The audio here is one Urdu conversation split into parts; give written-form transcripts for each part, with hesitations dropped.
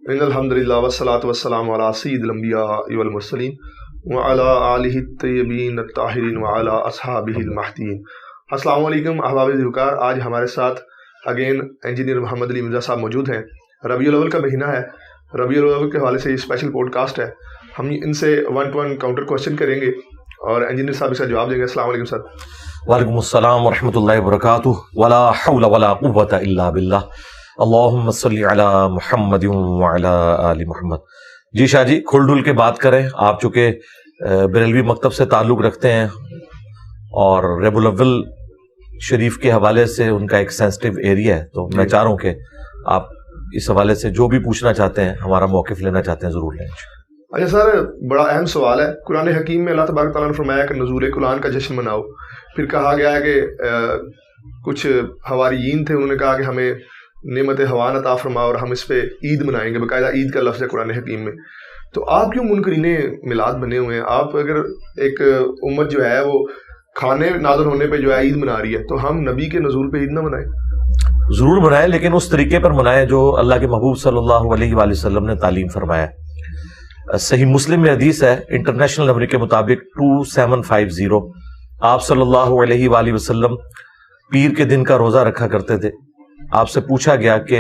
ان الحمدللہ والصلاۃ والسلام علی سید الانبیاء والمرسلین وعلی آلہ الطیبین الطاہرین وعلی اصحابہ المہدیین۔ السلام علیکم احباب ذوالفقار، آج ہمارے ساتھ اگین انجینئر محمد علی مرزا صاحب موجود ہیں۔ ربیع الاول کا مہینہ ہے، ربیع الاول کے حوالے سے یہ اسپیشل پوڈ کاسٹ ہے۔ ہم ان سے 1 to 1 کاؤنٹر کوشچن کریں گے اور انجینئر صاحب اس کا جواب دیں گے۔ السلام علیکم سر۔ وعلیکم السلام ورحمۃ اللہ وبرکاتہ۔ ولا حول ولا قوۃ الا باللہ، اللہم صلی علی محمد وعلی آل محمد۔ جی شاہ جی، کھل ڈل کے بات کریں، آپ چونکہ بریلوی مکتب سے تعلق رکھتے ہیں اور ربیع الاول شریف کے حوالے سے ان کا ایک سینسٹیو ایریا ہے، تو میں چاہ رہا ہوں کہ آپ اس حوالے سے جو بھی پوچھنا چاہتے ہیں، ہمارا موقف لینا چاہتے ہیں، ضرور لیں۔ اچھا سر، بڑا اہم سوال ہے۔ قرآن حکیم میں اللہ تبارک تعالیٰ نے فرمایا کہ نزول قرآن کا جشن مناؤ۔ پھر کہا گیا ہے کہ کچھ حواریین تھے، انہوں نے کہا کہ ہمیں نعمت ہوان عطا فرماؤ اور ہم اس پہ عید منائیں گے، باقاعدہ عید کا لفظ ہے قرآن حکیم میں۔ تو آپ کیوں منکرین میلاد بنے ہوئے ہیں؟ آپ اگر ایک امت جو ہے وہ کھانے نازل ہونے پہ جو ہے عید منا رہی ہے، تو ہم نبی کے نزول پہ عید نہ منائیں؟ ضرور منائیں، لیکن اس طریقے پر منائیں جو اللہ کے محبوب صلی اللہ علیہ وآلہ وسلم نے تعلیم فرمایا۔ صحیح مسلم میں حدیث ہے، انٹرنیشنل نمبر کے مطابق 2750، آپ صلی اللہ علیہ وآلہ وسلم پیر کے دن کا روزہ رکھا کرتے تھے۔ آپ سے پوچھا گیا کہ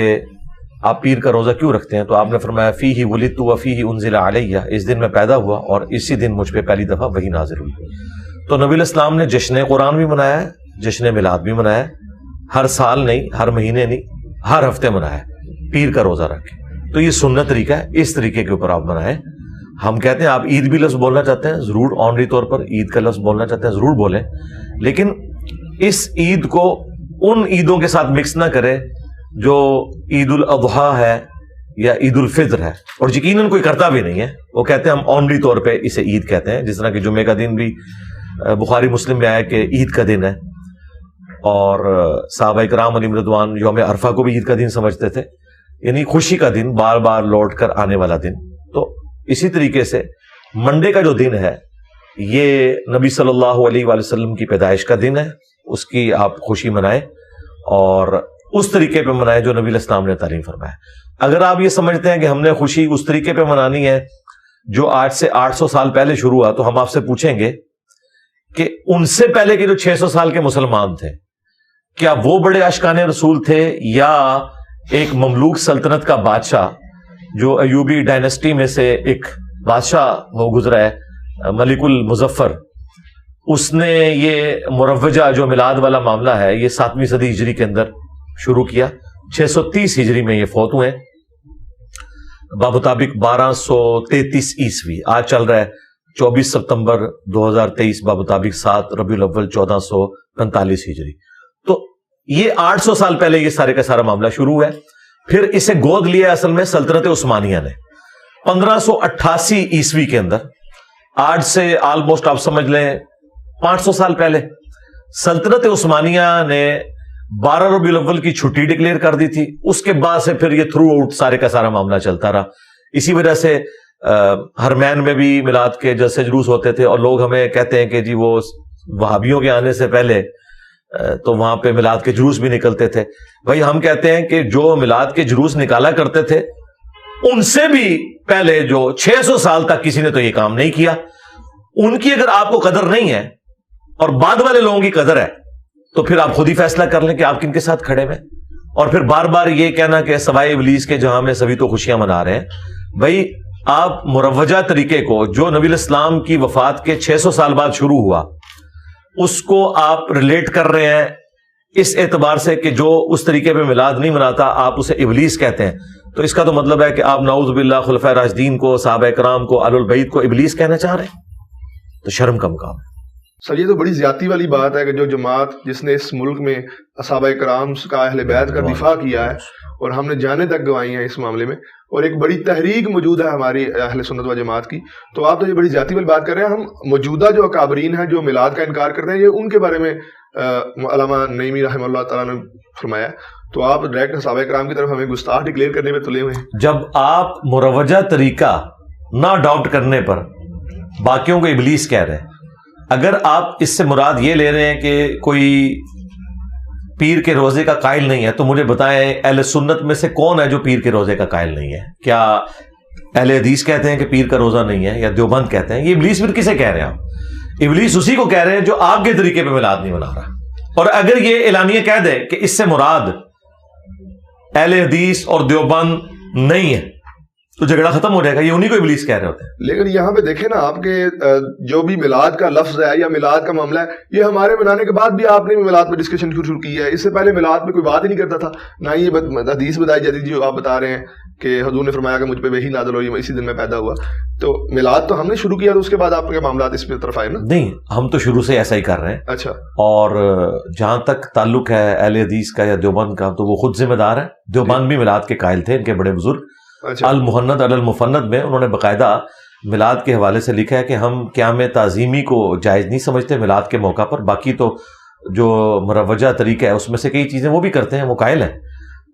آپ پیر کا روزہ کیوں رکھتے ہیں، تو آپ نے فرمایا فیہ ولدت وفیہ انزل علیہ، اس دن میں پیدا ہوا اور اسی دن مجھ پہ پہلی دفعہ وحی نازل ہوئی۔ تو نبی الاسلام نے جشن قرآن بھی منایا ہے، جشن میلاد بھی منایا ہے، ہر سال نہیں، ہر مہینے نہیں، ہر ہفتے منایا ہے پیر کا روزہ رکھ کے۔ تو یہ سنت طریقہ ہے، اس طریقے کے اوپر آپ منائیں۔ ہم کہتے ہیں آپ عید بھی لفظ بولنا چاہتے ہیں، ضرور آنری طور پر عید کا لفظ بولنا چاہتے ہیں، ضرور بولیں، لیکن اس عید کو ان عیدوں کے ساتھ مکس نہ کرے جو عید الاضحیٰ ہے یا عید الفطر ہے، اور یقیناً کوئی کرتا بھی نہیں ہے۔ وہ کہتے ہیں ہم آنری طور پہ اسے عید کہتے ہیں، جس طرح کہ جمعے کا دن بھی بخاری مسلم میں آیا کہ عید کا دن ہے، اور صحابہ کرام علیہم رضوان یوم عرفہ کو بھی عید کا دن سمجھتے تھے، یعنی خوشی کا دن، بار بار لوٹ کر آنے والا دن۔ تو اسی طریقے سے منڈے کا جو دن ہے، یہ نبی صلی اللہ علیہ وآلہ وسلم کی پیدائش کا دن ہے، اس کی آپ خوشی منائیں اور اس طریقے پہ منائیں جو نبی الاسلام نے تعلیم فرمایا۔ اگر آپ یہ سمجھتے ہیں کہ ہم نے خوشی اس طریقے پہ منانی ہے جو آج سے 800 سال پہلے شروع ہوا، تو ہم آپ سے پوچھیں گے کہ ان سے پہلے کے جو 600 سال کے مسلمان تھے، کیا وہ بڑے عاشقان رسول تھے یا ایک مملوک سلطنت کا بادشاہ جو ایوبی ڈائنسٹی میں سے ایک بادشاہ وہ گزرا ہے ملک المظفر، اس نے یہ مروجہ جو میلاد والا معاملہ ہے یہ 7ویں صدی ہجری کے اندر شروع کیا، 630 ہجری میں یہ فوت ہوئے، بمطابق 1233 عیسوی۔ آج چل رہا ہے 24 ستمبر 2023 بمطابق 7 ربیع الاول 1445 ہجری۔ تو یہ 800 سال پہلے یہ سارے کا سارا معاملہ شروع ہوا ہے۔ پھر اسے گود لیا اصل میں سلطنت عثمانیہ نے 1588 عیسوی کے اندر، آج سے آلموسٹ آپ سمجھ لیں 500 سال پہلے سلطنت عثمانیہ نے 12 ربیع الاول کی چھٹی ڈکلیئر کر دی تھی۔ اس کے بعد سے پھر یہ تھرو آؤٹ سارے کا سارا معاملہ چلتا رہا۔ اسی وجہ سے حرمین میں بھی میلاد کے جلسے جلوس ہوتے تھے، اور لوگ ہمیں کہتے ہیں کہ جی وہ وہابیوں کے آنے سے پہلے تو وہاں پہ میلاد کے جلوس بھی نکلتے تھے۔ بھائی ہم کہتے ہیں کہ جو میلاد کے جلوس نکالا کرتے تھے ان سے بھی پہلے جو 600 سال تک کسی نے تو یہ کام نہیں کیا۔ ان کی اگر آپ کو قدر نہیں ہے اور بعد والے لوگوں کی قدر ہے، تو پھر آپ خود ہی فیصلہ کر لیں کہ آپ کن کے ساتھ کھڑے ہوئے، اور پھر بار بار یہ کہنا کہ سوائے ابلیس کے جہاں میں سبھی تو خوشیاں منا رہے ہیں۔ بھائی آپ مروجہ طریقے کو جو نبی الاسلام کی وفات کے 600 سال بعد شروع ہوا، اس کو آپ ریلیٹ کر رہے ہیں اس اعتبار سے کہ جو اس طریقے پہ میلاد نہیں مناتا آپ اسے ابلیس کہتے ہیں، تو اس کا تو مطلب ہے کہ آپ نعوذ باللہ خلفائے راشدین کو، صحابہ کرام کو، اہل البیت کو ابلیس کہنا چاہ رہے ہیں، تو شرم کم کام ہے۔ سر یہ تو بڑی زیادتی والی بات ہے کہ جو جماعت جس نے اس ملک میں صحابہ کرام کا، اہل بیت کا دفاع کیا ہے، اور ہم نے جانیں تک گنوائی ہیں اس معاملے میں، اور ایک بڑی تحریک موجود ہے ہماری اہل سنت و جماعت کی، تو آپ تو یہ بڑی زیادتی والی بات کر رہے ہیں۔ ہم موجودہ جو اکابرین ہیں جو میلاد کا انکار کرتے ہیں، یہ ان کے بارے میں علامہ نعیمی رحمہ اللہ تعالیٰ نے فرمایا، تو آپ ڈائریکٹ صحابہ کرام کی طرف ہمیں گستاخ ڈکلیئر کرنے میں تلے ہوئے ہیں۔ جب آپ مروجہ طریقہ نہ اڈاپٹ کرنے پر باقیوں کو ابلیس کہہ رہے ہیں، اگر آپ اس سے مراد یہ لے رہے ہیں کہ کوئی پیر کے روزے کا قائل نہیں ہے، تو مجھے بتائیں اہل سنت میں سے کون ہے جو پیر کے روزے کا قائل نہیں ہے؟ کیا اہل حدیث کہتے ہیں کہ پیر کا روزہ نہیں ہے، یا دیوبند کہتے ہیں؟ یہ ابلیس پھر کسے کہہ رہے ہیں آپ؟ ابلیس اسی کو کہہ رہے ہیں جو آپ کے طریقے پہ میلاد نہیں منا رہا. اور اگر یہ اعلانیہ کہہ دے کہ اس سے مراد اہل حدیث اور دیوبند نہیں ہے تو جھگڑا ختم ہو جائے گا. یہ انہی کو ابلیس کہہ رہے ہوتے ہیں. لیکن یہاں پہ دیکھیں نا آپ کے جو بھی میلاد کا لفظ ہے یا میلاد کا معاملہ ہے، یہ ہمارے منانے کے بعد بھی آپ نے میلاد پہ ڈسکشن شروع کی ہے. اس سے پہلے میلاد پہ کوئی بات ہی نہیں کرتا تھا، نہ یہ حدیث بتائی جاتی تھی جو آپ بتا رہے ہیں کہ حضور نے فرمایا کہ مجھ پہ وحی نازل ہوئی، اسی دن میں پیدا ہوا. تو میلاد تو ہم نے شروع کیا، تو اس کے بعد آپ کے معاملات اس پہ طرف آئے نا؟ نہیں، ہم تو شروع سے ایسا ہی کر رہے ہیں. اچھا. اور جہاں تک تعلق ہے اہل حدیث کا یا دیوبند کا، تو وہ خود ذمہ دار ہے. دیوبند بھی میلاد کے قائل تھے، ان کے بڑے بزرگ المحند علی المفند میں انہوں نے باقاعدہ میلاد کے حوالے سے لکھا ہے کہ ہم قیام تعظیمی کو جائز نہیں سمجھتے میلاد کے موقع پر، باقی تو جو مروجہ طریقہ ہے اس میں سے کئی چیزیں وہ بھی کرتے ہیں، وہ قائل ہیں.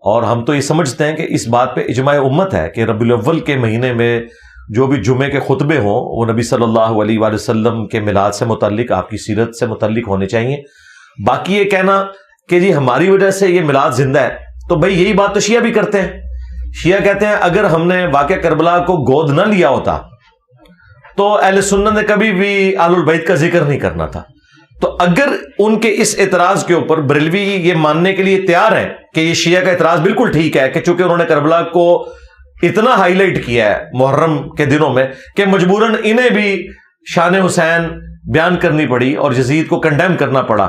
اور ہم تو یہ سمجھتے ہیں کہ اس بات پہ اجماع امت ہے کہ ربیع الاول کے مہینے میں جو بھی جمعے کے خطبے ہوں وہ نبی صلی اللہ علیہ وآلہ وسلم کے میلاد سے متعلق، آپ کی سیرت سے متعلق ہونے چاہیے. باقی یہ کہنا کہ جی ہماری وجہ سے یہ میلاد زندہ ہے، تو بھئی یہی بات تو شیعہ بھی کرتے ہیں. شیعہ کہتے ہیں اگر ہم نے واقعہ کربلا کو گود نہ لیا ہوتا تو اہل سنت نے کبھی بھی آل البیت کا ذکر نہیں کرنا تھا. تو اگر ان کے اس اعتراض کے اوپر بریلوی یہ ماننے کے لیے تیار ہیں کہ یہ شیعہ کا اعتراض بالکل ٹھیک ہے کہ چونکہ انہوں نے کربلا کو اتنا ہائی لائٹ کیا ہے محرم کے دنوں میں کہ مجبوراً انہیں بھی شان حسین بیان کرنی پڑی اور یزید کو کنڈیم کرنا پڑا،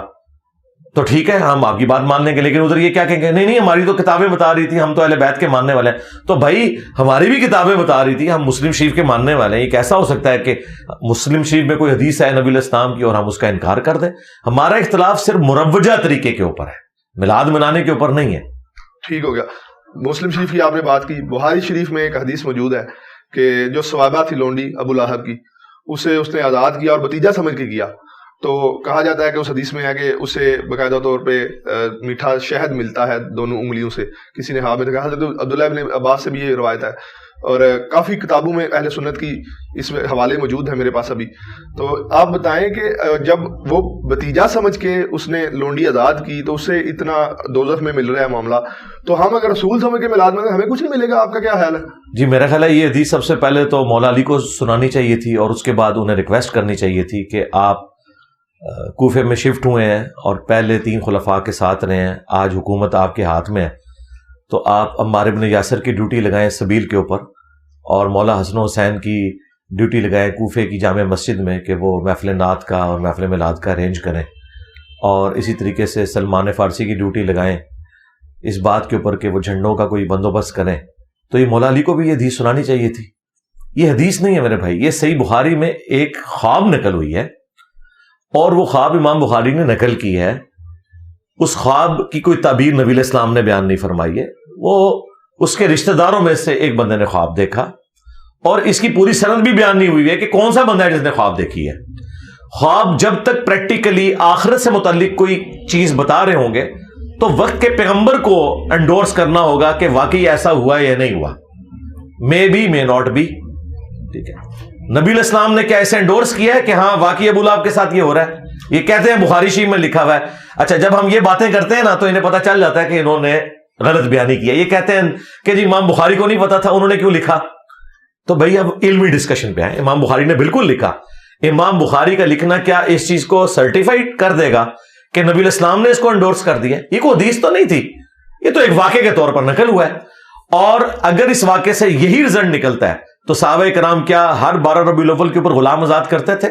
تو ٹھیک ہے ہم آپ کی بات مان لیں گے. لیکن ادھر یہ کیا کہیں گے، نہیں ہماری تو کتابیں بتا رہی تھی، ہم تو اہل بیت کے ماننے والے ہیں. تو بھائی ہماری بھی کتابیں بتا رہی تھی، ہم مسلم شریف کے ماننے والے ہیں. یہ کیسا ہو سکتا ہے کہ مسلم شریف میں کوئی حدیث ہے نبی علیہ السلام کی اور ہم اس کا انکار کر دیں؟ ہمارا اختلاف صرف مروجہ طریقے کے اوپر ہے، میلاد منانے کے اوپر نہیں ہے. ٹھیک ہو گیا. مسلم شریف کی آپ نے بات کی، بخاری شریف میں ایک حدیث موجود ہے کہ جو صوابہ تھی لونڈی ابو لہب کی، اسے اس نے آزاد کیا اور بتیجا سمجھ کے کیا. تو کہا جاتا ہے کہ اس حدیث میں ہے کہ اسے باقاعدہ طور پہ میٹھا شہد ملتا ہے دونوں انگلیوں سے. کسی نے ہاں میں کہا تھا، تو عبداللہ ابن عباس سے بھی یہ روایت ہے، اور کافی کتابوں میں اہل سنت کی اس میں حوالے موجود ہیں میرے پاس ابھی. تو آپ بتائیں کہ جب وہ بتیجا سمجھ کے اس نے لونڈی آزاد کی تو اسے اتنا دوزخ میں مل رہا ہے معاملہ، تو ہم اگر رسول سمجھ کے میلاد میں ہمیں کچھ نہیں ملے گا؟ آپ کا کیا خیال ہے؟ جی میرا خیال ہے یہ حدیث سب سے پہلے تو مولا علی کو سنانی چاہیے تھی، اور اس کے بعد انہیں ریکویسٹ کرنی چاہیے تھی کہ آپ کوفے میں شفٹ ہوئے ہیں اور پہلے 3 خلفاء کے ساتھ رہے ہیں، آج حکومت آپ کے ہاتھ میں ہے، تو آپ عمار بن یاسر کی ڈیوٹی لگائیں سبیل کے اوپر، اور مولا حسن حسین کی ڈیوٹی لگائیں کوفے کی جامع مسجد میں کہ وہ محفل نعت کا اور محفل میلاد کا ارینج کریں، اور اسی طریقے سے سلمان فارسی کی ڈیوٹی لگائیں اس بات کے اوپر کہ وہ جھنڈوں کا کوئی بندوبست کریں. تو یہ مولا علی کو بھی یہ حدیث سنانی چاہیے تھی. یہ حدیث نہیں ہے میرے بھائی، یہ صحیح بخاری میں ایک خواب نقل ہوئی ہے، اور وہ خواب امام بخاری نے نقل کی ہے. اس خواب کی کوئی تعبیر نبی علیہ السلام نے بیان نہیں فرمائی ہے، وہ اس کے رشتہ داروں میں سے ایک بندے نے خواب دیکھا، اور اس کی پوری سند بھی بیان نہیں ہوئی ہے کہ کون سا بندہ ہے جس نے خواب دیکھی ہے. خواب جب تک پریکٹیکلی آخرت سے متعلق کوئی چیز بتا رہے ہوں گے تو وقت کے پیغمبر کو انڈورس کرنا ہوگا کہ واقعی ایسا ہوا یا نہیں ہوا، may be may not be. ٹھیک ہے، نبی علیہ السلام نے کیا ایسے انڈورس کیا ہے کہ ہاں واقعی ابو لہب کے ساتھ یہ ہو رہا ہے؟ یہ کہتے ہیں بخاری شریف میں لکھا ہوا ہے. اچھا جب ہم یہ باتیں کرتے ہیں نا تو انہیں پتہ چل جاتا ہے کہ انہوں نے غلط بیانی کیا. یہ کہتے ہیں کہ جی امام بخاری کو نہیں پتا تھا، انہوں نے کیوں لکھا؟ تو بھائی اب علمی ڈسکشن پہ آئیں. امام بخاری نے بالکل لکھا. امام بخاری کا لکھنا کیا اس چیز کو سرٹیفائڈ کر دے گا کہ نبی علیہ السلام نے اس کو انڈورس کر دیا؟ یہ کوئی حدیث تو نہیں تھی، یہ تو ایک واقعے کے طور پر نقل ہوا ہے. اور اگر اس واقعے سے یہی رزلٹ نکلتا ہے تو صحابہ کرام کیا ہر 12 ربیع الاول کے اوپر غلام آزاد کرتے تھے؟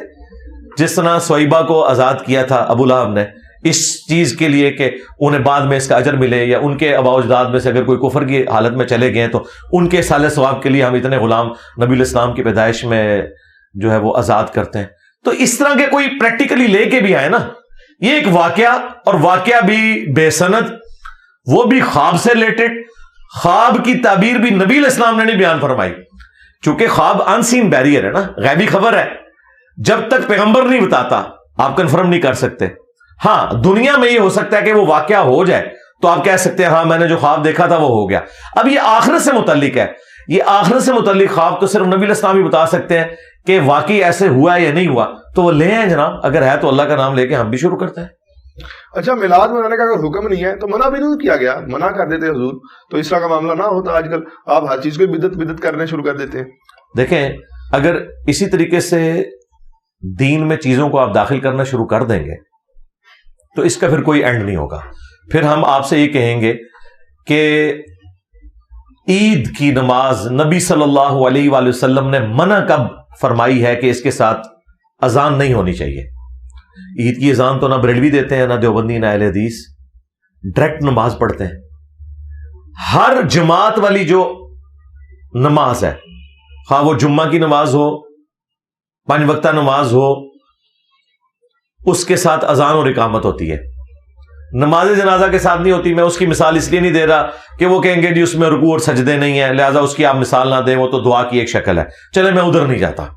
جس طرح سویبہ کو آزاد کیا تھا ابو لہب نے اس چیز کے لیے کہ انہیں بعد میں اس کا اجر ملے، یا ان کے آباء و اجداد میں سے اگر کوئی کفر کی حالت میں چلے گئے تو ان کے سال ثواب کے لیے ہم اتنے غلام نبی علیہ السلام کی پیدائش میں جو ہے وہ آزاد کرتے ہیں. تو اس طرح کے کوئی پریکٹیکلی لے کے بھی آئے نا. یہ ایک واقعہ، اور واقعہ بھی بے سند، وہ بھی خواب سے ریلیٹڈ. خواب کی تعبیر بھی نبی علیہ السلام نے نہیں بیان فرمائی، چونکہ خواب ان سین بیریئر ہے نا، غیبی خبر ہے. جب تک پیغمبر نہیں بتاتا آپ کنفرم نہیں کر سکتے. ہاں دنیا میں یہ ہو سکتا ہے کہ وہ واقعہ ہو جائے تو آپ کہہ سکتے ہیں ہاں میں نے جو خواب دیکھا تھا وہ ہو گیا. اب یہ آخرت سے متعلق ہے، یہ آخرت سے متعلق خواب تو صرف نبی علیہ السلام ہی بتا سکتے ہیں کہ واقعی ایسے ہوا یا نہیں ہوا. تو وہ لے آئیں جناب، اگر ہے تو اللہ کا نام لے کے ہم بھی شروع کرتے ہیں. اچھا میلاد منانے کا اگر حکم نہیں ہے تو منع بھی نہیں کیا گیا, منع کر دیتے حضور, تو اس طرح کا معاملہ نہ ہوتا. آج کل آپ ہر چیز کو بدعت کرنے شروع کر دیتے ہیں. دیکھیں اگر اسی طریقے سے دین میں چیزوں کو آپ داخل کرنا شروع کر دیں گے تو اس کا پھر کوئی اینڈ نہیں ہوگا. پھر ہم آپ سے یہ کہیں گے کہ عید کی نماز نبی صلی اللہ علیہ وآلہ وسلم نے منع کب فرمائی ہے کہ اس کے ساتھ اذان نہیں ہونی چاہیے. عید کی اذان تو نہ بریلوی دیتے ہیں, نہ دیوبندی, نہ اہل حدیث, ڈائریکٹ نماز پڑھتے ہیں. ہر جماعت والی جو نماز ہے, خواہ وہ جمعہ کی نماز ہو, 5 وقتہ نماز ہو, اس کے ساتھ اذان اور اقامت ہوتی ہے. نماز جنازہ کے ساتھ نہیں ہوتی. میں اس کی مثال اس لیے نہیں دے رہا کہ وہ کہیں گے جی اس میں رکوع اور سجدے نہیں ہیں, لہذا اس کی آپ مثال نہ دیں, وہ تو دعا کی ایک شکل ہے. چلے میں ادھر نہیں جاتا.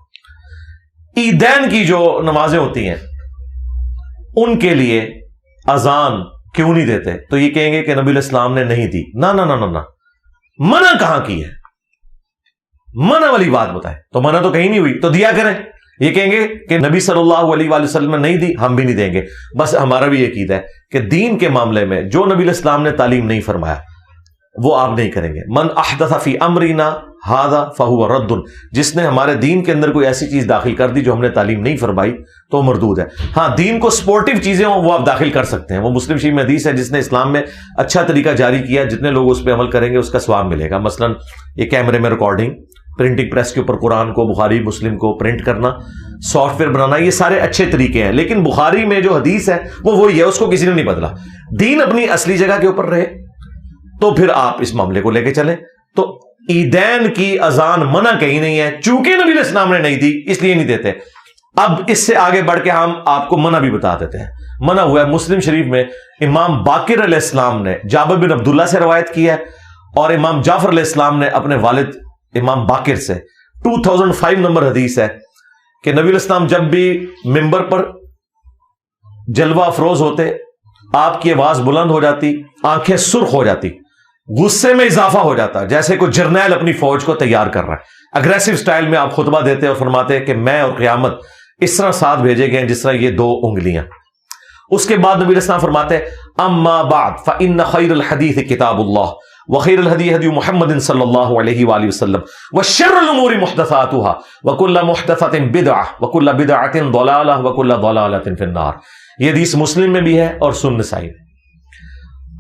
عیدین کی جو نمازیں ہوتی ہیں ان کے لیے اذان کیوں نہیں دیتے؟ تو یہ کہیں گے کہ نبی علیہ السلام نے نہیں دی. نہ نہ نہ نہ, منع کہاں کی ہے؟ منع والی بات بتائیں. تو منع تو کہیں نہیں ہوئی, تو دیا کریں. یہ کہیں گے کہ نبی صلی اللہ علیہ وآلہ وسلم نے نہیں دی, ہم بھی نہیں دیں گے. بس ہمارا بھی یہ عقیدہ ہے کہ دین کے معاملے میں جو نبی علیہ السلام نے تعلیم نہیں فرمایا وہ آپ نہیں کریں گے. من احدث فی امرنا ھذا فہو رد, جس نے ہمارے دین کے اندر کوئی ایسی چیز داخل کر دی جو ہم نے تعلیم نہیں فرمائی تو مردود ہے. ہاں دین کو سپورٹیو چیزیں ہوں وہ آپ داخل کر سکتے ہیں. وہ مسلم شریف میں حدیث ہے, جس نے اسلام میں اچھا طریقہ جاری کیا, جتنے لوگ اس پہ عمل کریں گے اس کا ثواب ملے گا. مثلا یہ کیمرے میں ریکارڈنگ, پرنٹنگ پریس کے اوپر قرآن کو, بخاری مسلم کو پرنٹ کرنا, سافٹ ویئر بنانا, یہ سارے اچھے طریقے ہیں. لیکن بخاری میں جو حدیث ہے وہ وہی ہے, اس کو کسی نے نہیں بدلا. دین اپنی اصلی جگہ کے اوپر رہے تو پھر آپ اس معاملے کو لے کے چلیں. تو عیدین کی اذان منع کہیں نہیں ہے, چونکہ نبی علیہ السلام نے نہیں دی اس لیے نہیں دیتے. اب اس سے آگے بڑھ کے ہم آپ کو منع بھی بتا دیتے ہیں. منع ہوا ہے مسلم شریف میں, امام باقر علیہ السلام نے جابر بن عبداللہ سے روایت کی ہے, اور امام جعفر علیہ السلام نے اپنے والد امام باقر سے 2005 نمبر حدیث ہے کہ نبی علیہ السلام جب بھی ممبر پر جلوہ افروز ہوتے, آپ کی آواز بلند ہو جاتی, آنکھیں سرخ ہو جاتی, غصے میں اضافہ ہو جاتا, جیسے کوئی جرنیل اپنی فوج کو تیار کر رہا ہے. اگریسو سٹائل میں آپ خطبہ دیتے اور فرماتے کہ میں اور قیامت اس طرح ساتھ بھیجے گئے جس طرح یہ 2 انگلیاں. اس کے بعد نبی علیہ السلام فرماتے اما بعد فإن خیر الحدیث کتاب اللہ وخیر الہدی ہدی محمد صلی اللہ علیہ وآلہ وسلم وشر الامور محدثاتها وکل محدثۃ بدعہ وکل بدعۃ ضلالہ وکل ضلالۃ فی النار. یہ حدیث مسلم میں بھی ہے اور سنن نسائی میں.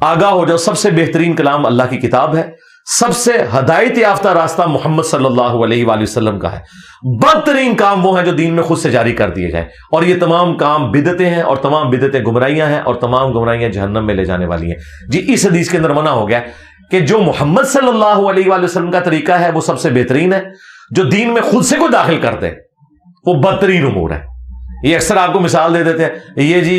آگاہ ہو جاؤ, سب سے بہترین کلام اللہ کی کتاب ہے, سب سے ہدایت یافتہ راستہ محمد صلی اللہ علیہ وآلہ وسلم کا ہے. بدترین کام وہ ہیں جو دین میں خود سے جاری کر دیے جائیں, اور یہ تمام کام بدعتیں ہیں, اور تمام بدعتیں گمراہیاں ہیں, اور تمام گمراہیاں جہنم میں لے جانے والی ہیں. جی اس حدیث کے اندر منع ہو گیا کہ جو محمد صلی اللہ علیہ وآلہ وسلم کا طریقہ ہے وہ سب سے بہترین ہے, جو دین میں خود سے کوئی داخل کر دے وہ بدترین امور ہے. یہ اکثر آپ کو مثال دے دیتے ہیں, یہ جی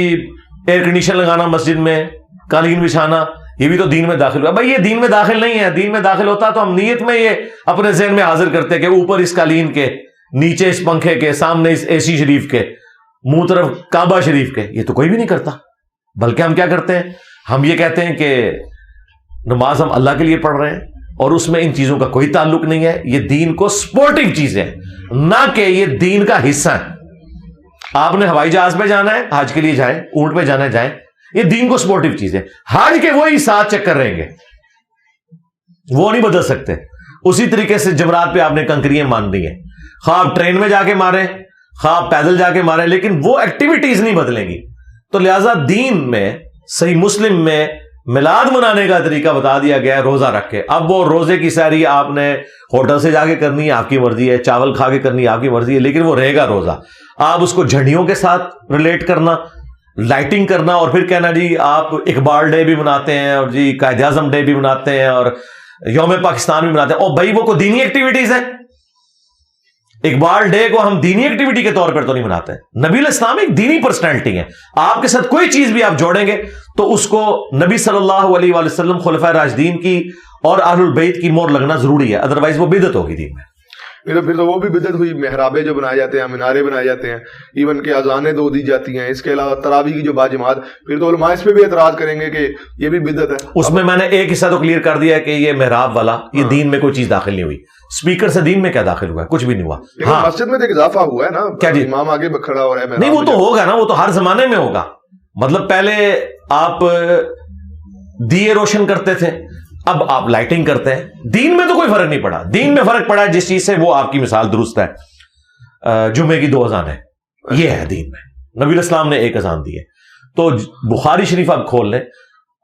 ایئر کنڈیشن لگانا مسجد میں, قالین بچھانا, یہ بھی تو دین میں داخل ہوا. بھائی یہ دین میں داخل نہیں ہے. دین میں داخل ہوتا تو ہم نیت میں یہ اپنے ذہن میں حاضر کرتے کہ اوپر اس قالین کے, نیچے اس پنکھے کے, سامنے اس اے سی شریف کے, منہ طرف کعبہ شریف کے. یہ تو کوئی بھی نہیں کرتا. بلکہ ہم کیا کرتے ہیں, ہم یہ کہتے ہیں کہ نماز ہم اللہ کے لیے پڑھ رہے ہیں اور اس میں ان چیزوں کا کوئی تعلق نہیں ہے. یہ دین کو سپورٹیو چیزیں ہیں, نہ کہ یہ دین کا حصہ ہے. آپ نے ہوائی جہاز پہ جانا ہے, حج کے لیے جائیں, اونٹ پہ جانا ہے جائیں, یہ دین کو سپورٹیو چیزیں. حج کے وہی 7 چکر رہیں گے, وہ نہیں بدل سکتے. اسی طریقے سے جمرات پہ آپ نے کنکریاں مان دی ہیں, خواہ آپ ٹرین میں جا کے ماریں, خواہ آپ پیدل جا کے ماریں, لیکن وہ ایکٹیویٹیز نہیں بدلیں گی. تو لہذا دین میں صحیح مسلم میں میلاد منانے کا طریقہ بتا دیا گیا ہے روزہ رکھ کے. اب وہ روزے کی سحری آپ نے ہوٹل سے جا کے کرنی ہے, آپ کی مرضی ہے, چاول کھا کے کرنی ہے, آپ کی مرضی ہے, لیکن وہ رہے گا روزہ. آپ اس کو جھنڈیوں کے ساتھ ریلیٹ کرنا, لائٹنگ کرنا, اور پھر کہنا جی آپ اقبال ڈے بھی مناتے ہیں, اور جی قائد اعظم ڈے بھی مناتے ہیں, اور یوم پاکستان بھی مناتے ہیں. اور بھائی وہ کوئی دینی ایکٹیویٹیز ہیں؟ اقبال ڈے کو ہم دینی ایکٹیویٹی کے طور پر تو نہیں مناتے. نبی علیہ السلام ایک دینی پرسنالٹی ہے. آپ کے ساتھ کوئی چیز بھی آپ جوڑیں گے تو اس کو نبی صلی اللہ علیہ وآلہ وسلم, خلفائے راشدین کی اور اہل البیت کی مہر لگنا ضروری ہے, ادروائز وہ بدعت ہوگی دین میں. پھر تو وہ بھی بدعت ہوئی. محرابیں جو بنائے جاتے ہیں, مینارے بنائے جاتے ہیں, ایون کہ اذانیں 2 دی جاتی ہیں. اس کے علاوہ تراویح کی جو باجماعت, پھر تو علماء اس پہ بھی اعتراض کریں گے کہ یہ بھی بدعت ہے. اس میں نے ایک حصہ تو کلیئر کر دیا ہے کہ یہ محراب والا, یہ دین میں کوئی چیز داخل نہیں ہوئی. اسپیکر سے دین میں کیا داخل ہوا ہے؟ کچھ بھی نہیں ہوا. مسجد میں تو اضافہ ہوا ہے نا, کیا جی امام آگے کھڑا ہو رہا ہے. نہیں وہ تو ہوگا نا, وہ تو ہر زمانے میں ہوگا. مطلب پہلے آپ دیے روشن کرتے تھے، اب آپ لائٹنگ کرتے ہیں. دین میں تو کوئی فرق نہیں پڑا. دین میں فرق پڑا جس چیز سے، وہ آپ کی مثال درست ہے. جمعے کی 2 اذانیں یہ ہے دین میں. نبی الاسلام نے 1 اذان دی ہے. تو بخاری شریف آپ کھول لیں،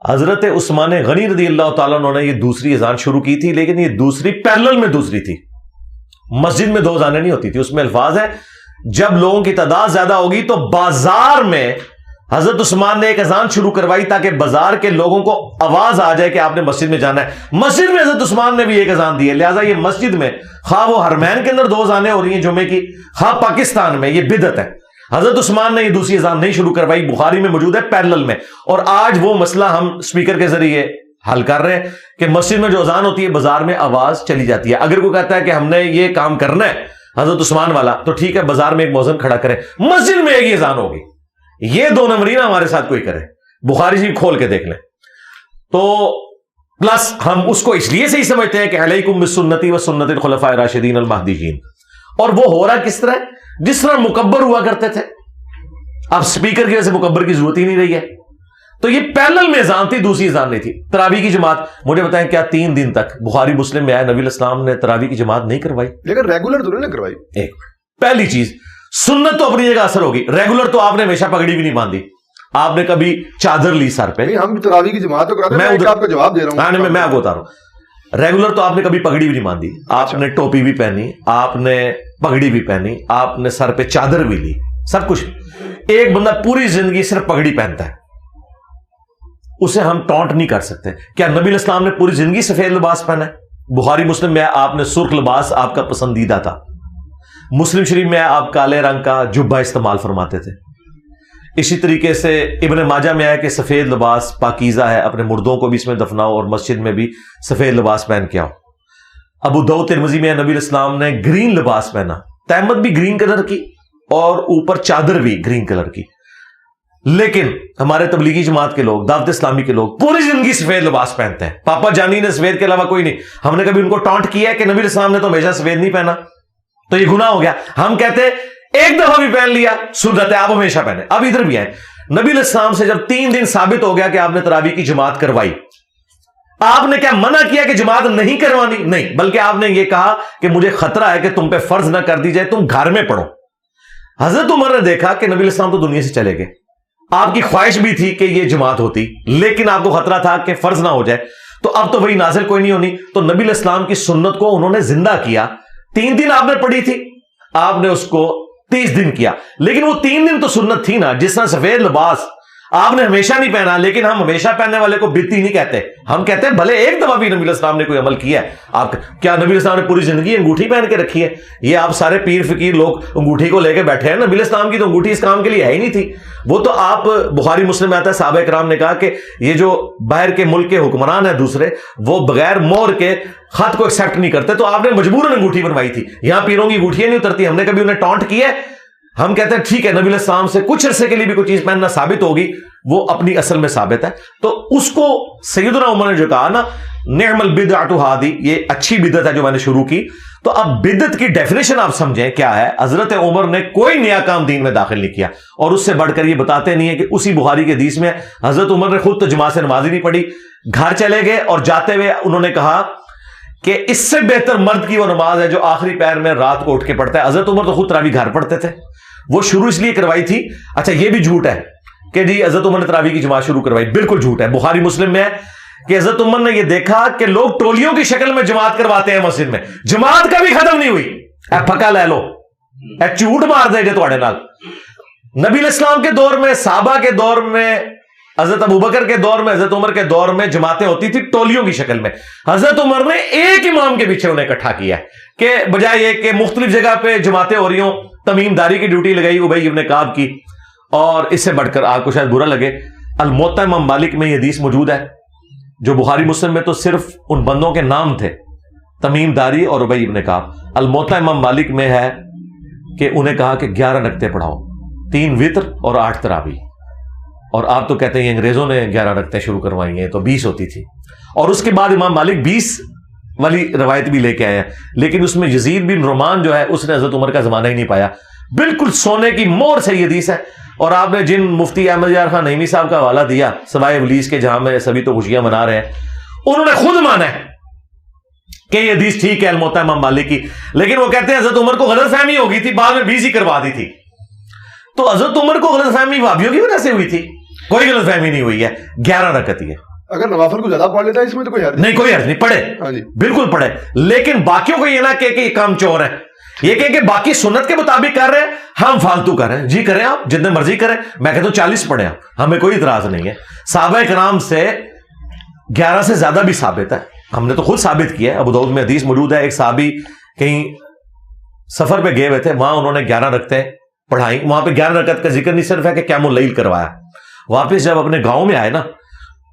حضرت عثمان غنی رضی اللہ تعالیٰ عنہ نے یہ دوسری اذان شروع کی تھی، لیکن یہ دوسری پیرلل میں دوسری تھی. مسجد میں 2 اذانیں نہیں ہوتی تھی. اس میں الفاظ ہے جب لوگوں کی تعداد زیادہ ہوگی تو بازار میں حضرت عثمان نے 1 اذان شروع کروائی تاکہ بازار کے لوگوں کو آواز آ جائے کہ آپ نے مسجد میں جانا ہے. مسجد میں حضرت عثمان نے بھی 1 اذان دی ہے. لہٰذا یہ مسجد میں خواہ وہ حرمین کے اندر 2 اذانیں ہو رہی ہیں جمعے کی، خواہ پاکستان میں، یہ بدعت ہے. حضرت عثمان نے یہ دوسری اذان نہیں شروع کروائی. بخاری میں موجود ہے پیرلل میں. اور آج وہ مسئلہ ہم اسپیکر کے ذریعے حل کر رہے ہیں کہ مسجد میں جو اذان ہوتی ہے بازار میں آواز چلی جاتی ہے. اگر کوئی کہتا ہے کہ ہم نے یہ کام کرنا ہے حضرت عثمان والا، تو ٹھیک ہے، بازار میں ایک مؤذن کھڑا کرے، مسجد میں ایک اذان ہوگی. یہ 2 نمبری نا ہمارے ساتھ کوئی کرے. بخاری جی کھول کے دیکھ لیں. تو پلس ہم اس کو اس لیے سے ہی سمجھتے ہیں کہ علیکم بسنتی و سنت الخلفاء الراشدین المہدیین. اور وہ ہو رہا کس طرح؟ جس طرح مکبر ہوا کرتے تھے. اب سپیکر کی وجہ سے مکبر کی ضرورت ہی نہیں رہی ہے. تو یہ پیرلل میں اذان تھی، دوسری اذان نہیں تھی. تراویح کی جماعت، مجھے بتائیں کیا 3 دن تک بخاری مسلم میں آیا نبی الاسلام نے تراویح کی جماعت نہیں کروائی؟ لیکن ریگولر تو نہیں کروائی. ایک پہلی چیز، سنت تو اپنی جگہ اثر ہوگی. ریگولر تو آپ نے ہمیشہ پگڑی بھی نہیں باندھی. آپ نے کبھی چادر لی سر پہ؟ ہم تراویح کی جماعت تو کراتے ہیں. میں آپ کو جواب دے رہا ہوں. میں آپ کو بتا رہا ہوں، ریگولر تو آپ نے کبھی پگڑی بھی نہیں باندھی. آپ نے ٹوپی بھی پہنی، آپ نے پگڑی بھی پہنی، آپ نے سر پہ چادر بھی لی، سب کچھ. ایک بندہ پوری زندگی صرف پگڑی پہنتا ہے، اسے ہم ٹونٹ نہیں کر سکتے. کیا نبی الاسلام نے پوری زندگی سفید لباس پہنا ہے؟ بخاری مسلم میں آپ نے سرخ لباس آپ کا پسندیدہ تھا. مسلم شریف میں آپ کالے رنگ کا جبہ استعمال فرماتے تھے. اسی طریقے سے ابن ماجہ میں آیا کہ سفید لباس پاکیزہ ہے، اپنے مردوں کو بھی اس میں دفناؤ اور مسجد میں بھی سفید لباس پہن کے آؤ. ابو داؤد ترمذی میں نبی الاسلام نے گرین لباس پہنا، تہمت بھی گرین کلر کی اور اوپر چادر بھی گرین کلر کی. لیکن ہمارے تبلیغی جماعت کے لوگ، دعوت اسلامی کے لوگ پوری زندگی سفید لباس پہنتے ہیں. پاپا جانی نے سفید کے علاوہ کوئی نہیں. ہم نے کبھی ان کو ٹانٹ کیا ہے کہ نبی الاسلام نے تو ہمیشہ سفید نہیں پہنا؟ تو یہ گناہ ہو گیا. ہم کہتے ہیں ایک دفعہ بھی پہن لیا سنت ہے، آپ ہمیشہ پہنے. اب ادھر بھی آئے، نبی الاسلام سے جب 3 دن ثابت ہو گیا کہ آپ نے تراویح کی جماعت کروائی، آپ نے کیا منع کیا کہ جماعت نہیں کروانی؟ نہیں، بلکہ آپ نے یہ کہا کہ مجھے خطرہ ہے کہ تم پہ فرض نہ کر دی جائے، تم گھر میں پڑھو. حضرت عمر نے دیکھا کہ نبی الاسلام تو دنیا سے چلے گئے، آپ کی خواہش بھی تھی کہ یہ جماعت ہوتی، لیکن آپ کو خطرہ تھا کہ فرض نہ ہو جائے، تو اب تو وہی نازل کوئی نہیں ہونی. تو نبی الاسلام کی سنت کو انہوں نے زندہ کیا. 3 دن آپ نے پڑھی تھی، آپ نے اس کو 30 دن کیا. لیکن وہ 3 دن تو سنت تھی نا. جس طرح سفید لباس آپ نے ہمیشہ نہیں پہنا، لیکن ہم ہمیشہ پہننے والے کو بدعتی نہیں کہتے. ہم کہتے ہیں بھلے ایک دفعہ بھی نبی الاسلام نے کوئی عمل کیا ہے. آپ کیا نبی الاسلام نے پوری زندگی انگوٹھی پہن کے رکھی ہے؟ یہ آپ سارے پیر فقیر لوگ انگوٹھی کو لے کے بیٹھے ہیں. نبی الاسلام کی تو انگوٹھی اس کام کے لیے ہے ہی نہیں تھی. وہ تو آپ بخاری مسلم میں آتا ہے صحابہ کرام نے کہا کہ یہ جو باہر کے ملک کے حکمران ہیں دوسرے، وہ بغیر مہر کے خط کو ایکسیپٹ نہیں کرتے، تو آپ نے مجبوراً انگوٹھی بنوائی تھی. یہاں پیروں کی انگوٹھیاں نہیں اترتی. ہم نے کبھی انہیں ٹانٹ کیا ہے؟ ہم کہتے ہیں ٹھیک ہے، نبی الاسلام سے کچھ عرصے کے لیے بھی کوئی چیز پہننا ثابت ہوگی، وہ اپنی اصل میں ثابت ہے. تو اس کو سیدنا عمر نے جو کہا نا نعم البدعۃ ہذی، یہ اچھی بدعت ہے جو میں نے شروع کی. تو اب بدعت کی ڈیفینیشن آپ سمجھیں کیا ہے. حضرت عمر نے کوئی نیا کام دین میں داخل نہیں کیا، اور اس سے بڑھ کر یہ بتاتے نہیں ہیں کہ اسی بخاری کے حدیث میں حضرت عمر نے خود تو جماعت سے نماز ہی نہیں پڑھی، گھر چلے گئے اور جاتے ہوئے انہوں نے کہا کہ اس سے بہتر مرد کی وہ نماز ہے جو آخری پہر میں رات کو اٹھ کے پڑھتا ہے. حضرت عمر تو خود تراویح گھر پڑھتے تھے. وہ شروع اس لیے کروائی تھی. اچھا یہ بھی جھوٹ ہے کہ جی حضرت عمر نے تراویح کی جماعت شروع کروائی، بالکل جھوٹ ہے. بخاری مسلم میں ہے کہ حضرت عمر نے یہ دیکھا کہ لوگ ٹولیوں کی شکل میں جماعت کرواتے ہیں مسجد میں، جماعت کبھی ختم نہیں ہوئی. اے پھکا لے لو، اے جھوٹ مار دے گے تھوڑے نال. نبی الاسلام کے دور میں، صحابہ کے دور میں، حضرت ابوبکر کے دور میں، حضرت عمر کے دور میں جماعتیں ہوتی تھی ٹولیوں کی شکل میں. حضرت عمر نے ایک امام کے پیچھے انہیں اکٹھا کیا کہ بجائے یہ کہ مختلف جگہ پہ جماعتیں ہو رہی ہوں، تمیم داری کی ڈیوٹی لگائی ابی ابن کعب کی. اور اس سے بڑھ کر آپ کو شاید برا لگے، الموطا امام مالک میں یہ حدیث موجود ہے جو بخاری مسلم میں تو صرف ان بندوں کے نام تھے، تمیم داری اور ابی ابن کعب. الموطا امام مالک میں ہے کہ انہیں کہا کہ 11 رکعتیں پڑھاؤ، 3 وتر اور 8 تراویح. اور آپ تو کہتے ہیں انگریزوں نے 11 رکعتیں شروع کروائی ہیں، تو 20 ہوتی تھی. اور اس کے بعد امام مالک 20 والی روایت بھی لے کے آئے ہیں، لیکن اس میں یزید بن رومان جو ہے اس نے حضرت عمر کا زمانہ ہی نہیں پایا. بالکل سونے کی مور سے یہ حدیث ہے. اور آپ نے جن مفتی احمد یار خان نعیمی صاحب کا حوالہ دیا سوائے ابلیس کے جہاں میں سبھی تو خوشیاں منا رہے ہیں, انہوں نے خود مانا ہے کہ یہ حدیث ٹھیک ہے الموطا امام مالک کی, لیکن وہ کہتے ہیں حضرت عمر کو غلط فہمی ہو گئی تھی, بعد میں 20 ہی کروا دی تھی. تو حضرت عمر کو غلط فہمی وہابیوں کی وجہ سے ہوئی تھی؟ کوئی غلط فہمی نہیں ہوئی ہے. 11 رکعت ہی ہے. اگر نوافل کو زیادہ پڑھ لیتا ہے اس میں تو کوئی حرج نہیں, کوئی حرج نہیں, پڑھے بالکل پڑھے, لیکن باقیوں کو یہ نہ کہ یہ کام چور ہے, یہ کہ باقی سنت کے مطابق کر رہے ہیں, ہم فالتو کر رہے ہیں. جی کریں آپ جتنے مرضی کریں, میں کہتا ہوں 40 پڑھیں آپ, ہمیں کوئی اعتراض نہیں ہے. صحابہ کرام سے 11 سے زیادہ بھی ثابت ہے, ہم نے تو خود ثابت کیا ہے. ابو داؤد میں حدیث موجود ہے, ایک صحابی کہیں سفر پہ گئے ہوئے تھے, وہاں انہوں نے 11 رکعتیں پڑھائی. وہاں پہ 11 رکعت کا ذکر نہیں صرف ہے کہ قیام اللیل کروایا. واپس جب اپنے گاؤں میں آئے نا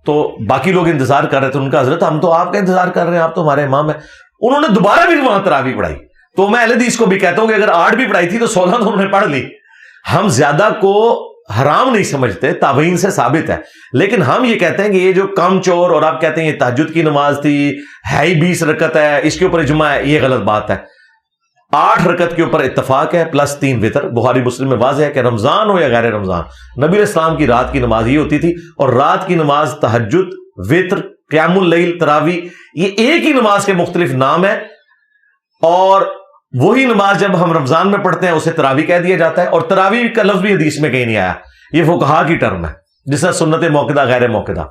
تو باقی لوگ انتظار کر رہے تھے, ان کا حضرت ہم تو آپ کا انتظار کر رہے ہیں, آپ تو ہمارے امام ہیں. انہوں نے دوبارہ بھی وہاں تراویح پڑھائی. تو میں اہل حدیث کو بھی کہتا ہوں کہ اگر 8 بھی پڑھائی تھی تو 16 تو انہوں نے پڑھ لی. ہم زیادہ کو حرام نہیں سمجھتے, تابعین سے ثابت ہے, لیکن ہم یہ کہتے ہیں کہ یہ جو کام چور اور آپ کہتے ہیں یہ تہجد کی نماز تھی ہے ہی 20 رکعت ہے, اس کے اوپر اجماع ہے, یہ غلط بات ہے. 8 رکعت کے اوپر اتفاق ہے پلس 3 وتر. بخاری مسلم میں واضح ہے کہ رمضان ہو یا غیر رمضان, نبی علیہ السلام کی رات کی نماز یہ ہوتی تھی. اور رات کی نماز تہجد, وتر, قیام اللیل, تراویح, یہ ایک ہی نماز کے مختلف نام ہے. اور وہی نماز جب ہم رمضان میں پڑھتے ہیں اسے تراویح کہہ دیا جاتا ہے. اور تراویح کا لفظ بھی حدیث میں کہیں نہیں آیا, یہ فقہا کی ٹرم ہے, جس طرح سنت موقدہ غیر موقدہ.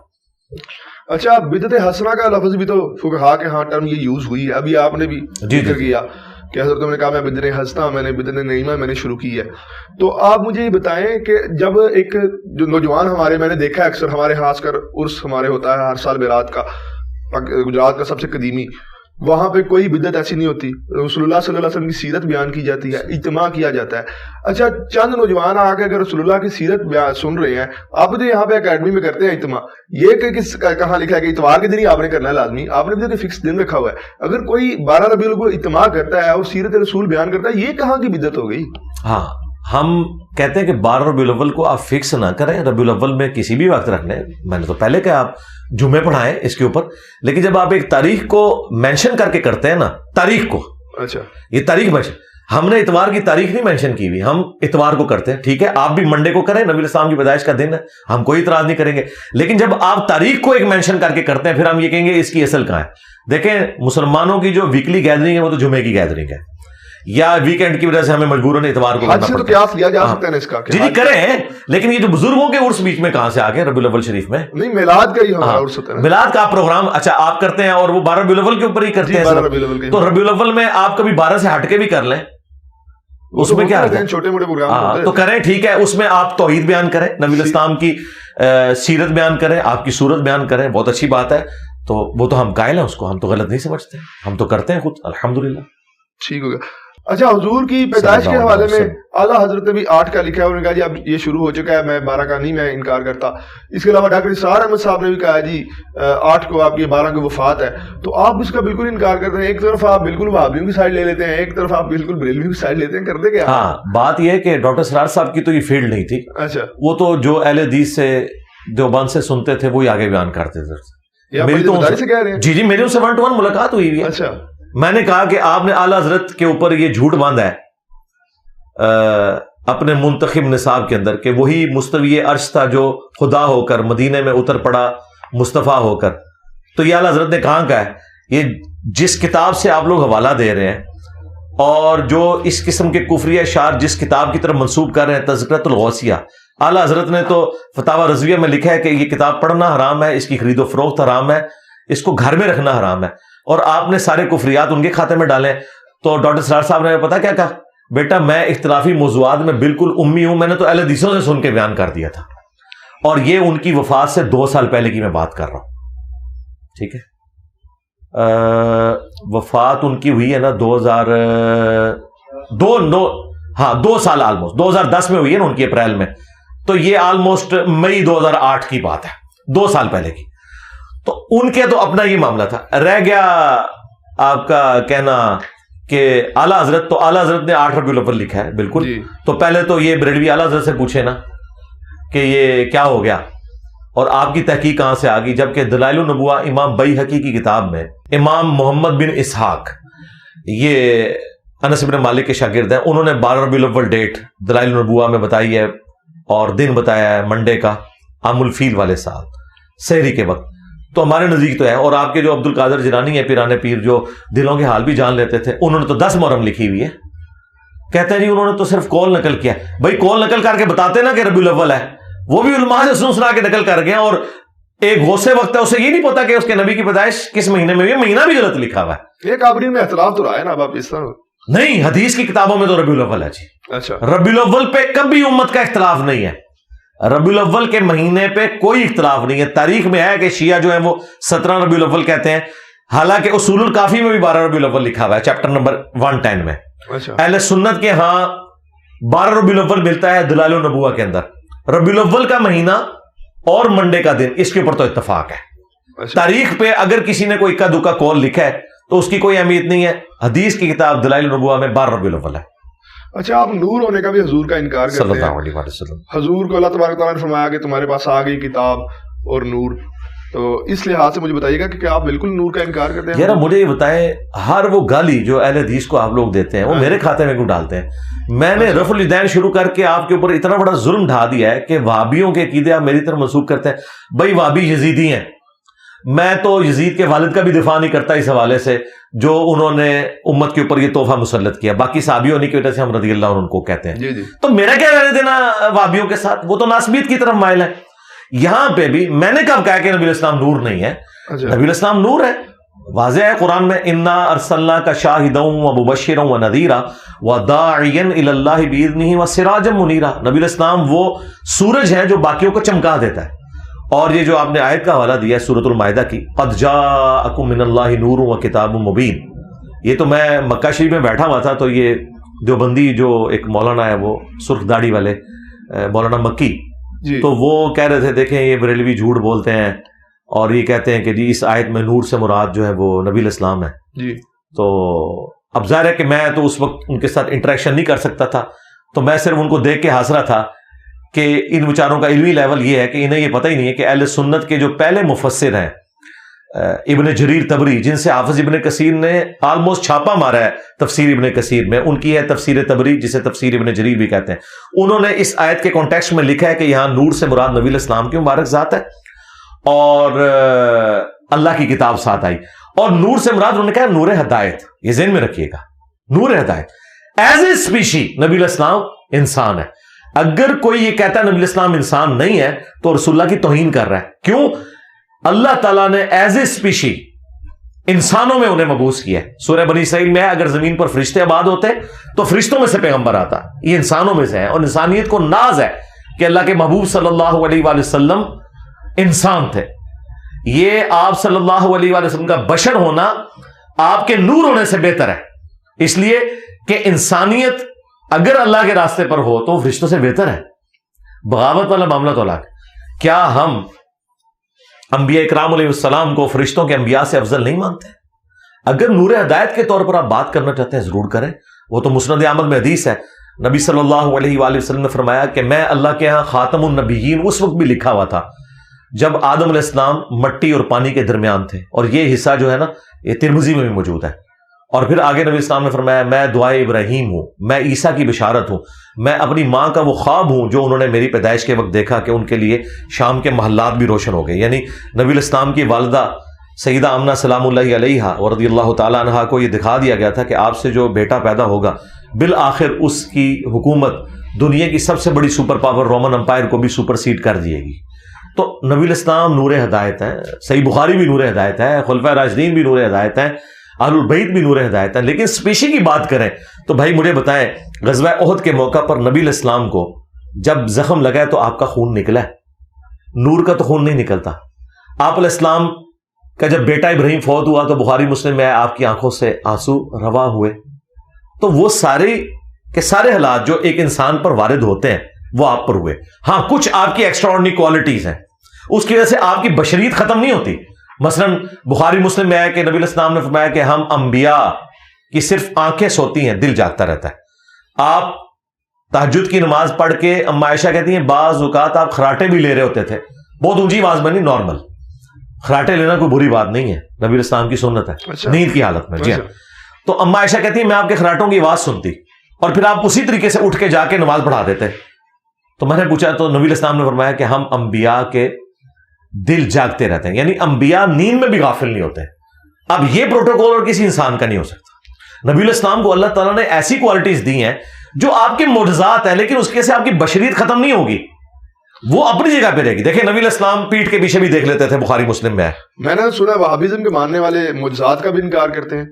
اچھا, بدعت حسنہ کا لفظ بھی تو فقہا کے ہاں ٹرم یہ یوز ہوئی ہے. ابھی آپ نے بھی ذکر کیا کہ حضرت نے کہا میں بدعت حسنہ, میں نے بدعت نعیمہ میں نے شروع کی ہے. تو آپ مجھے یہ بتائیں کہ جب ایک جو نوجوان ہمارے, میں نے دیکھا اکثر ہمارے خاص کر عرس ہمارے ہوتا ہے ہر سال بیرات کا, گجرات کا سب سے قدیمی, وہاں پہ کوئی بدعت ایسی نہیں ہوتی. رسول اللہ صلی اللہ علیہ وسلم کی سیرت بیان کی جاتی ہے, اجتماع کیا جاتا ہے. اچھا, چند نوجوان آ کے اگر رسول اللہ کی سیرت بیان سن رہے ہیں, آپ تو یہاں پہ اکیڈمی میں کرتے ہیں اجتماع, یہ کہ کہاں لکھا ہے کہ اتوار کے دن ہی آپ نے کرنا ہے لازمی, آپ نے بھی فکس دن رکھا ہوا ہے. اگر کوئی 12 ربیع الاول اجتماع کرتا ہے اور سیرت رسول بیان کرتا ہے, یہ کہاں کی بدعت ہو گئی؟ ہاں, ہم کہتے ہیں کہ 12 ربیع الاول کو آپ فکس نہ کریں, ربیع الاول میں کسی بھی وقت رکھ لیں. میں نے تو پہلے کہا آپ جمعے پڑھائیں اس کے اوپر, لیکن جب آپ ایک تاریخ کو مینشن کر کے کرتے ہیں نا, تاریخ کو, اچھا یہ تاریخ مینشن, ہم نے اتوار کی تاریخ نہیں مینشن کی ہوئی, ہم اتوار کو کرتے ہیں. ٹھیک ہے, آپ بھی منڈے کو کریں, نبی علیہ السلام کی پیدائش کا دن ہے, ہم کوئی اعتراض نہیں کریں گے. لیکن جب آپ تاریخ کو ایک مینشن کر کے کرتے ہیں, پھر ہم یہ کہیں گے اس کی اصل کہاں ہے. دیکھیں, مسلمانوں کی جو ویکلی گیدرنگ ہے وہ تو جمعے کی گیدرنگ ہے, یا ویکینڈ کی وجہ سے ہمیں مجبوراً اتوار کو کرنا پڑتا ہے. لیا جا سکتا ہے اس کا, جی کریں, لیکن یہ جو بزرگوں کے عرس بیچ میں کہاں سے آ گئے ربیع الاول شریف میں؟ نہیں, میلاد کا ہی ہمارا عرس ہوتا ہے, میلاد کا پروگرام. اچھا, آپ کرتے ہیں اور وہ 12 ربیع الاول کے اوپر ہی کرتے ہیں. تو ربیع الاول میں آپ کبھی 12 سے ہٹ کے بھی کر لیں, اس میں کیا ہے, چھوٹے موٹے پروگرام تو کریں. ٹھیک ہے, اس میں آپ توحید بیان کریں, نبی علیہ السلام کی سیرت بیان کریں, آپ کی صورت بیان کریں, بہت اچھی بات ہے. تو وہ تو ہم قائل ہیں اس کو, ہم تو غلط نہیں سمجھتے, ہم تو کرتے ہیں خود الحمدللہ. ٹھیک ہو گیا. اچھا, حضور کی پیدائش کے حوالے میں اعلیٰ حضرت نے بھی 8 کا لکھا ہے, انہوں نے کہا جی اب یہ شروع ہو چکا ہے, میں 12 کا نہیں, میں انکار کرتا. اس کے علاوہ ڈاکٹر اسرار احمد صاحب نے بھی کہا جی 8 کو آپ کی 12 کی وفات ہے. تو آپ اس کا بالکل انکار کرتے ہیں, ایک طرف آپ بالکل وہابیوں کی سائڈ لے لیتے ہیں, ایک طرف آپ بالکل بریلویوں کی سائڈ لیتے ہیں, کرتے کیا؟ ہاں, بات یہ ہے کہ ڈاکٹر اسرار صاحب کی تو یہ فیلڈ نہیں تھی. اچھا, وہ تو جو اہل حدیث سے دیوبند سے سنتے تھے وہی آگے بیان کرتے تھے. میری تو جی میری ان سے 1 to 1 ملاقات ہوئی ہے. اچھا, میں نے کہا کہ آپ نے اعلیٰ حضرت کے اوپر یہ جھوٹ باندھا ہے اپنے منتخب نصاب کے اندر کہ وہی مستوی عرش تھا جو خدا ہو کر مدینے میں اتر پڑا مصطفیٰ ہو کر. تو یہ اعلیٰ حضرت نے کہاں کا ہے؟ یہ جس کتاب سے آپ لوگ حوالہ دے رہے ہیں اور جو اس قسم کے کفری اشعار جس کتاب کی طرف منسوب کر رہے ہیں, تذکرۃ الغوثیہ, اعلیٰ حضرت نے تو فتاوی رضویہ میں لکھا ہے کہ یہ کتاب پڑھنا حرام ہے, اس کی خرید و فروخت حرام ہے, اس کو گھر میں رکھنا حرام ہے, اور آپ نے سارے کفریات ان کے کھاتے میں ڈالے. تو ڈاکٹر اسرار صاحب نے پتا کیا کہا, بیٹا میں اختلافی موضوعات میں بالکل امی ہوں, میں نے تو اہل حدیثوں سے سن کے بیان کر دیا تھا, اور یہ ان کی وفات سے 2 سال پہلے کی میں بات کر رہا ہوں. ٹھیک ہے, وفات ان کی ہوئی ہے نا 2 سال آلموسٹ 2010 میں ہوئی ہے نا ان کی, اپریل میں. تو یہ آلموسٹ مئی 2008 کی بات ہے, 2 سال پہلے کی. تو ان کے تو اپنا یہ معاملہ تھا. رہ گیا آپ کا کہنا کہ اعلیٰ حضرت, تو اعلیٰ حضرت نے 8 ربیع الاول لکھا ہے بالکل جی. تو پہلے تو یہ بریلوی اعلیٰ حضرت سے پوچھے نا کہ یہ کیا ہو گیا اور آپ کی تحقیق کہاں سے آ گئی, جبکہ دلائل النبوہ امام بیہقی کی کتاب میں امام محمد بن اسحاق یہ انس بن مالک کے شاگرد ہیں, انہوں نے 12 ربیع الاول ڈیٹ دلائل النبوہ میں بتائی ہے اور دن بتایا ہے منڈے کا, عام الفیل والے سال سحری کے وقت. تو ہمارے نزدیک تو ہے. اور آپ کے جو عبد القادر جیلانی ہے پیرانے پیر, جو دلوں کے حال بھی جان لیتے تھے, انہوں نے تو 10 محرم لکھی ہوئی ہے. کہتے ہیں جی انہوں نے تو صرف قول نقل کیا. بھائی قول نقل کر کے بتاتے نا کہ ربیع الاول ہے, وہ بھی علماء سے سنا کے نقل کر گئے. اور ایک غوث وقت ہے, اسے یہ نہیں پتا کہ اس کے نبی کی پیدائش کس مہینے میں ہوئی, مہینہ بھی غلط لکھا ہوا ہے. ایک آبرین میں اختلاف تو رہا ہے نا اب اس طرح. نہیں, حدیث کی کتابوں میں تو ربیع الاول ہے جی. اچھا, ربیع الاول پہ کبھی امت کا اختلاف نہیں ہے. ربیع الاول کے مہینے پہ کوئی اختلاف نہیں ہے. تاریخ میں ہے کہ شیعہ جو ہیں وہ 17 ربیع الاول کہتے ہیں, حالانکہ اصول الکافی میں بھی 12 ربیع الاول لکھا ہوا ہے چیپٹر نمبر 110 میں. اہل سنت کے ہاں 12 ربیع الاول ملتا ہے دلائل النبوہ کے اندر. ربیع الاول کا مہینہ اور منڈے کا دن, اس کے اوپر تو اتفاق ہے. تاریخ پہ اگر کسی نے کوئی اکا دکا قول لکھا ہے تو اس کی کوئی اہمیت نہیں ہے. حدیث کی کتاب دلائل النبوہ میں 12 ربیع الاول ہے. اچھا, آپ نور ہونے کا بھی حضور کا انکار کرتے ہیں صلی اللہ علیہ وسلم. حضور کو اللہ تبارک تعالیٰ نے فرمایا کہ تمہارے پاس آ گئی کتاب اور نور, تو اس لحاظ سے مجھے بتائیے گا کہ کیا آپ بالکل نور کا انکار کرتے ہیں؟ یار مجھے یہ بتائیں, ہر وہ گالی جو اہل حدیث کو آپ لوگ دیتے ہیں وہ میرے کھاتے میں کیوں ڈالتے ہیں؟ میں نے رفع الیدین شروع کر کے آپ کے اوپر اتنا بڑا ظلم ڈھا دیا ہے کہ وہابیوں کے عقیدے آپ میری طرف منسوخ کرتے ہیں. بھائی وہابی یزیدی ہیں, میں تو یزید کے والد کا بھی دفاع نہیں کرتا اس حوالے سے جو انہوں نے امت کے اوپر یہ تحفہ مسلط کیا. باقی صحابی ہونے کی وجہ سے ہم رضی اللہ عنہ کو کہتے ہیں. تو میرا کیا لینا دینا وہابیوں کے ساتھ؟ وہ تو ناسبیت کی طرف مائل ہے. یہاں پہ بھی میں نے کب کہا کہ نبی الاسلام نور نہیں ہے؟ نبی الاسلام نور ہے, واضح ہے قرآن میں, انا ارسلناک شاہدا ومبشرا ونذیرا وداعیا الی اللہ باذنہ وسراجا منیرا. نبی الاسلام وہ سورج ہے جو باقیوں کو چمکا دیتا ہے. اور یہ جو آپ نے آیت کا حوالہ دیا ہے سورۃ المائدہ کی, قد جاءکم من اللہ نور وکتاب مبین, یہ تو میں مکہ شریف میں بیٹھا ہوا تھا تو یہ دیوبندی جو ایک مولانا ہے وہ سرخ داڑھی والے مولانا مکی, تو وہ کہہ رہے تھے دیکھیں یہ بریلوی جھوٹ بولتے ہیں اور یہ کہتے ہیں کہ جی اس آیت میں نور سے مراد جو ہے وہ نبی الاسلام ہے. تو اب ظاہر ہے کہ میں تو اس وقت ان کے ساتھ انٹریکشن نہیں کر سکتا تھا, تو میں صرف ان کو دیکھ کے ہنس رہا تھا کہ ان بیچاروں کا علمی لیول یہ ہے کہ انہیں یہ پتہ ہی نہیں ہے کہ اہل سنت کے جو پہلے مفسر ہیں ابن جریر طبری, جن سے حافظ ابن کثیر نے آلموسٹ چھاپا مارا ہے تفسیر ابن کثیر میں, ان کی ہے تفسیر طبری جسے تفسیر ابن جریر بھی کہتے ہیں. انہوں نے اس آیت کے کانٹیکسٹ میں لکھا ہے کہ یہاں نور سے مراد نبی الاسلام کی مبارک ذات ہے اور اللہ کی کتاب ساتھ آئی, اور نور سے مراد انہوں نے کہا نور ہدایت. یہ ذہن میں رکھیے گا, نور ہدایت. ایز اے اسپیشی نبی الاسلام انسان ہے. اگر کوئی یہ کہتا ہے نبی الاسلام انسان نہیں ہے تو رسول اللہ کی توہین کر رہا ہے. کیوں؟ اللہ تعالیٰ نے ایز اے اسپیشی انسانوں میں انہیں مبعوث کیا ہے. سورہ بنی اسرائیل میں ہے اگر زمین پر فرشتے آباد ہوتے تو فرشتوں میں سے پیغمبر آتا, یہ انسانوں میں سے ہے. اور انسانیت کو ناز ہے کہ اللہ کے محبوب صلی اللہ علیہ وآلہ وسلم انسان تھے. یہ آپ صلی اللہ علیہ وآلہ وسلم کا بشر ہونا آپ کے نور ہونے سے بہتر ہے, اس لیے کہ انسانیت اگر اللہ کے راستے پر ہو تو فرشتوں سے بہتر ہے. بغاوت والا معاملہ تو الگ. کیا ہم انبیاء اکرام علیہ السلام کو فرشتوں کے انبیاء سے افضل نہیں مانتے؟ اگر نور ہدایت کے طور پر آپ بات کرنا چاہتے ہیں ضرور کریں, وہ تو مسند احمد میں حدیث ہے. نبی صلی اللہ علیہ وآلہ وسلم نے فرمایا کہ میں اللہ کے ہاں خاتم النبیین اس وقت بھی لکھا ہوا تھا جب آدم علیہ السلام مٹی اور پانی کے درمیان تھے, اور یہ حصہ جو ہے نا یہ ترمذی میں بھی موجود ہے. اور پھر آگے نبی اسلام نے فرمایا میں دعائے ابراہیم ہوں, میں عیسیٰ کی بشارت ہوں, میں اپنی ماں کا وہ خواب ہوں جو انہوں نے میری پیدائش کے وقت دیکھا کہ ان کے لیے شام کے محلات بھی روشن ہو گئے. یعنی نبی الاسلام کی والدہ سیدہ آمنہ سلام اللہ علیہ اور رضی اللہ تعالیٰ عنہا کو یہ دکھا دیا گیا تھا کہ آپ سے جو بیٹا پیدا ہوگا بالآخر اس کی حکومت دنیا کی سب سے بڑی سپر پاور رومن امپائر کو بھی سپر سیڈ کر دیے گی. تو نبی الاسلام نور ہدایت ہے, صحیح بخاری بھی نور ہدایت ہے, خلفائے راشدین بھی نور ہدایت ہے, اہل البیت بھی نور ہدایت ہے. لیکن اسپیشی کی بات کریں تو بھائی مجھے بتائیں غزوہ احد کے موقع پر نبی الاسلام کو جب زخم لگا ہے تو آپ کا خون نکلا ہے, نور کا تو خون نہیں نکلتا. آپ علیہ السلام کا جب بیٹا ابراہیم فوت ہوا تو بخاری مسلم میں آپ کی آنکھوں سے آنسو روا ہوئے. تو وہ سارے کے سارے حالات جو ایک انسان پر وارد ہوتے ہیں وہ آپ پر ہوئے. ہاں کچھ آپ کی ایکسٹراڈنری کوالٹیز ہیں, اس کی وجہ سے آپ کی بشریت ختم نہیں ہوتی. مثلا بخاری مسلم میں ہے کہ نبی الاسلام نے فرمایا کہ ہم انبیاء کی صرف آنکھیں سوتی ہیں, دل جاگتا رہتا ہے. آپ تہجد کی نماز پڑھ کے اما عائشہ کہتی ہیں بعض اوقات آپ خراٹے بھی لے رہے ہوتے تھے, بہت اونچی آواز میں نہیں, نارمل خراٹے لینا کوئی بری بات نہیں ہے, نبی الاسلام کی سنت ہے نیند کی حالت میں. جی تو اما عائشہ کہتی ہے میں آپ کے خراٹوں کی آواز سنتی اور پھر آپ اسی طریقے سے اٹھ کے جا کے نماز پڑھا دیتے. تو میں نے پوچھا تو نبی علیہ السلام نے فرمایا کہ ہم انبیاء کے دل جاگتے رہتے ہیں, یعنی انبیاء نیند میں بھی غافل نہیں ہوتے. اب یہ پروٹوکول اور کسی انسان کا نہیں ہو سکتا. نبی علیہ السلام کو اللہ تعالیٰ نے ایسی کوالٹیز دی ہیں جو آپ کے معجزات ہیں, لیکن اس کے سے آپ کی بشریت ختم نہیں ہوگی, وہ اپنی جگہ پہ رہے گی. دیکھیں نبی علیہ السلام پیٹھ کے پیچھے بھی دیکھ لیتے تھے, بخاری مسلم میں ہے. میں نے سنا وہابیزم کے ماننے والے معجزات کا بھی انکار کرتے ہیں.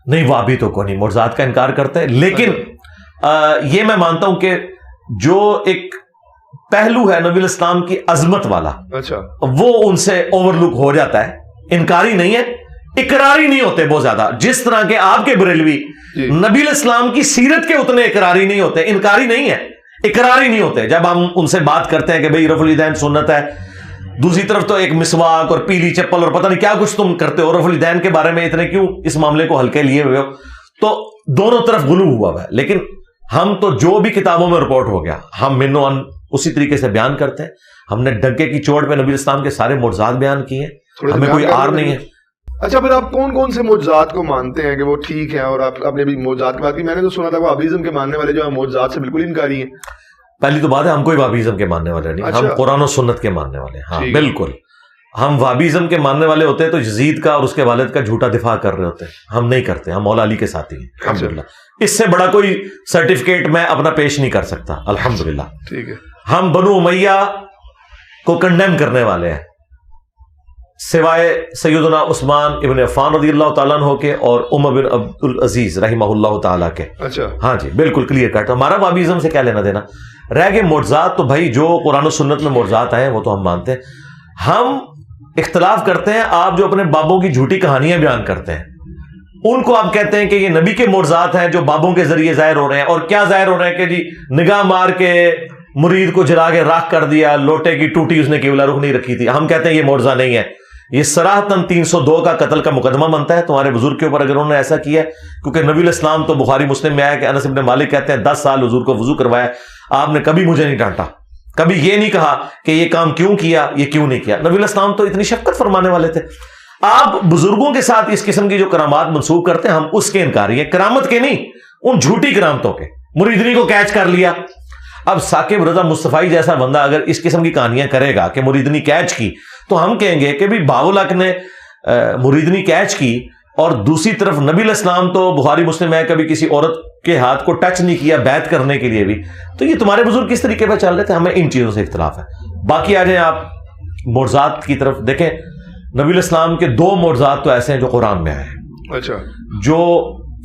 نہیں, وہابی تو کوئی نہیں معجزات کا انکار کرتے ہیں, لیکن یہ میں مانتا ہوں کہ جو ایک پہلو ہے نبی علیہ السلام کی عظمت والا, اچھا, وہ ان سے اوور لک ہو جاتا ہے. انکاری نہیں ہے, اقراری نہیں ہوتے بہت زیادہ, جس طرح کے آپ کے بریلوی نبی علیہ السلام کی سیرت کے اتنے اقراری نہیں ہوتے. انکاری نہیں ہے, اقراری نہیں ہوتے. جب ہم ان سے بات کرتے ہیں کہ بھئی رفع الیدین سنت ہے, دوسری طرف تو ایک مسواک اور پیلی چپل اور پتہ نہیں کیا کچھ تم کرتے ہو, رفع الیدین کے بارے میں اتنے کیوں اس معاملے کو ہلکے لیے ہوئے ہو, تو دونوں طرف غلو ہوا ہے. لیکن ہم تو جو بھی کتابوں میں رپورٹ ہو گیا ہم منو ان اسی طریقے سے بیان کرتے ہیں. ہم نے ڈنکے کی چوٹ پہ نبی علیہ السلام کے سارے معجزات بیان کیے ہیں, ہمیں کوئی آر نہیں ہے. اچھا, پھر آپ کون کون سے معجزات کو مانتے ہیں کہ وہ ٹھیک ہیں, اور آپ نے بھی معجزات کی بات کی. میں نے تو سنا تھا وہ وہابیزم کے ماننے والے جو ہیں معجزات سے بالکل انکاری ہیں. پہلی تو بات ہے ہم کوئی وہابیزم کے ماننے والے نہیں, ہم قرآن و سنت کے ماننے والے ہیں. ہاں بالکل, ہم وہابیزم کے ماننے والے ہوتے ہیں تو یزید کا اور اس کے والد کا جھوٹا دفاع کر رہے ہوتے ہیں. ہم نہیں کرتے, ہم مولا علی کے ساتھی ہیں الحمدللہ. اس سے بڑا کوئی سرٹیفکیٹ میں اپنا پیش نہیں کر سکتا الحمدللہ. ٹھیک ہے, ہم بنو امیہ کو کنڈیم کرنے والے ہیں سوائے سیدنا عثمان ابن عفان رضی اللہ تعالیٰ عنہ کے اور عمر بن عبد العزیز رحمہ اللہ تعالیٰ کے. اچھا, ہاں جی بالکل کلیئر کٹ. ہمارا وہابیزم سے کیا لینا دینا رہ گئے. معجزات تو بھائی جو قرآن و سنت میں معجزات آئے وہ تو ہم مانتے ہیں. ہم اختلاف کرتے ہیں, آپ جو اپنے بابوں کی جھوٹی کہانیاں بیان کرتے ہیں ان کو آپ کہتے ہیں کہ یہ نبی کے معجزات ہیں جو بابوں کے ذریعے ظاہر ہو رہے ہیں. اور کیا ظاہر ہو رہے ہیں کہ جی نگاہ مار کے مرید کو جلا کے راکھ کر دیا, لوٹے کی ٹوٹی اس نے قبلہ رخ نہیں رکھی تھی. ہم کہتے ہیں یہ معجزہ نہیں ہے, یہ صراحتاً 302 کا قتل کا مقدمہ بنتا ہے تمہارے بزرگ کے اوپر اگر انہوں نے ایسا کیا ہے. کیونکہ نبی علیہ السلام تو بخاری مسلم میں آیا کہ انس بن مالک کہتے ہیں 10 سال حضور کو وضو کروایا, آپ نے کبھی مجھے نہیں ڈانٹا, کبھی یہ نہیں کہا کہ یہ کام کیوں کیا, یہ کیوں نہیں کیا. نبی علیہ السلام تو اتنی شفقت فرمانے والے تھے. آپ بزرگوں کے ساتھ اس قسم کی جو کرامات منسوخ کرتے ہیں ہم اس کے انکاری ہیں, کرامت کے نہیں, ان جھوٹی کرامتوں کے. مریدنی کو کیچ کر لیا. اب ثاقب رضا مصطفی جیسا بندہ اگر اس قسم کی کہانیاں کرے گا کہ مریدنی کیچ کی, تو ہم کہیں گے کہ بھی باغ نے مریدنی کیچ کی اور دوسری طرف نبی علیہ السلام تو بخاری مسلم ہے کبھی کسی عورت کے ہاتھ کو ٹچ نہیں کیا بیعت کرنے کے لیے بھی. تو یہ تمہارے بزرگ کس طریقے پہ چل رہے تھے, ہمیں ان چیزوں سے اختلاف ہے. باقی آ جائیں آپ معجزات کی طرف. دیکھیں نبی علیہ السلام کے 2 معجزات تو ایسے ہیں جو قرآن میں آئے ہیں, اچھا, جو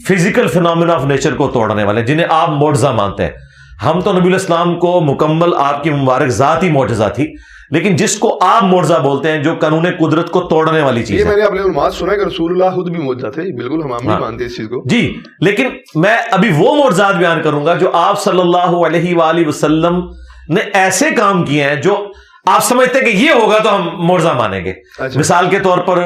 فزیکل فینومینا آف نیچر کو توڑنے والے, جنہیں آپ معجزہ مانتے ہیں. ہم تو نبی علیہ السلام کو مکمل آپ کی مبارک ذات ہی معجزہ تھی, لیکن جس کو آپ معجزہ بولتے ہیں جو قانون قدرت کو توڑنے والی چیز ہے. یہ میں نے اپنے علماء سنا ہے کہ رسول اللہ خود بھی معجزہ تھے, بالکل ہم بھی مانتے ہیں اس چیز کو. جی, لیکن میں ابھی وہ معجزات بیان کروں گا جو آپ صلی اللہ علیہ وآلہ وسلم نے ایسے کام کیے ہیں جو آپ سمجھتے ہیں کہ یہ ہوگا تو ہم معجزہ مانیں گے. مثال کے طور پر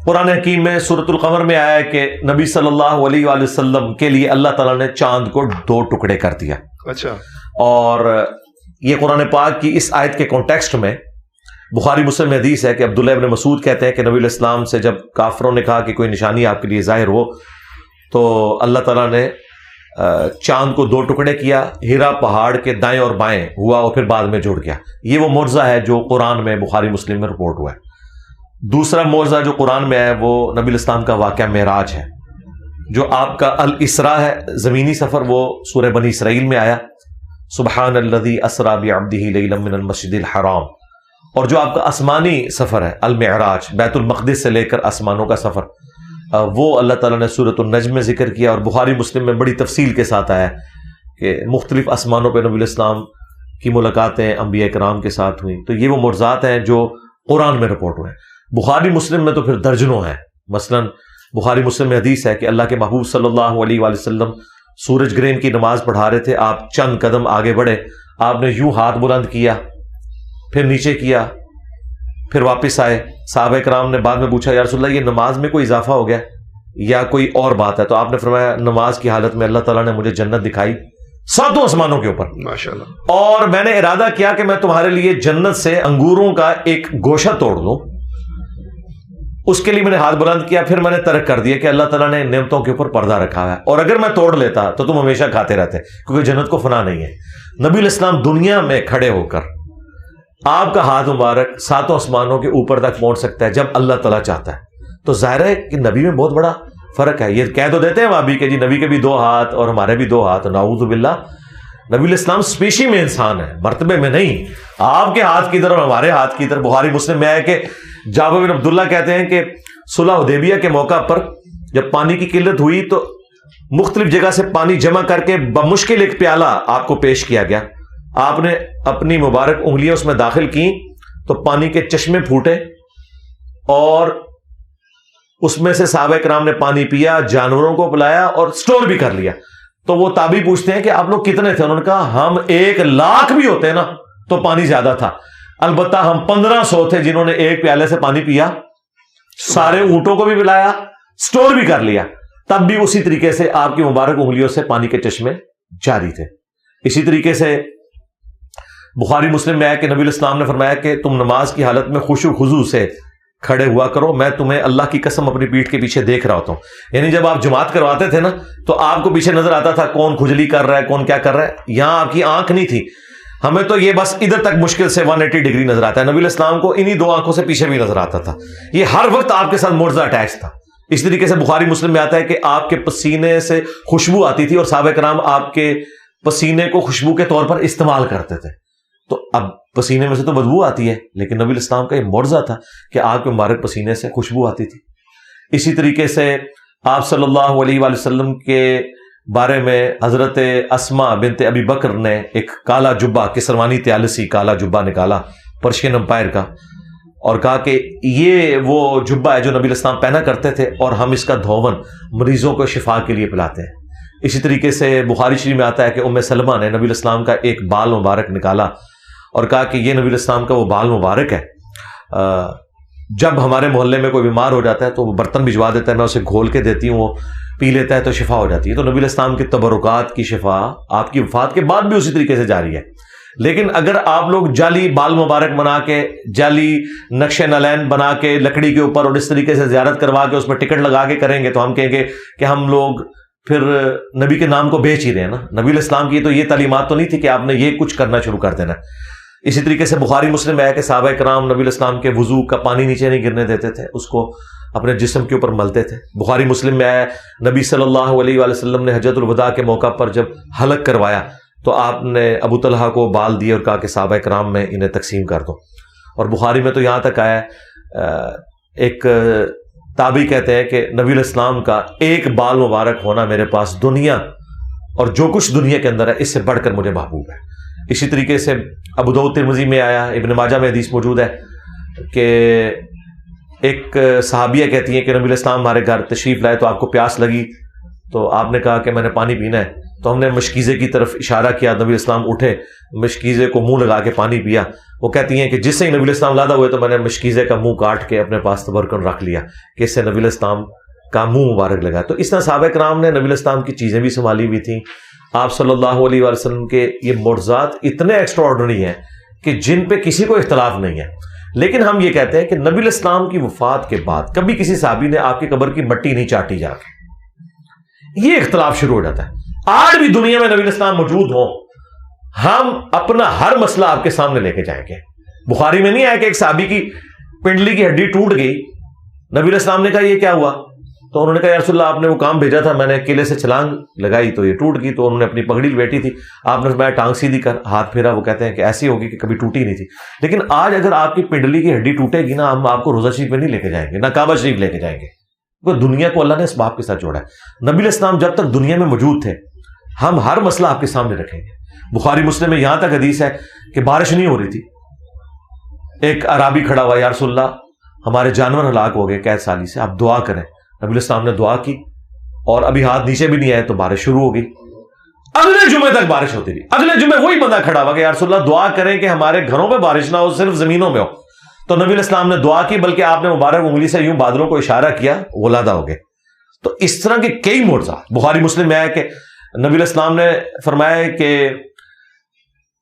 قرآن حکیم میں سورۃ القمر میں آیا ہے کہ نبی صلی اللہ علیہ وآلہ وسلم کے لیے اللہ تعالیٰ نے چاند کو 2 ٹکڑے کر دیا. اچھا, اور یہ قرآن پاک کی اس آیت کے کانٹیکسٹ میں بخاری مسلم میں حدیث ہے کہ عبداللہ ابن مسعود کہتے ہیں کہ نبی علیہ السلام سے جب کافروں نے کہا کہ کوئی نشانی آپ کے لیے ظاہر ہو, تو اللہ تعالیٰ نے چاند کو 2 ٹکڑے کیا, ہیرا پہاڑ کے دائیں اور بائیں ہوا اور پھر بعد میں جڑ گیا. یہ وہ معجزہ ہے جو قرآن میں بخاری مسلم میں رپورٹ ہوا ہے. دوسرا معجزہ جو قرآن میں ہے وہ نبی علیہ السلام کا واقعہ معراج ہے, جو آپ کا الاسراء ہے, زمینی سفر, وہ سورہ بنی اسرائیل میں آیا سبحان الذی اسری بعبدہ لیلا من المسجد الحرام. اور جو آپ کا آسمانی سفر ہے المعراج, بیت المقدس سے لے کر آسمانوں کا سفر, وہ اللہ تعالیٰ نے سورۃ النجم میں ذکر کیا. اور بخاری مسلم میں بڑی تفصیل کے ساتھ آیا کہ مختلف آسمانوں پہ نبی علیہ السلام کی ملاقاتیں انبیاء کرام کے ساتھ ہوئیں. تو یہ وہ معجزات ہیں جو قرآن میں رپورٹ ہوئے ہیں. بخاری مسلم میں تو پھر درجنوں ہیں. مثلا بخاری مسلم میں حدیث ہے کہ اللہ کے محبوب صلی اللہ علیہ وآلہ وسلم سورج گرہن کی نماز پڑھا رہے تھے, آپ چند قدم آگے بڑھے, آپ نے یوں ہاتھ بلند کیا, پھر نیچے کیا, پھر واپس آئے. صحابہ کرام نے بعد میں پوچھا یا رسول اللہ یہ نماز میں کوئی اضافہ ہو گیا یا کوئی اور بات ہے؟ تو آپ نے فرمایا نماز کی حالت میں اللہ تعالیٰ نے مجھے جنت دکھائی 7 آسمانوں کے اوپر, ماشاءاللہ, اور میں نے ارادہ کیا کہ میں تمہارے لیے جنت سے انگوروں کا ایک گوشہ توڑ لوں اس کے لیے میں نے ہاتھ بلند کیا، پھر میں نے ترک کر دیا کہ اللہ تعالیٰ نے نعمتوں کے اوپر پردہ رکھا ہے، اور اگر میں توڑ لیتا تو تم ہمیشہ کھاتے رہتے، کیونکہ جنت کو فنا نہیں ہے۔ نبی علیہ السلام دنیا میں کھڑے ہو کر آپ کا ہاتھ مبارک ساتوں آسمانوں کے اوپر تک پہنچ سکتا ہے جب اللہ تعالیٰ چاہتا ہے۔ تو ظاہر ہے کہ نبی میں بہت بڑا فرق ہے۔ یہ کہہ تو دیتے ہیں وہابی کہ جی نبی کے بھی 2 ہاتھ اور ہمارے بھی 2 ہاتھ، نعوذ باللہ۔ نبی علیہ السلام اسپیشی میں انسان ہے، مرتبے میں نہیں۔ آپ کے ہاتھ کی طرف ہمارے ہاتھ کی طرف، بخاری مسلم میں ہے کہ جابر بن عبداللہ کہتے ہیں کہ صلح حدیبیہ کے موقع پر جب پانی کی قلت ہوئی تو مختلف جگہ سے پانی جمع کر کے بمشکل ایک پیالہ آپ کو پیش کیا گیا، آپ نے اپنی مبارک انگلیاں اس میں داخل کی تو پانی کے چشمے پھوٹے اور اس میں سے صحابہ کرام نے پانی پیا، جانوروں کو پلایا اور سٹور بھی کر لیا۔ تو وہ تابعی پوچھتے ہیں کہ آپ لوگ کتنے تھے؟ انہوں نے کہا ہم 1,00,000 بھی ہوتے نا تو پانی زیادہ تھا، البتہ ہم 1500 تھے جنہوں نے ایک پیالے سے پانی پیا، سارے اونٹوں کو بھی پلایا، سٹور بھی کر لیا، تب بھی اسی طریقے سے آپ کی مبارک انگلیوں سے پانی کے چشمے جاری تھے۔ اسی طریقے سے بخاری مسلم میں ہے کہ نبی علیہ السلام نے فرمایا کہ تم نماز کی حالت میں خشوع خضوع سے کھڑے ہوا کرو، میں تمہیں اللہ کی قسم اپنی پیٹھ کے پیچھے دیکھ رہا ہوتا ہوں۔ یعنی جب آپ جماعت کرواتے تھے نا تو آپ کو پیچھے نظر آتا تھا کون کھجلی کر رہا ہے، کون کیا کر رہا ہے، یہاں آپ کی آنکھ نہیں تھی، ہمیں تو یہ بس ادھر تک مشکل سے 180 ڈگری نظر آتا ہے، نبی علیہ السلام کو انہی 2 آنکھوں سے پیچھے بھی نظر آتا تھا۔ یہ ہر وقت آپ کے ساتھ معجزہ اٹیچ تھا۔ اس طریقے سے بخاری مسلم میں آتا ہے کہ آپ کے پسینے سے خوشبو آتی تھی اور صحابہ کرام آپ کے پسینے کو خوشبو کے طور پر استعمال کرتے تھے۔ تو اب پسینے میں سے تو بدبو آتی ہے، لیکن نبی علیہ السلام کا یہ معجزہ تھا کہ آپ کے مبارک پسینے سے خوشبو آتی تھی۔ اسی طریقے سے آپ صلی اللہ علیہ وآلہ وسلم کے بارے میں حضرت اسماء بنت ابی بکر نے ایک کالا جبہ، کسروانی طیالسی کالا جبہ نکالا پرشین امپائر کا، اور کہا کہ یہ وہ جبہ ہے جو نبی علیہ السلام پہنا کرتے تھے اور ہم اس کا دھون مریضوں کو شفا کے لیے پلاتے ہیں۔ اسی طریقے سے بخاری شریف میں آتا ہے کہ ام سلمہ نے نبی علیہ السلام کا ایک بال مبارک نکالا اور کہا کہ یہ نبی علیہ السلام کا وہ بال مبارک ہے، جب ہمارے محلے میں کوئی بیمار ہو جاتا ہے تو وہ برتن بھجوا دیتا ہے، میں اسے گھول کے دیتی ہوں، وہ پی لیتا ہے تو شفا ہو جاتی ہے۔ تو نبی علیہ السلام کے تبرکات کی شفا آپ کی وفات کے بعد بھی اسی طریقے سے جاری ہے۔ لیکن اگر آپ لوگ جعلی بال مبارک بنا کے، جعلی نقش نالین بنا کے لکڑی کے اوپر اور اس طریقے سے زیارت کروا کے اس میں ٹکٹ لگا کے کریں گے تو ہم کہیں گے کہ ہم لوگ پھر نبی کے نام کو بیچ ہی رہے ہیں نا۔ نبی علیہ السلام کی تو یہ تعلیمات تو نہیں تھی کہ آپ نے یہ کچھ کرنا شروع کر دینا۔ اسی طریقے سے بخاری مسلم میں ہے کہ صحابہ کرام نبی علیہ السلام کے وضو کا پانی نیچے نہیں گرنے دیتے تھے، اس کو اپنے جسم کے اوپر ملتے تھے۔ بخاری مسلم میں ہے نبی صلی اللہ علیہ وآلہ وسلم نے حجۃ الوداع کے موقع پر جب حلق کروایا تو آپ نے ابو طلحہ کو بال دیے اور کہا کہ صحابہ کرام میں انہیں تقسیم کر دو۔ اور بخاری میں تو یہاں تک آیا ایک تابعی کہتے ہیں کہ نبی علیہ السلام کا ایک بال مبارک ہونا میرے پاس دنیا اور جو کچھ دنیا کے اندر ہے اس سے بڑھ کر مجھے محبوب ہے۔ اسی طریقے سے ابو داؤد ترمذی میں آیا، ابن ماجہ میں حدیث موجود ہے کہ ایک صحابیہ کہتی ہیں کہ نبی علیہ السلام ہمارے گھر تشریف لائے تو آپ کو پیاس لگی تو آپ نے کہا کہ میں نے پانی پینا ہے، تو ہم نے مشکیزے کی طرف اشارہ کیا، نبی علیہ السلام اٹھے، مشکیزے کو منہ لگا کے پانی پیا۔ وہ کہتی ہیں کہ جس سے ہی نبی علیہ السلام لادہ ہوئے تو میں نے مشکیزے کا منہ کاٹ کے اپنے پاس تبرکن رکھ لیا کہ اس سے نبی علیہ السلام کا منہ مبارک لگا۔ تو اس طرح صحابہ کرام نے نبی علیہ السلام کی چیزیں بھی سنبھالی ہوئی تھیں۔ آپ صلی اللہ علیہ وآلہ وسلم کے یہ معجزات اتنے ایکسٹرا آرڈنری ہیں کہ جن پہ کسی کو اختلاف نہیں ہے۔ لیکن ہم یہ کہتے ہیں کہ نبی علیہ السلام کی وفات کے بعد کبھی کسی صحابی نے آپ کی قبر کی مٹی نہیں چاٹی جا کے، یہ اختلاف شروع ہو جاتا ہے۔ آج بھی دنیا میں نبی علیہ السلام موجود ہوں، ہم اپنا ہر مسئلہ آپ کے سامنے لے کے جائیں گے۔ بخاری میں نہیں آیا کہ ایک صحابی کی پنڈلی کی ہڈی ٹوٹ گئی، نبی علیہ السلام نے کہا یہ کیا ہوا؟ تو انہوں نے کہا یا رسول اللہ آپ نے وہ کام بھیجا تھا، میں نے قلعے سے چھلانگ لگائی تو یہ ٹوٹ گئی۔ تو انہوں نے اپنی پگڑی لپیٹی تھی، آپ نے فرمایا ٹانگ سیدھی کر، ہاتھ پھیرا، وہ کہتے ہیں کہ ایسی ہوگی کہ کبھی ٹوٹی نہیں تھی۔ لیکن آج اگر آپ کی پنڈلی کی ہڈی ٹوٹے گی نا، ہم آپ کو روزہ شریف میں نہیں لے کے جائیں گے، نہ کعبہ شریف لے کے جائیں گے، کیونکہ دنیا کو اللہ نے اس باپ کے ساتھ جوڑا ہے۔ نبی علیہ السلام جب تک دنیا میں موجود تھے ہم ہر مسئلہ آپ کے سامنے رکھیں گے۔ بخاری مسلم میں یہاں تک حدیث ہے کہ بارش نہیں ہو رہی تھی، ایک عرابی کھڑا ہوا، یا رسول اللہ ہمارے جانور ہلاک ہو گئے قحط سالی سے، آپ دعا کریں۔ نبی علیہ السلام نے دعا کی اور ابھی ہاتھ نیچے بھی نہیں آئے تو بارش شروع ہو گئی۔ اگلے جمعے تک بارش ہوتی رہی، اگلے جمعے وہی بندہ کھڑا ہوا کہ یا رسول اللہ دعا کریں کہ ہمارے گھروں پہ بارش نہ ہو، صرف زمینوں میں ہو۔ تو نبی علیہ السلام نے دعا کی، بلکہ آپ نے مبارک انگلی سے یوں بادلوں کو اشارہ کیا، غلادہ ہو گئے۔ تو اس طرح کے کئی معجزات بخاری مسلم میں ہے کہ نبی علیہ السلام نے فرمایا کہ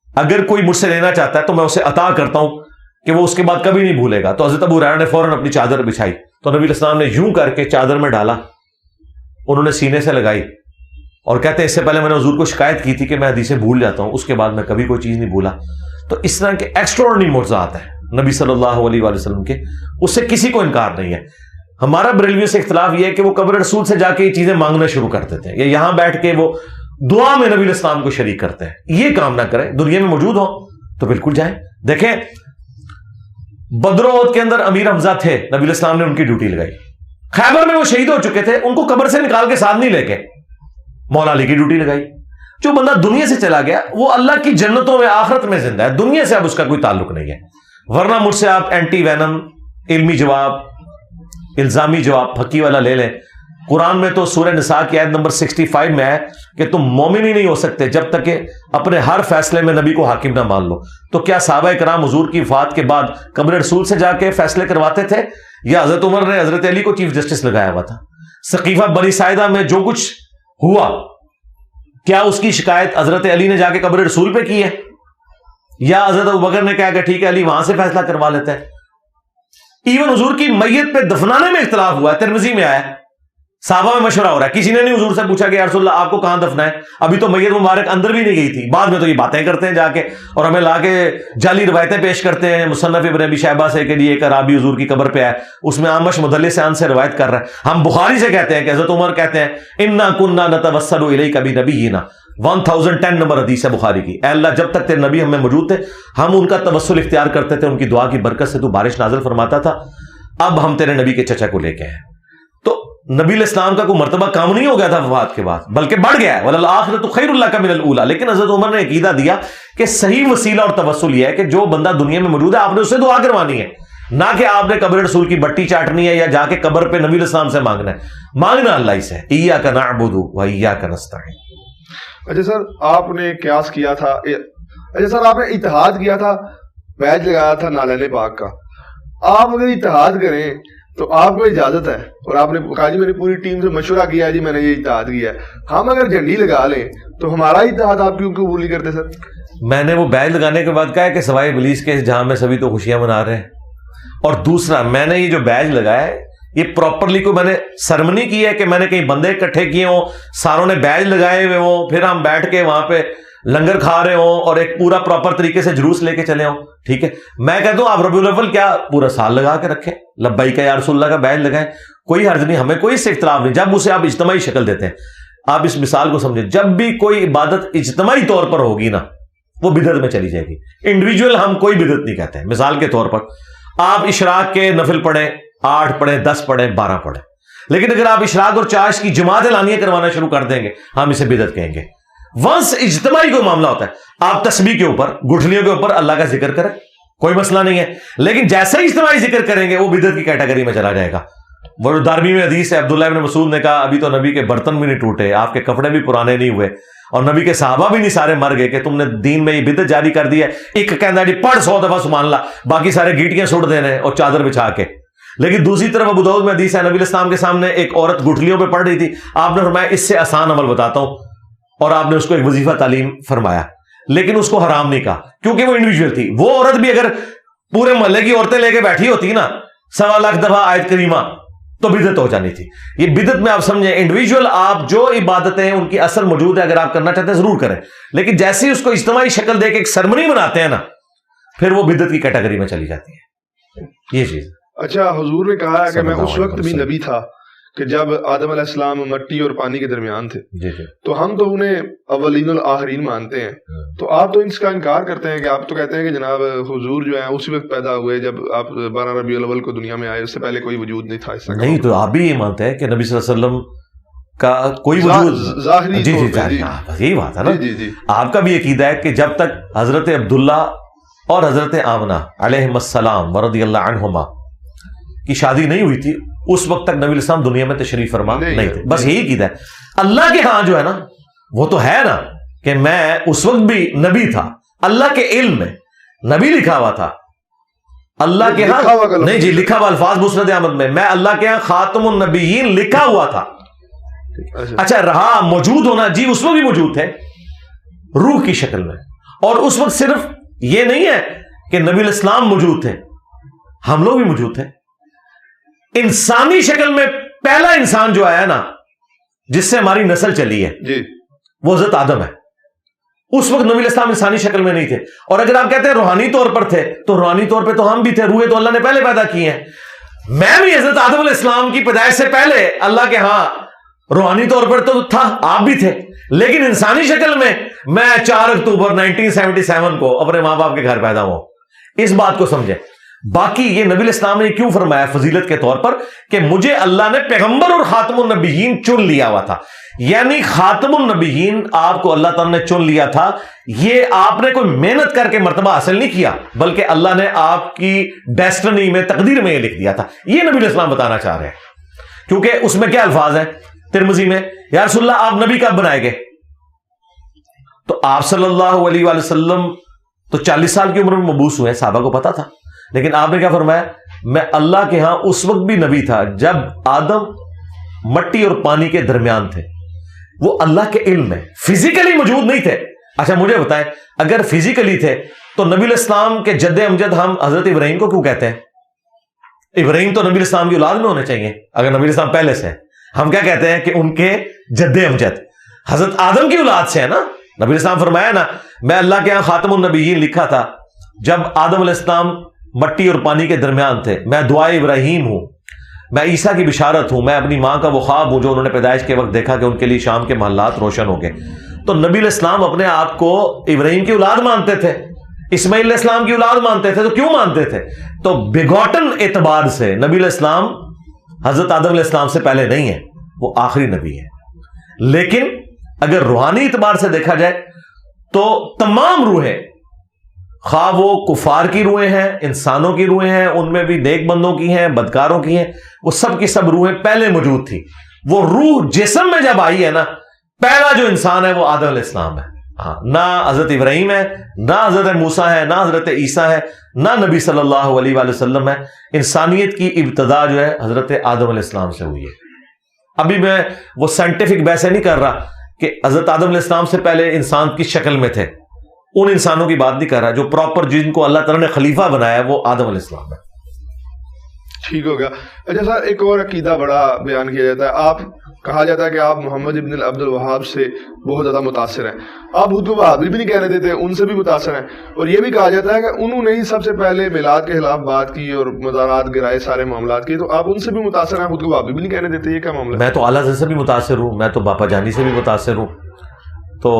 اگر کوئی مجھ سے لینا چاہتا ہے تو میں اسے عطا کرتا ہوں کہ وہ اس کے بعد کبھی نہیں بھولے گا۔ تو حضرت ابو ہریرہ نے فوراً اپنی چادر بچھائی تو نبی علیہ السلام نے یوں کر کے چادر میں ڈالا, انہوں نے سینے سے لگائی, اور کہتے ہیں اس سے پہلے میں نے حضور کو شکایت کی تھی کہ میں حدیثیں بھول جاتا ہوں, اس کے بعد میں کبھی کوئی چیز نہیں بھولا. تو اس طرح کے ایکسٹراڈنری معجزات ہیں نبی صلی اللہ علیہ وآلہ وسلم کے, اس سے کسی کو انکار نہیں ہے. ہمارا بریلویوں سے اختلاف یہ ہے کہ وہ قبر رسول سے جا کے یہ چیزیں مانگنا شروع کر دیتے ہیں, یا یہاں بیٹھ کے وہ دعا میں نبی علیہ السلام کو شریک کرتے ہیں. یہ کام نہ کریں, دنیا میں موجود ہوں تو بالکل جائیں. دیکھیں بدر و احد کے اندر امیر حمزہ تھے, نبی علیہ السلام نے ان کی ڈیوٹی لگائی. خیبر میں وہ شہید ہو چکے تھے, ان کو قبر سے نکال کے ساتھ نہیں لے کے مولا علی کی ڈیوٹی لگائی. جو بندہ دنیا سے چلا گیا وہ اللہ کی جنتوں میں آخرت میں زندہ ہے, دنیا سے اب اس کا کوئی تعلق نہیں ہے. ورنہ مجھ سے آپ اینٹی وینم علمی جواب, الزامی جواب پھکی والا لے لیں. قرآن میں تو سورہ نساء کی آیت نمبر 65 میں ہے کہ تم مومن ہی نہیں ہو سکتے جب تک کہ اپنے ہر فیصلے میں نبی کو حاکم نہ مان لو. تو کیا صحابہ کرام حضور کی وفات کے بعد قبر رسول سے جا کے فیصلے کرواتے تھے, یا حضرت عمر نے حضرت علی کو چیف جسٹس لگایا ہوا تھا؟ سقیفہ بنی ساعدہ میں جو کچھ ہوا, کیا اس کی شکایت حضرت علی نے جا کے قبر رسول پہ کی ہے, یا حضرت ابوبکر نے کہا کہ ٹھیک ہے علی وہاں سے فیصلہ کروا لیتے ہیں؟ ایون حضور کی میت پہ دفنانے میں اختلاف ہوا ہے, ترمذی میں آیا ہے, صحابہ میں مشورہ ہو رہا ہے. کسی نے نہیں حضور سے پوچھا کہ یا رسول اللہ آپ کو کہاں دفنا ہے, ابھی تو میت مبارک اندر بھی نہیں گئی تھی. بعد میں تو یہ باتیں کرتے ہیں جا کے, اور ہمیں لا کے جعلی روایتیں پیش کرتے ہیں مصنف ابن ابی شیبہ سے کہ ایک اعرابی حضور کی قبر پہ آئے, اس میں اعمش مدلس ان سے روایت کر رہا ہے. ہم بخاری سے کہتے ہیں کہ حضرت عمر کہتے ہیں انا کنا نتوسل الیک بنبینا, 1010 نمبر حدیث ہے بخاری کی, اے اللہ جب تک تیرے نبی ہم میں موجود تھے ہم ان کا توسل اختیار کرتے تھے, ان کی دعا کی برکت سے تو بارش نازل فرماتا تھا, اب ہم تیرے نبی کے چچا کو لے کے ہیں. تو نبی علیہ السلام کا کوئی مرتبہ کام نہیں ہو گیا تھا وفات کے بعد, بلکہ بڑھ گیا ہے, وَلَلْآخِرَةُ خَيْرٌ لَكَ مِنَ الْأُولَىٰ. لیکن حضرت عمر نے عقیدہ دیا کہ صحیح وسیلہ اور توسل یہ ہے کہ جو بندہ دنیا میں موجود ہے آپ نے اس سے دعا کروانی ہے, نہ کہ آپ نے قبر رسول کی بٹی چاٹنی ہے یا جا کے قبر پہ نبی علیہ السلام سے مانگنا ہے. مانگنا اللہ ہی سے, ایاک نعبد و ایاک نستعین. اچھا سر, آپ نے قیاس کیا تھا, اچھا سر آپ نے اتحاد کیا تھا, بیج لگایا تھا نالین پاک کا. آپ اگر اتحاد کریں تو آپ کو اجازت ہے, اور آپ نے کہا جی میں نے پوری ٹیم سے مشورہ کیا ہے جی میں نے یہ اتحاد کیا ہے. ہم اگر جھنڈی لگا لیں تو ہمارا اتحاد آپ کیوں قبول نہیں کرتے سر؟ میں نے وہ بیج لگانے کے بعد کہا ہے کہ سوائے ابلیس کے جہاں میں سبھی تو خوشیاں منا رہے ہیں. اور دوسرا میں نے یہ جو بیج لگایا ہے یہ پراپرلی کوئی میں نے سرمنی کی ہے کہ میں نے کہیں بندے اکٹھے کیے ہوں, ساروں نے بیج لگائے ہوئے ہوں, پھر ہم بیٹھ کے وہاں پہ لنگر کھا رہے ہوں اور ایک پورا پراپر طریقے سے جلوس لے کے چلے ہوں. ٹھیک ہے, میں کہتا ہوں آپ ربیع الاول کیا پورا سال لگا کے رکھیں, لبیک یا رسول اللہ کا بیج لگائیں, کوئی حرج نہیں, ہمیں کوئی اس سے اختلاف نہیں. جب اسے آپ اجتماعی شکل دیتے ہیں, آپ اس مثال کو سمجھیں, جب بھی کوئی عبادت اجتماعی طور پر ہوگی نا وہ بدعت میں چلی جائے گی. انڈیویجول ہم کوئی بدعت نہیں کہتے ہیں. مثال کے طور پر آپ اشراق کے نفل پڑھیں, 8 پڑھیں, 10 پڑھیں, 12 پڑھیں, لیکن اگر آپ اشراق اور چاش کی جماعت اعلانیہ کروانا شروع کر دیں گے ہم اسے بدعت کہیں گے. ونس اجتماعی کوئی معاملہ ہوتا ہے, آپ تسبیح کے اوپر, گٹھلیوں کے اوپر اللہ کا ذکر کریں, کوئی مسئلہ نہیں ہے, لیکن جیسے ہی اجتماعی ذکر کریں گے وہ بدعت کی کیٹیگری میں چلا جائے گا. وہ دارمی میں حدیث ہے, عبداللہ ابن مسعود نے کہا ابھی تو نبی کے برتن بھی نہیں ٹوٹے, آپ کے کپڑے بھی پرانے نہیں ہوئے, اور نبی کے صحابہ بھی نہیں سارے مر گئے کہ تم نے دین میں یہ بدعت جاری کر دی ہے. ایک کہنا جی پڑھ 100 دفعہ سبحان اللہ, باقی سارے گیٹیاں سٹ دے رہے ہیں اور چادر بچھا کے. لیکن دوسری طرف ابو داؤد میں حدیث ہے, نبی علیہ السلام کے سامنے ایک عورت گٹھلیوں پہ پڑھ رہی تھی, آپ نے فرمایا اس سے آسان عمل بتاتا ہوں, اور آپ نے اس کو ایک وظیفہ تعلیم فرمایا, لیکن اس کو حرام نہیں کہا کیونکہ وہ انڈیویجول تھی. وہ عورت بھی اگر پورے محلے کی عورتیں لے کے بیٹھی ہوتی نا 1.25 لاکھ دفعہ آیت کریمہ تو بدعت ہو جانی تھی. یہ بدعت میں آپ سمجھیں انڈیویجول آپ جو عبادتیں ان کی اثر موجود ہے, اگر آپ کرنا چاہتے ہیں ضرور کریں, لیکن جیسے ہی اس کو اجتماعی شکل دے کے ایک سرمنی بناتے ہیں نا پھر وہ بدعت کی کیٹیگری میں چلی جاتی ہے یہ چیز. اچھا, حضور نے کہا ہے کہ میں اس وقت بھی نبی تھا کہ جب آدم علیہ السلام مٹی اور پانی کے درمیان تھے. تو ہم تو انہیں اولین والآخرین مانتے ہیں, تو آپ تو اس کا انکار کرتے ہیں کہ آپ تو کہتے ہیں کہ جناب حضور جو ہیں اسی وقت پیدا ہوئے جب آپ 12 ربیع الاول کو دنیا میں آئے, اس سے پہلے کوئی وجود نہیں تھا. اس سے نہیں, تو آپ بھی یہ مانتے ہیں کہ نبی صلی اللہ علیہ وسلم کا کوئی وجود ظاہری, یہی بات ہے نا. آپ کا بھی عقیدہ ہے کہ جب تک حضرت عبداللہ اور حضرت آمنہ علیہم السلام ورضی اللہ عنہما کی شادی نہیں ہوئی تھی اس وقت تک نبی علیہ السلام دنیا میں تشریف فرما نہیں تھے. بس یہی عقیدہ ہے. اللہ کے ہاں جو ہے نا وہ تو ہے نا کہ میں اس وقت بھی نبی تھا, اللہ کے علم میں نبی لکھا ہوا تھا, اللہ کے ہاں نہیں جی لکھا ہوا الفاظ مسند احمد میں, میں اللہ کے ہاں خاتم النبیین لکھا ہوا تھا. اچھا رہا موجود ہونا, جی اس وقت بھی موجود تھے روح کی شکل میں, اور اس وقت صرف یہ نہیں ہے کہ نبی علیہ السلام موجود تھے, ہم لوگ بھی موجود تھے. انسانی شکل میں پہلا انسان جو آیا نا جس سے ہماری نسل چلی ہے جی وہ حضرت آدم ہے. اس وقت نبی علیہ السلام انسانی شکل میں نہیں تھے. اور اگر آپ کہتے ہیں روحانی طور پر تھے تو روحانی طور پہ تو ہم بھی تھے. روحیں تو اللہ نے پہلے پیدا کی ہیں. میں بھی حضرت آدم علیہ السلام کی پیدائش سے پہلے اللہ کے ہاں روحانی طور پر تو تھا, آپ بھی تھے, لیکن انسانی شکل میں 4 اکتوبر 1977 کو اپنے ماں باپ کے گھر پیدا ہوں. اس بات کو سمجھیں. باقی یہ نبی علیہ السلام نے کیوں فرمایا فضیلت کے طور پر کہ مجھے اللہ نے پیغمبر اور خاتم النبیین چن لیا ہوا تھا. یعنی خاتم النبیین آپ کو اللہ تعالیٰ نے چن لیا تھا. یہ آپ نے کوئی محنت کر کے مرتبہ حاصل نہیں کیا, بلکہ اللہ نے آپ کی ڈیسٹنی میں, تقدیر میں یہ لکھ دیا تھا. یہ نبی علیہ السلام بتانا چاہ رہے ہیں. کیونکہ اس میں کیا الفاظ ہیں ترمذی میں, یا رسول اللہ آپ نبی کب بنائے گے؟ تو آپ صلی اللہ علیہ وآلہ وسلم تو 40 سال کی عمر میں مبعوث ہوئے, صحابہ کو پتا تھا. لیکن آپ نے کیا فرمایا, میں اللہ کے ہاں اس وقت بھی نبی تھا جب آدم مٹی اور پانی کے درمیان تھے. وہ اللہ کے علم میں فزیکلی موجود نہیں تھے. اچھا مجھے بتائیں, اگر فزیکلی تھے تو نبی علیہ السلام کے جد امجد ہم حضرت ابراہیم کو کیوں کہتے ہیں؟ ابراہیم تو نبی علیہ السلام کی اولاد میں ہونے چاہیے. اگر نبی علیہ السلام پہلے سے ہیں, ہم کیا کہتے ہیں کہ ان کے جد امجد حضرت آدم کی اولاد سے ہے نا. نبی علیہ السلام فرمایا نا, میں اللہ کے یہاں خاتم النبیین لکھا تھا جب آدم علیہ السلام مٹی اور پانی کے درمیان تھے. میں دعائے ابراہیم ہوں, میں عیسیٰ کی بشارت ہوں, میں اپنی ماں کا وہ خواب ہوں جو انہوں نے پیدائش کے وقت دیکھا کہ ان کے لیے شام کے محلات روشن ہو گئے. تو نبی علیہ السلام اپنے آپ کو ابراہیم کی اولاد مانتے تھے, اسماعیل علیہ السلام کی اولاد مانتے تھے. تو کیوں مانتے تھے؟ تو بگوٹن اعتبار سے نبی علیہ السلام حضرت آدم علیہ السلام سے پہلے نہیں ہے, وہ آخری نبی ہے. لیکن اگر روحانی اعتبار سے دیکھا جائے تو تمام روحیں, خواہ وہ کفار کی روحیں ہیں, انسانوں کی روحیں ہیں, ان میں بھی نیک بندوں کی ہیں, بدکاروں کی ہیں, وہ سب کی سب روحیں پہلے موجود تھی. وہ روح جسم میں جب آئی ہے نا, پہلا جو انسان ہے وہ آدم علیہ السلام ہے. ہاں, نہ حضرت ابراہیم ہے, نہ حضرت موسیٰ ہے, نہ حضرت عیسیٰ ہے, نہ نبی صلی اللہ علیہ وآلہ وسلم ہے. انسانیت کی ابتدا جو ہے حضرت آدم علیہ السلام سے ہوئی ہے. ابھی میں وہ سائنٹیفک بحث نہیں کر رہا کہ حضرت آدم علیہ السلام سے پہلے انسان کس شکل میں تھے, ان انسانوں کی بات نہیں کر رہا. جو پراپر جن کو اللہ تعالیٰ نے خلیفہ بنایا وہ آدم علیہ السلام ہے. ٹھیک ہو گیا. اچھا سر, ایک اور عقیدہ بڑا بیان کیا جاتا ہے, آپ کہا جاتا ہے کہ آپ محمد ابن عبد الوہاب سے بہت زیادہ متاثر ہیں. آپ خود کو وہابی بھی نہیں کہنے دیتے, ان سے بھی متاثر ہیں. اور یہ بھی کہا جاتا ہے کہ انہوں نے ہی سب سے پہلے میلاد کے خلاف بات کی اور مزارات گرائے, سارے معاملات کیے. تو آپ ان سے بھی متاثر ہیں, خود کو وہابی بھی نہیں کہنے دیتے, یہ کیا معاملہ ہے؟ میں تو اعلیٰ حضرت سے بھی متاثر ہوں, میں تو باپا جانی سے بھی متاثر ہوں. تو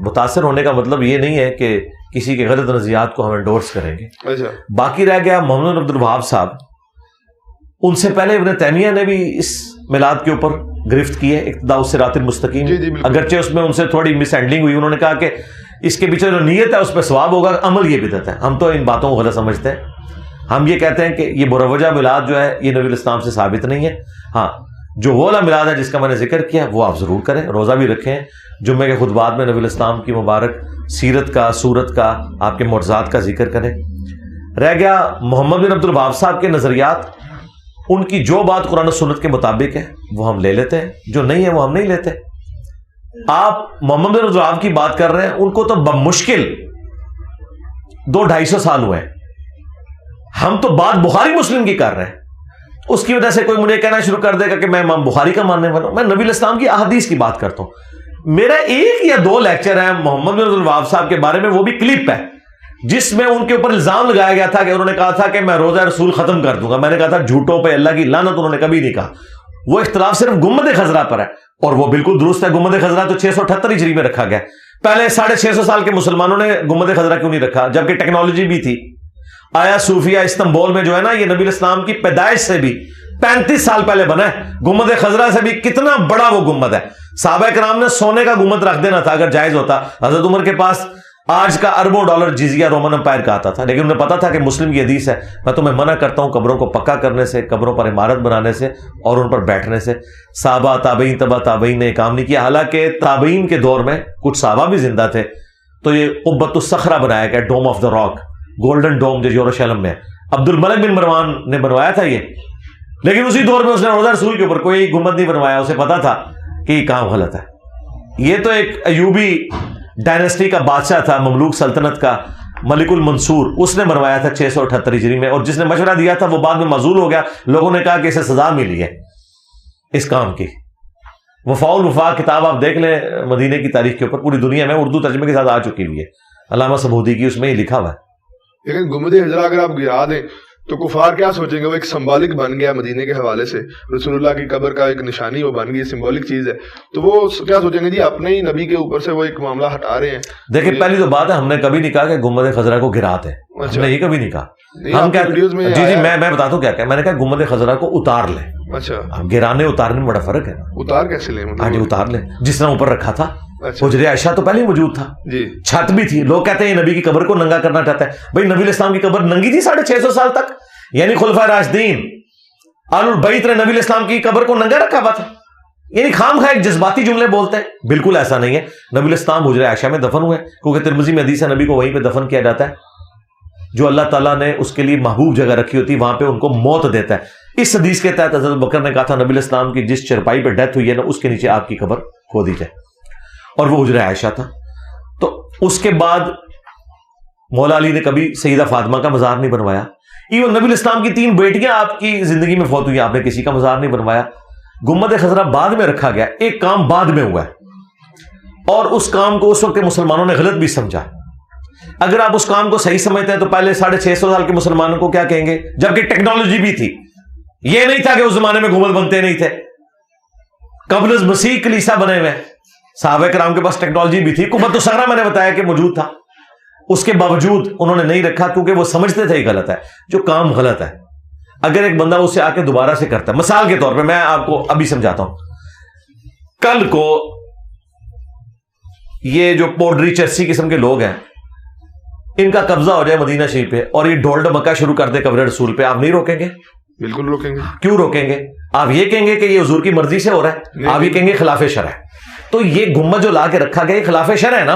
متاثر ہونے کا مطلب یہ نہیں ہے کہ کسی کے غلط نظریات کو ہم انڈورس کریں گے. اچھا, باقی رہ گیا محمد بن عبد الوہاب صاحب, ان سے پہلے ابن تیمیہ نے بھی اس میلاد کے اوپر گرفت کی ہے, اقتداء الصراط المستقیم. اگرچہ اس میں ان سے تھوڑی مس ہینڈلنگ ہوئی, انہوں نے کہا کہ اس کے پیچھے جو نیت ہے اس پہ ثواب ہوگا, عمل یہ بدعت ہے. ہم تو ان باتوں کو غلط سمجھتے ہیں. ہم یہ کہتے ہیں کہ یہ مروجہ میلاد جو ہے یہ نبی الاسلام سے ثابت نہیں ہے. ہاں, جو وہ والا میلاد ہے جس کا میں نے ذکر کیا وہ آپ ضرور کریں, روزہ بھی رکھیں, جمعے کے خطبات میں نبی الاسلام کی مبارک سیرت کا, صورت کا, آپ کے معجزات کا ذکر کریں. رہ گیا محمد بن عبد الوہاب صاحب کے نظریات, ان کی جو بات قرآن و سنت کے مطابق ہے وہ ہم لے لیتے ہیں, جو نہیں ہے وہ ہم نہیں لیتے. آپ محمد بن عبد الوہاب کی بات کر رہے ہیں, ان کو تو بمشکل 200-250 سال ہوئے ہیں. ہم تو بات بخاری مسلم کی کر رہے ہیں. اس کی وجہ سے کوئی مجھے کہنا شروع کر دے گا کہ میں امام بخاری کا ماننے والا ہوں. میں نبی الاسلام کی احادیث کی بات کرتا ہوں. میرا 1 یا 2 لیکچر ہے محمد بن عبد الوہاب صاحب کے بارے میں, وہ بھی کلپ ہے جس میں ان کے اوپر الزام لگایا گیا تھا کہ انہوں نے کہا تھا کہ میں روزہ رسول ختم کر دوں گا. میں نے کہا تھا جھوٹوں پہ اللہ کی لعنت, انہوں نے کبھی نہیں کہا. وہ اختلاف صرف گنبد خضرا پر ہے, اور وہ بالکل درست ہے. گنبد خضرا تو 678 ہجری میں رکھا گیا. پہلے 650 سال کے مسلمانوں نے گنبد خضرا کیوں نہیں رکھا جبکہ ٹیکنالوجی بھی تھی؟ آیا صوفیہ استنبول میں جو ہے نا, یہ نبی الاسلام کی پیدائش سے بھی 35 سال پہلے بنا ہے. گنبد خضرا سے بھی کتنا بڑا وہ گنبد ہے. صحابہ کرام نے سونے کا گنبد رکھ دینا تھا اگر جائز ہوتا. حضرت عمر کے پاس آج کا اربوں ڈالر جزیہ رومن امپائر کا آتا تھا, لیکن انہیں پتا تھا کہ مسلم کی حدیث ہے, میں تمہیں منع کرتا ہوں قبروں کو پکا کرنے سے, قبروں پر عمارت بنانے سے اور ان پر بیٹھنے سے. صحابہ تابعین تبع تابعین نے کام نہیں کیا. حالانکہ تابعین کے دور میں کچھ صحابہ بھی زندہ تھے تو یہ قبۃ الصخرہ بنایا گیا, ڈوم آف دا راک, گولڈن ڈوم جو یروشلم میں. عبد الملک بن مروان نے بنوایا تھا یہ, لیکن اسی دور میں اس نے روزہ رسول کے اوپر کوئی گنبد نہیں بنوایا. اسے پتا تھا کہ یہ کام غلط ہے. یہ تو ایک ایوبی ڈائنسٹی کا بادشاہ تھا, مملوک سلطنت کا, ملک المنصور اس نے مروایا تھا 678 ہجری میں، اور جس نے مشورہ دیا تھا وہ بعد میں معزول ہو گیا. لوگوں نے کہا کہ اسے سزا ملی ہے اس کام کی. وفاء الوفا کتاب آپ دیکھ لیں مدینے کی تاریخ کے اوپر، پوری دنیا میں اردو ترجمے کے ساتھ آ چکی ہوئی ہے، علامہ سمودی کی، اس میں یہ لکھا ہوا ہے. لیکن گنبد خضرا اگر آپ گرا دیں تو کفار کیا سوچیں گے؟ وہ ایک سمبولک بن گیا مدینے کے حوالے سے، رسول اللہ کی قبر کا ایک نشانی وہ بن گئی، سمبولک چیز ہے، تو وہ کیا سوچیں گے؟ جی اپنے ہی نبی کے اوپر سے وہ ایک معاملہ ہٹا رہے ہیں. دیکھیں پہلی تو بات ہے، ہم نے کبھی نہیں کہا کہ گنبد خضرا کو گرا دیں، ہم نے یہ کبھی نہیں کہا. ہم کیا جی میں بتاتا ہوں کیا کہ میں نے کہا گنبد خضرا کو اتار لیں. اچھا، گرانے اتارنے میں بڑا فرق ہے. اتار کیسے لیں؟ ہاں جی اتار لیں، جس طرح اوپر رکھا تھا. حجر عائشہ تو پہلے ہی موجود تھا جی، چھت بھی تھی. لوگ کہتے ہیں نبی کی قبر کو ننگا کرنا چاہتا ہے. بھائی نبی الاسلام کی قبر ننگی تھی 650 سال تک، یعنی خلفائے راشدین آل البیت نے نبی الاسلام کی قبر کو ننگا رکھا ہوا تھا. یعنی خام خواہ ایک جذباتی جملے بولتے ہیں، بالکل ایسا نہیں ہے. نبی الاسلام حجر عائشہ میں دفن ہوئے، کیونکہ ترمذی میں حدیث ہے نبی کو وہیں پہ دفن کیا جاتا ہے. جو اللہ تعالیٰ نے اس کے لیے محبوب جگہ رکھی ہوتی ہے وہاں پہ ان کو موت دیتا ہے. اس حدیث کے تحت حضرت بکر نے کہا تھا نبی الاسلام کی جس چرپائی پہ ڈیتھ ہوئی ہے نا اس کے نیچے آپ کی قبر کھودی جائے، اور وہ حجر عائشہ تھا. تو اس کے بعد مولا علی نے کبھی سیدہ فاطمہ کا مزار نہیں بنوایا. ایون نبی الاسلام کی 3 بیٹیاں آپ کی زندگی میں فوت ہوئی، آپ نے کسی کا مزار نہیں بنوایا. گنبد خضرا بعد میں رکھا گیا، ایک کام بعد میں ہوا ہے، اور اس کام کو اس وقت مسلمانوں نے غلط بھی سمجھا. اگر آپ اس کام کو صحیح سمجھتے ہیں تو پہلے 650 سال کے مسلمانوں کو کیا کہیں گے؟ جبکہ ٹیکنالوجی بھی تھی، یہ نہیں تھا کہ اس زمانے میں گنبد بنتے نہیں تھے. قبل از مسیح کلیسا بنے ہوئے، صحابہ کرام کے پاس ٹیکنالوجی بھی تھی. قبۃ الصخرہ میں نے بتایا کہ موجود تھا، اس کے باوجود انہوں نے نہیں رکھا کیونکہ وہ سمجھتے تھے یہ غلط ہے. جو کام غلط ہے اگر ایک بندہ اسے آ کے دوبارہ سے کرتا ہے، مثال کے طور پہ میں آپ کو ابھی سمجھاتا ہوں. کل کو یہ جو پوڈری چرسی قسم کے لوگ ہیں ان کا قبضہ ہو جائے مدینہ شریف پہ اور یہ ڈول ڈمکا شروع کر دے قبر رسول پہ، آپ نہیں روکیں گے؟ بالکل روکیں گے. کیوں روکیں گے؟ آپ یہ کہیں گے کہ یہ حضور کی مرضی سے ہو رہا ہے، آپ یہ کہیں گے خلاف شرع ہے. تو یہ گنبد جو لا کے رکھا گیا یہ خلاف شرع ہے نا،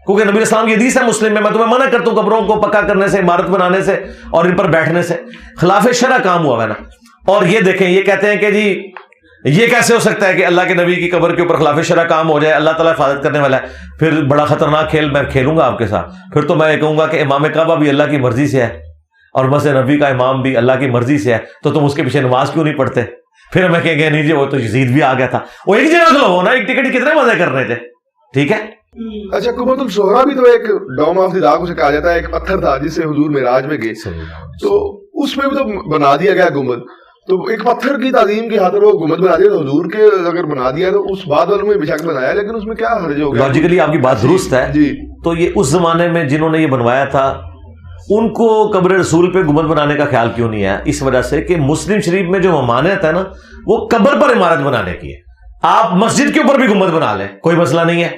کیونکہ نبی اسلام کی حدیث ہے مسلم میں تمہیں منع کرتا ہوں قبروں کو پکا کرنے سے، عمارت بنانے سے اور ان پر بیٹھنے سے. خلاف شرع کام ہوا ہے نا. اور یہ دیکھیں یہ کہتے ہیں کہ جی یہ کیسے ہو سکتا ہے کہ اللہ کے نبی کی قبر کے اوپر خلاف شرع کام ہو جائے، اللہ تعالیٰ حفاظت کرنے والا ہے. پھر بڑا خطرناک کھیل میں کھیلوں گا آپ کے ساتھ. پھر تو میں یہ کہوں گا کہ امام کعبہ بھی اللہ کی مرضی سے ہے اور مسجد نبی کا امام بھی اللہ کی مرضی سے ہے، تو تم اس کے پیچھے نماز کیوں نہیں پڑھتے؟ پھر ہمیں کہیں گے نہیں جی وہ تو یزید بھی آ گیا تھا. وہ ایک جگہ تو ہونا، ایک ٹکٹ کتنے مزے کر رہے تھے. ٹھیک ہے. اچھا قبۃ الصغریٰ بھی تو ایک ڈوم آف دی راک اسے کہا جاتا ہے، ایک پتھر تھا جس سے حضور معراج میں گئے، تو اس میں بھی تو بنا دیا گیا گنبد. تو ایک پتھر کی تعظیم کی خاطر وہ گنبد بنا دیا، تو حضور کے اگر بنا دیا تو اس بعد والوں میں بے شک بنایا، لیکن اس میں کیا حرج ہو گیا؟ لاجیکلی آپ کی بات درست ہے جی. تو یہ اس زمانے میں جنہوں نے یہ بنوایا تھا ان کو قبر رسول پہ گنبد بنانے کا خیال کیوں نہیں ہے؟ اس وجہ سے کہ مسلم شریف میں جو ممانعت ہے نا وہ قبر پر عمارت بنانے کی ہے. آپ مسجد کے اوپر بھی گنبد بنا لیں کوئی مسئلہ نہیں ہے،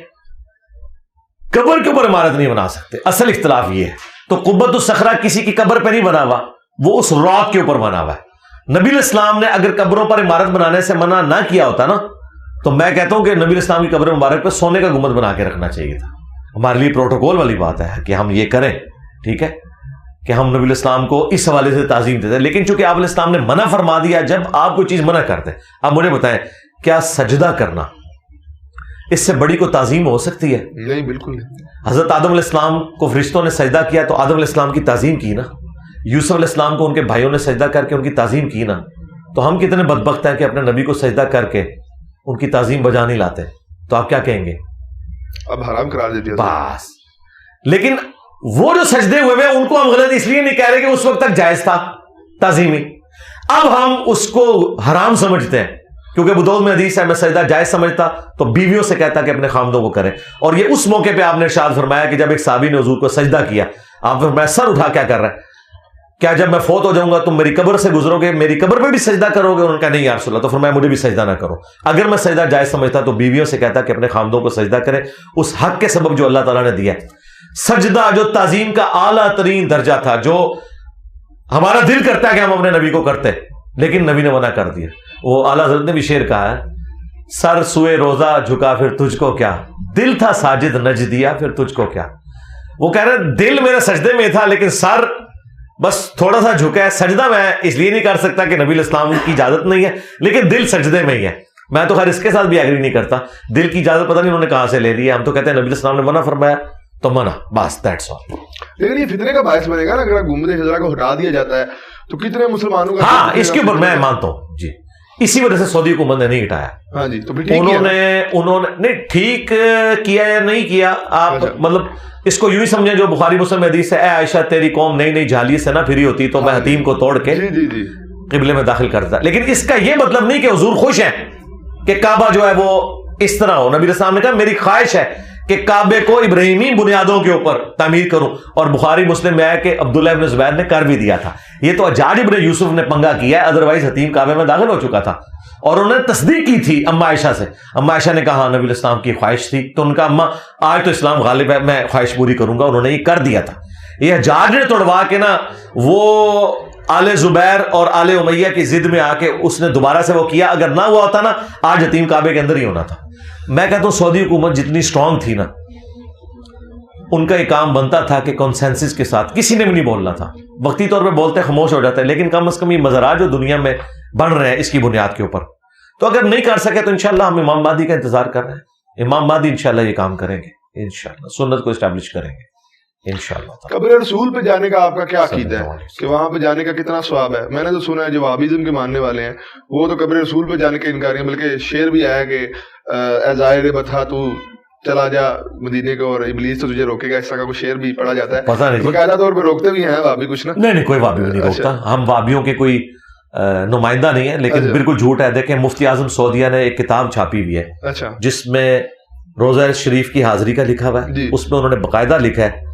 قبر کے اوپر عمارت نہیں بنا سکتے. اصل اختلاف یہ ہے. تو قبۃ الصخرہ کسی کی قبر پہ نہیں بنا ہوا، وہ اس راک کے اوپر بنا ہوا ہے. نبی الاسلام نے اگر قبروں پر عمارت بنانے سے منع نہ کیا ہوتا نا تو میں کہتا ہوں کہ نبی الاسلام کی قبر مبارک پہ سونے کا گنبد بنا کے رکھنا چاہیے تھا. ہمارے لیے پروٹوکول والی بات ہے کہ ہم یہ کریں، ٹھیک ہے، کہ ہم نبی الاسلام کو اس حوالے سے تعظیم دیتے ہیں. لیکن چونکہ آپ علیہ السلام نے منع فرما دیا، جب آپ کوئی چیز منع کرتے، آپ مجھے بتائیں کیا سجدہ کرنا اس سے بڑی کو تعظیم ہو سکتی ہے؟ نہیں، بالکل نہیں. حضرت آدم علیہ السلام کو فرشتوں نے سجدہ کیا تو آدم علیہ السلام کی تعظیم کی نا. یوسف علیہ السلام کو ان کے بھائیوں نے سجدہ کر کے ان کی تعظیم کی نا. تو ہم کتنے بدبخت ہیں کہ اپنے نبی کو سجدہ کر کے ان کی تعظیم بجا نہیں لاتے. تو آپ کیا کہیں گے؟ اب حرام قرار دے دیا بس. لیکن وہ جو سجدے ہوئے ہیں ان کو ہم غلط اس لیے نہیں کہہ رہے کہ اس وقت تک جائز تھا تعظیمی، اب ہم اس کو حرام سمجھتے ہیں. کیونکہ ابو داؤد میں حدیث ہے میں سجدہ جائز سمجھتا تو بیویوں سے کہتا کہ اپنے خامدوں کو کریں. اور یہ اس موقع پہ آپ نے ارشاد فرمایا کہ جب ایک صحابی نے حضور کو سجدہ کیا، آپ فرمایا سر اٹھا کیا کر رہا ہے؟ کیا جب میں فوت ہو جاؤں گا تم میری قبر سے گزرو گے، میری قبر پہ بھی سجدہ کرو گے؟ انہوں نے کہا نہیں یا رسول اللہ. تو فرمایا مجھے بھی سجدہ نہ کرو. اگر میں سجدہ جائز سمجھتا تو بیویوں سے کہتا کہ اپنے خامدوں کو سجدہ کریں اس حق کے سبب جو اللہ تعالیٰ نے دیا. سجدہ جو تعظیم کا اعلیٰ ترین درجہ تھا، جو ہمارا دل کرتا ہے کہ ہم اپنے نبی کو کرتے، لیکن نبی نے منع کر دیا. وہ اعلیٰ حضرت نے بھی شعر کہا ہے، سر سوئے روزہ جھکا پھر تجھ کو کیا، دل تھا ساجد نج دیا پھر تجھ کو کیا. وہ کہہ رہے دل میرے سجدے میں تھا لیکن سر بس تھوڑا سا جھکا ہے. سجدہ میں اس لیے نہیں کر سکتا کہ نبی الاسلام کی اجازت نہیں ہے، لیکن دل سجدے میں ہی ہے. میں تو خیر اس کے ساتھ بھی ایگری نہیں کرتا. دل کی اجازت پتہ نہیں انہوں نے کہاں سے لے لی ہے. ہم تو کہتے ہیں نبی الاسلام نے منع فرمایا تو منع, بس دیٹس آل. لیکن یہ فتنے کا باعث بنے گا نا اگر گنبد خضرا کو ہٹا دیا جاتا ہے تو کتنے مسلمانوں کا. ہاں اس کے اوپر میں مانتا ہوں جی, اسی وجہ سے سعودی حکومت نے نہیں ہٹایا. ہاں جی, تو انہوں نے نہیں ٹھیک کیا یا نہیں کیا, آپ مطلب اس کو یوں ہی سمجھیں جو بخاری مسلم حدیث ہے, اے عائشہ تیری قوم نئی نئی جھالی سے نہ پھری ہوتی تو میں حتیم کو توڑ کے قبلے میں داخل کرتا. لیکن اس کا یہ مطلب نہیں کہ حضور خوش ہیں کہ کعبہ جو ہے وہ اس طرح ہو. نبی السلام نے کہا میری خواہش ہے کہ کعبے کو ابراہیمی بنیادوں کے اوپر تعمیر کروں, اور بخاری مسلم میں ہے کہ عبداللہ ابن زبیر نے کر بھی دیا تھا. یہ تو حجاج ابن یوسف نے پنگا کیا ہے, ادروائز حتیم کعبے میں داخل ہو چکا تھا. اور انہوں نے تصدیق کی تھی اما عائشہ سے. اما عائشہ نے کہا نبی الاسلام کی خواہش تھی, تو ان کا اما آج تو اسلام غالب ہے, میں خواہش پوری کروں گا. انہوں نے یہ کر دیا تھا. یہ حجاج نے توڑوا کے نا وہ آل زبیر اور آل امیہ کی ضد میں آ کے اس نے دوبارہ سے وہ کیا. اگر نہ ہوا ہوتا نا آج حتیم کعبے کے اندر ہی ہونا تھا. میں کہتا ہوں سعودی حکومت جتنی سٹرونگ تھی نا, ان کا یہ کام بنتا تھا کہ کنسنسس کے ساتھ, کسی نے بھی نہیں بولنا تھا. وقتی طور پہ بولتے خاموش ہو جاتا ہے, لیکن کم از کم یہ مزارات جو دنیا میں بن رہے ہیں اس کی بنیاد کے اوپر, تو اگر نہیں کر سکے تو انشاءاللہ ہم امام مہدی کا انتظار کر رہے ہیں. امام مہدی انشاءاللہ یہ کام کریں گے, انشاءاللہ سنت کو اسٹیبلش کریں گے انشاءاللہ. قبر رسول پہ جانے کا آپ کا کیا عقیدہ ہے کہ وہاں پہ جانے کا کتنا ثواب ہے؟ میں نے تو سنا ہے جو وہابیزم کے ماننے والے ہیں وہ تو قبر رسول پہ جانے کے انکار ہیں, بلکہ شعر بھی آیا کہ اے ظاہر بتھا تو چلا جا مدینے کو اور ابلیس تو تجھے روکے گا, اس طرح کا کوئی شعر بھی پڑھا جاتا ہے. پتہ نہیں باقاعدہ طور پہ روکتے بھی ہیں وہابی کچھ نا؟ نہیں کوئی وہابی نہیں روکتا, ہم وہابیوں کے کوئی نمائندہ نہیں ہے, لیکن بالکل جھوٹ ہے. دیکھیں مفتی اعظم سعودیہ نے ایک کتاب چھاپی ہوئی ہے جس میں روزہ شریف کی حاضری کا لکھا ہوا ہے. اس میں انہوں نے باقاعدہ لکھا ہے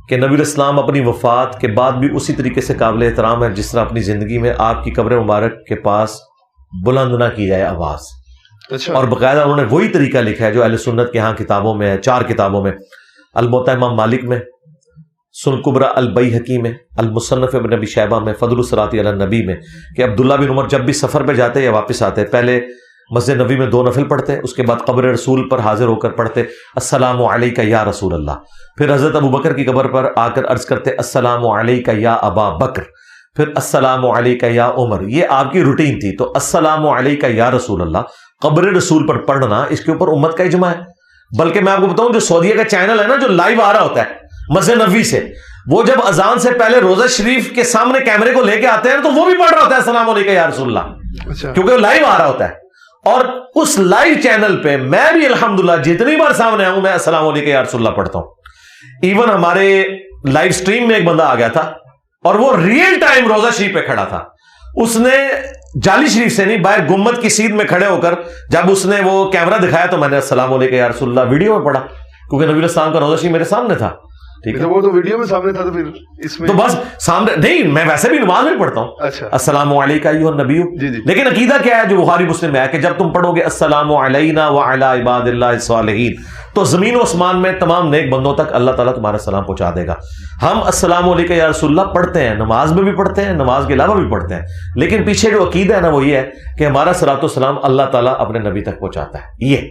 کہ نبی الاسلام اپنی وفات کے بعد بھی اسی طریقے سے قابل احترام ہے جس طرح اپنی زندگی میں آپ کی قبر مبارک کے پاس بلند نہ کی جائے آواز. اور باقاعدہ انہوں نے وہی طریقہ لکھا ہے جو اہل سنت کے ہاں کتابوں میں ہے, 4 کتابوں میں, الموطا امام مالک میں, سنن کبری البیہقی میں, المصنف ابن ابی شیبہ میں, فضل الصلاۃ علی النبی میں, کہ عبداللہ بن عمر جب بھی سفر پہ جاتے یا واپس آتے پہلے مسجد نبی میں 2 نفل پڑھتے, اس کے بعد قبر رسول پر حاضر ہو کر پڑھتے السلام علیک یا رسول اللہ. پھر حضرت ابو بکر کی قبر پر آ کر عرض کرتے السلام علیک یا ابا بکر, پھر السلام علیک یا عمر. یہ آپ کی روٹین تھی. تو السلام علیک یا رسول اللہ قبر رسول پر پڑھنا اس کے اوپر امت کا اجماع ہے. بلکہ میں آپ کو بتاؤں جو سعودیہ کا چینل ہے نا جو لائیو آ رہا ہوتا ہے مسجد نبوی سے, وہ جب اذان سے پہلے روزہ شریف کے سامنے کیمرے کو لے کے آتے ہیں تو وہ بھی پڑھ رہا ہوتا ہے السلام علیکم یا رسول اللہ, کیونکہ وہ لائیو آ رہا ہوتا ہے. اور اس لائیو چینل پہ میں بھی الحمدللہ جتنی بار سامنے آؤں میں السلام علیکم یا رسول اللہ پڑھتا ہوں. ایون ہمارے لائیو سٹریم میں ایک بندہ آ گیا تھا اور وہ ریئل ٹائم روزہ شریف پہ کھڑا تھا. اس نے جعلی شریف سے نہیں, باہر گمبد کی سیدھ میں کھڑے ہو کر جب اس نے وہ کیمرہ دکھایا تو میں نے السلام علیکم یا رسول اللہ ویڈیو میں پڑھا, کیونکہ نبی السلام کا روزہ شریف میرے سامنے تھا. ٹھیک ہے, وہ تو ویڈیو میں سامنے تھا, تو پھر اس میں تو بس سامنے نہیں, میں ویسے بھی نماز میں پڑھتا ہوں. اچھا السلام علیکم ایھا النبی. لیکن عقیدہ کیا ہے جو بخاری مسلم میں ہے کہ جب تم پڑھو گے السلام علینا وعلی عباد اللہ الصالحین تو زمین و آسمان میں تمام نیک بندوں تک اللہ تعالیٰ تمہارا سلام پہنچا دے گا. ہم السلام علیکم یا رسول اللہ پڑھتے ہیں, نماز میں بھی پڑھتے ہیں, نماز کے علاوہ بھی پڑھتے ہیں, لیکن پیچھے جو عقیدہ ہے نا وہ یہ ہے کہ ہمارا صلاۃ و سلام اللہ تعالیٰ اپنے نبی تک پہنچاتا ہے. یہ